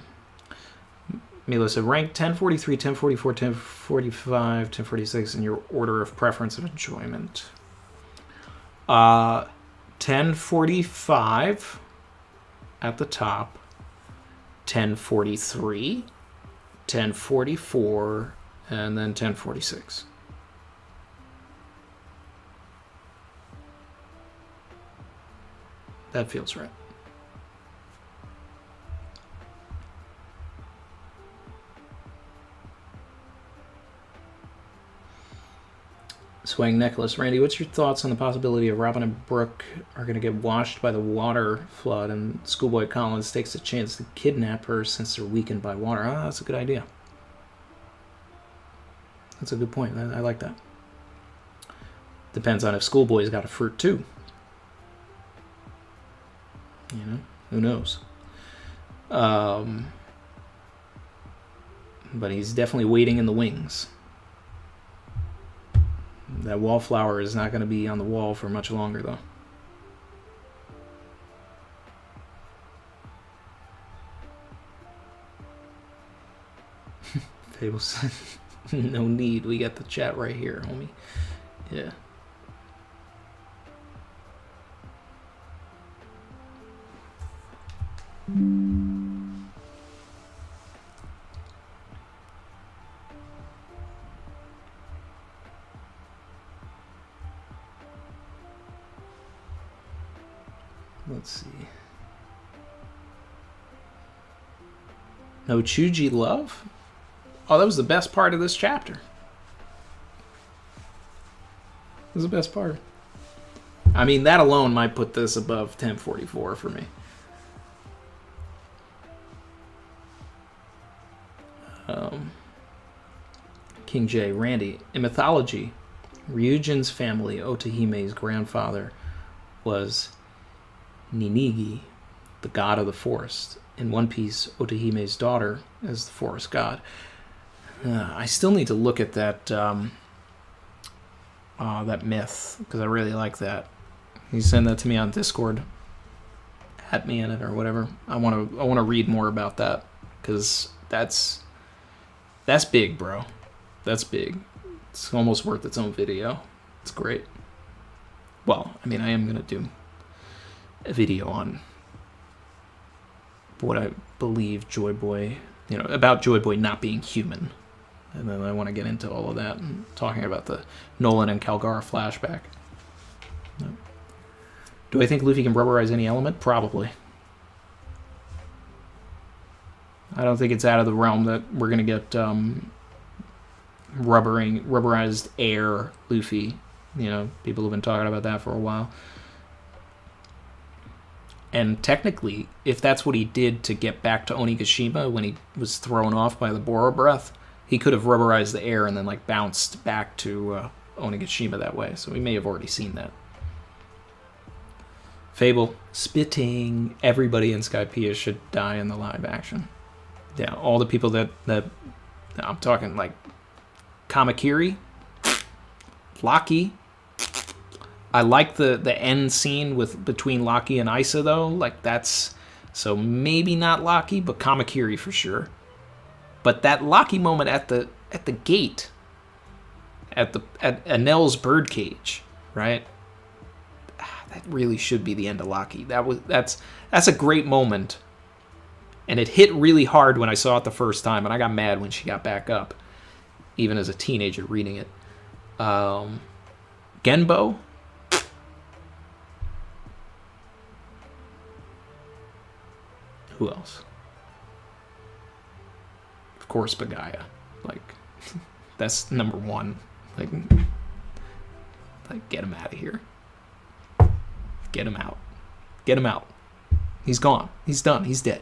Milo said, rank 1043, 1044, 1045, 1046 in your order of preference of enjoyment. 1045 at the top, 1043, 1044, and then 1046. That feels right. Swaying Necklace. Randy, what's your thoughts on the possibility of Robin and Brooke are going to get washed by the water flood and Schoolboy Collins takes a chance to kidnap her since they're weakened by water? Oh, that's a good idea. That's a good point. I like that. Depends on if Schoolboy's got a fruit too. Who knows? But he's definitely waiting in the wings. That wallflower is not going to be on the wall for much longer, though. Fable said, no need. We got the chat right here, homie. Yeah. Let's see. No Chuji love? Oh, that was the best part of this chapter. was the best part. I mean, that alone might put this above 1044 for me. King J. Randy. In mythology, Ryujin's family, Otohime's grandfather, was Ninigi, the god of the forest. In One Piece, Otohime's daughter is the forest god. I still need to look at that that myth, because I really like that. You send that to me on Discord. At me in it or whatever. I want to read more about that, because that's big, bro. That's big. It's almost worth its own video. It's great. Well, I mean, I am going to do a video on what I believe Joy Boy, about Joy Boy not being human. And then I want to get into all of that and talking about the Nolan and Calgara flashback. Do I think Luffy can rubberize any element? Probably. I don't think it's out of the realm that we're going to get rubberized air Luffy. People have been talking about that for a while. And technically, if that's what he did to get back to Onigashima when he was thrown off by the Boro breath, he could have rubberized the air and then bounced back to Onigashima that way. So we may have already seen that. Fable, spitting. Everybody in Skypiea should die in the live action. Yeah, all the people that I'm talking Kamakiri, Laki. I like the end scene between Laki and Isa though. That's so maybe not Laki, but Kamakiri for sure. But that Laki moment at the gate, at Anel's birdcage, right? That really should be the end of Laki. That's a great moment. And it hit really hard when I saw it the first time, and I got mad when she got back up, even as a teenager reading it. Genbo. Who else? Of course, Bagaya. That's number one. Get him out of here. Get him out. Get him out. He's gone. He's done. He's dead.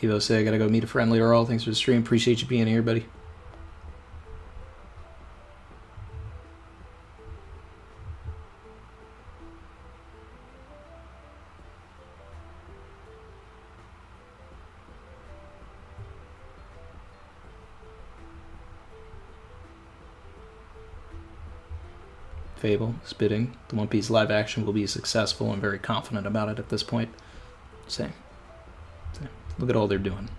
Evo say I gotta go meet a friend later. All thanks for the stream. Appreciate you being here, buddy. Fable, spitting. The One Piece live action will be successful. I'm very confident about it at this point. Same. Look at all they're doing.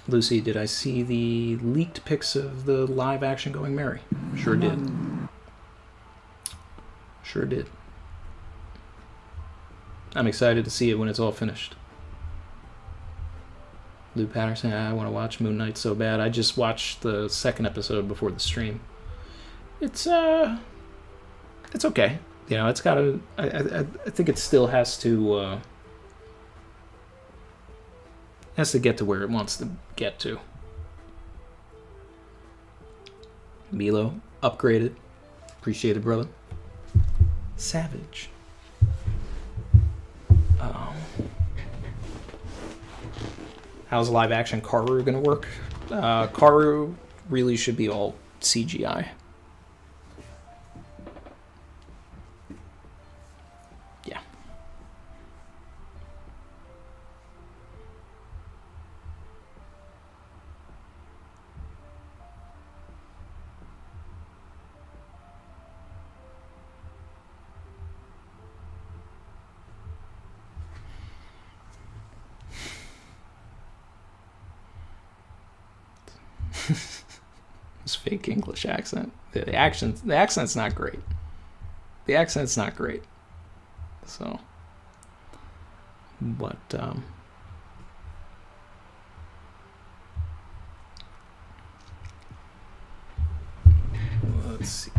Lucy, did I see the leaked pics of the live action Going Merry? Sure did. Sure did. I'm excited to see it when it's all finished. Lou Patterson, I want to watch Moon Knight so bad. I just watched the second episode before the stream. It's okay. It's got to. I think it still has to get to where it wants to get to. Milo upgraded, appreciated, brother. Savage. How's live action Karu gonna work? Karu really should be all CGI. Yeah. His fake English accent. The accent's not great. The accent's not great. So, but let's see.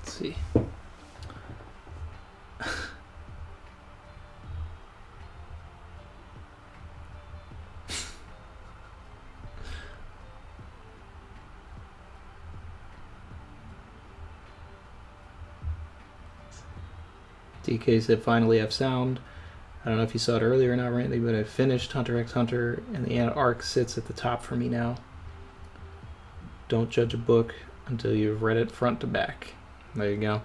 Let's see. DK said finally have sound. I don't know if you saw it earlier or not, Randy, but I finished Hunter x Hunter, and the arc sits at the top for me now. Don't judge a book until you've read it front to back. There you go.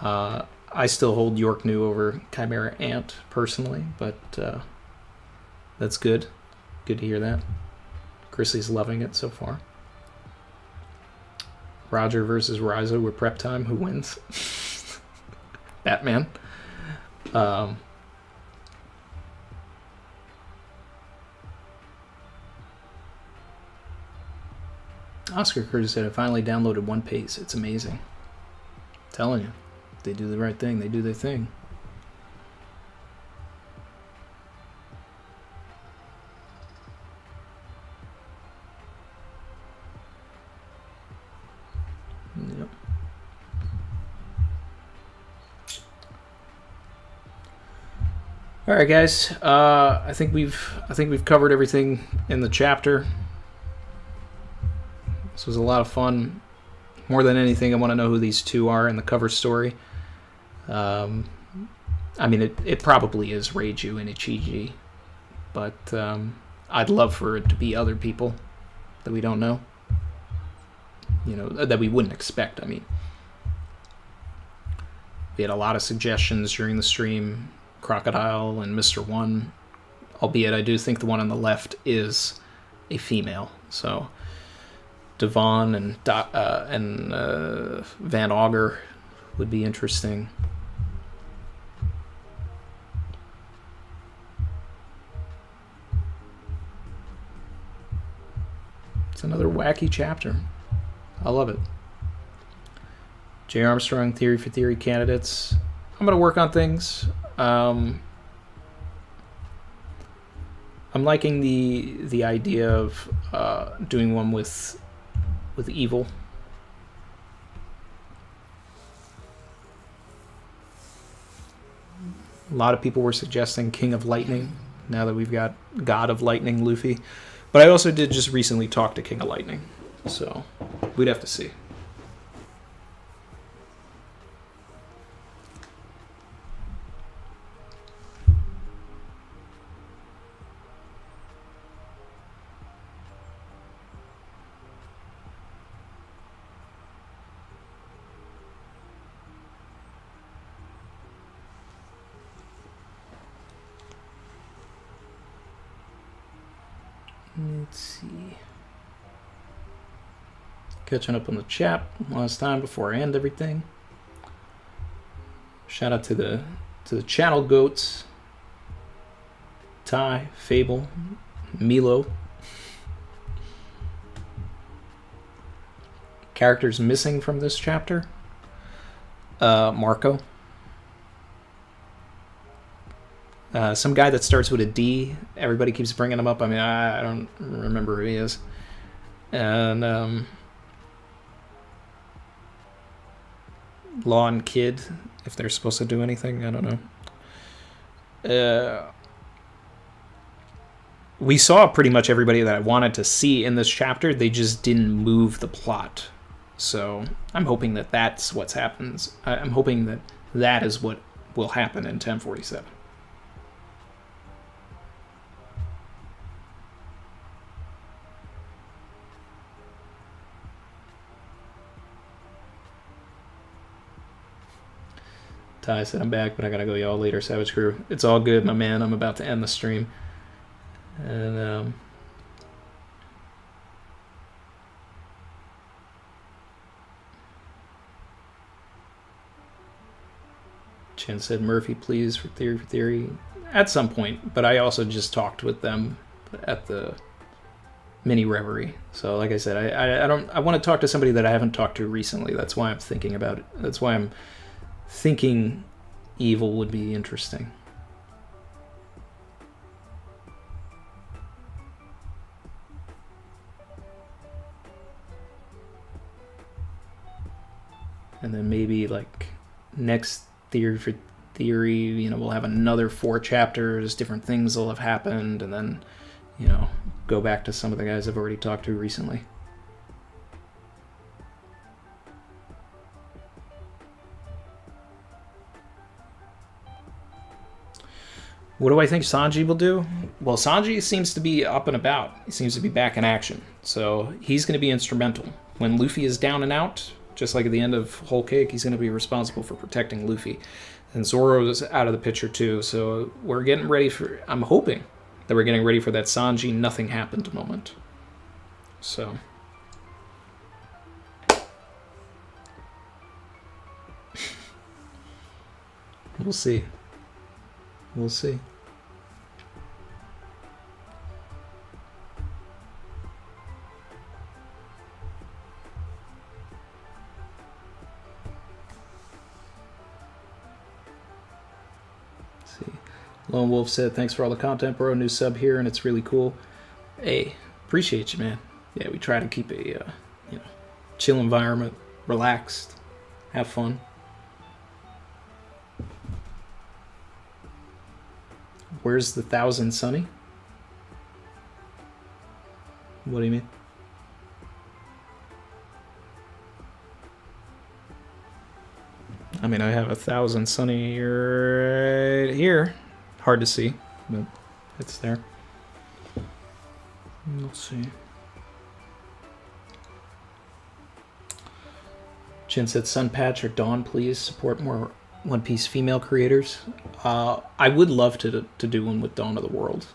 I still hold York New over Chimera Ant, personally, but that's good. Good to hear that. Chrissy's loving it so far. Roger versus Raizo with prep time. Who wins? Batman. Oscar Curtis said, I finally downloaded One Piece. It's amazing. I'm telling you. They do the right thing. They do their thing. Yep. All right, guys. I think we've covered everything in the chapter. This was a lot of fun. More than anything, I want to know who these two are in the cover story. I mean, it probably is Reiju and Ichiji, but I'd love for it to be other people that we don't know. You know, that we wouldn't expect, I mean. We had a lot of suggestions during the stream. Crocodile and Mr. One. Albeit, I do think the one on the left is a female, so... Devon and Van Auger would be interesting. It's another wacky chapter. I love it. J. Armstrong, Theory for Theory candidates. I'm going to work on things. I'm liking the idea of doing one with evil. A lot of people were suggesting King of Lightning, now that we've got God of Lightning, Luffy. But I also did just recently talk to King of Lightning, so we'd have to see. Let's see. Catching up on the chat last time before I end everything. Shout out to the channel goats. Ty, Fable, Milo. Characters missing from this chapter. Marco. Some guy that starts with a D. Everybody keeps bringing him up. I mean, I don't remember who he is. And Law and Kid, if they're supposed to do anything, I don't know. We saw pretty much everybody that I wanted to see in this chapter. They just didn't move the plot. So I'm hoping that that's what happens. I'm hoping that that is what will happen in 1047. Ty said, I'm back, but I gotta go y'all later, Savage Crew. It's all good, my man. I'm about to end the stream. And Chin said, Murphy, please, for theory. At some point, but I also just talked with them at the mini reverie. So like I said, I want to talk to somebody that I haven't talked to recently. That's why I'm thinking about it. That's why I'm thinking Evil would be interesting. And then maybe like next theory for theory, you know, we'll have another 4 chapters, different things will have happened, and then, you know, go back to some of the guys I've already talked to recently. What do I think Sanji will do? Well, Sanji seems to be up and about. He seems to be back in action. So he's going to be instrumental. When Luffy is down and out, just like at the end of Whole Cake, he's going to be responsible for protecting Luffy. And Zoro is out of the picture too. So we're getting ready for... I'm hoping that we're getting ready for that Sanji nothing happened moment. So... we'll see. We'll see. Let's see. Lone Wolf said, thanks for all the content, bro. New sub here, and it's really cool. Hey, appreciate you, man. Yeah, we try to keep a you know, chill environment, relaxed, have fun. Where's the 1,000 Sunny? What do you mean? I mean, I have 1,000 Sunny right here. Hard to see, but it's there. Let's see. Chin said, Sunpatch or Dawn, please support more One Piece female creators. I would love to do one with Dawn of the World.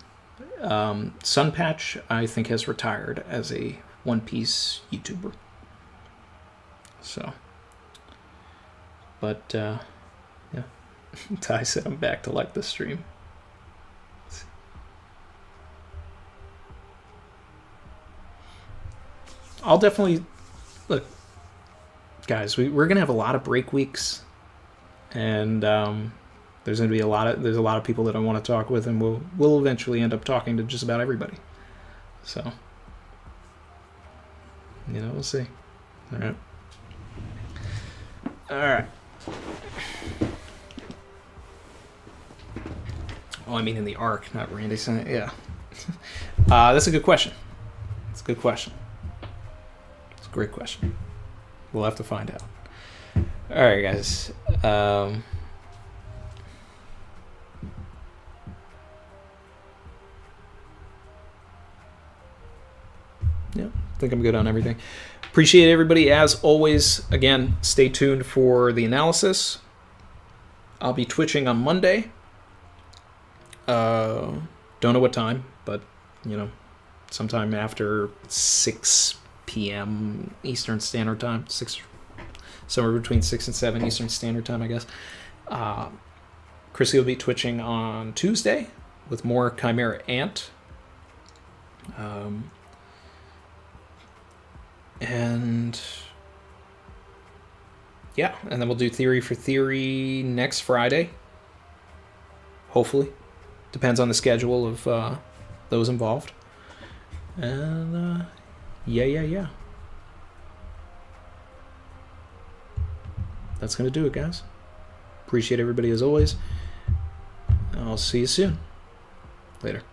Sunpatch, I think, has retired as a One Piece YouTuber. So, but yeah, Ty said I'm back to like the stream. I'll definitely look, guys. We're gonna have a lot of break weeks. And there's going to be a lot of people that I want to talk with, and we'll eventually end up talking to just about everybody. So, you know, we'll see. All right. All right. Oh, I mean in the arc, not Randy saying it. Yeah. That's a good question. It's a good question. It's a great question. We'll have to find out. All right, guys. Yeah, I think I'm good on everything. Appreciate everybody as always. Again, stay tuned for the analysis. I'll be twitching on Monday. Don't know what time, but you know, sometime after 6 p.m. Eastern Standard Time. Somewhere between 6 and 7 Eastern Standard Time, I guess. Chrissy will be twitching on Tuesday with more Chimera Ant. And yeah, and then we'll do Theory for Theory next Friday. Hopefully. Depends on the schedule of those involved. And yeah. That's going to do it, guys. Appreciate everybody as always. I'll see you soon. Later.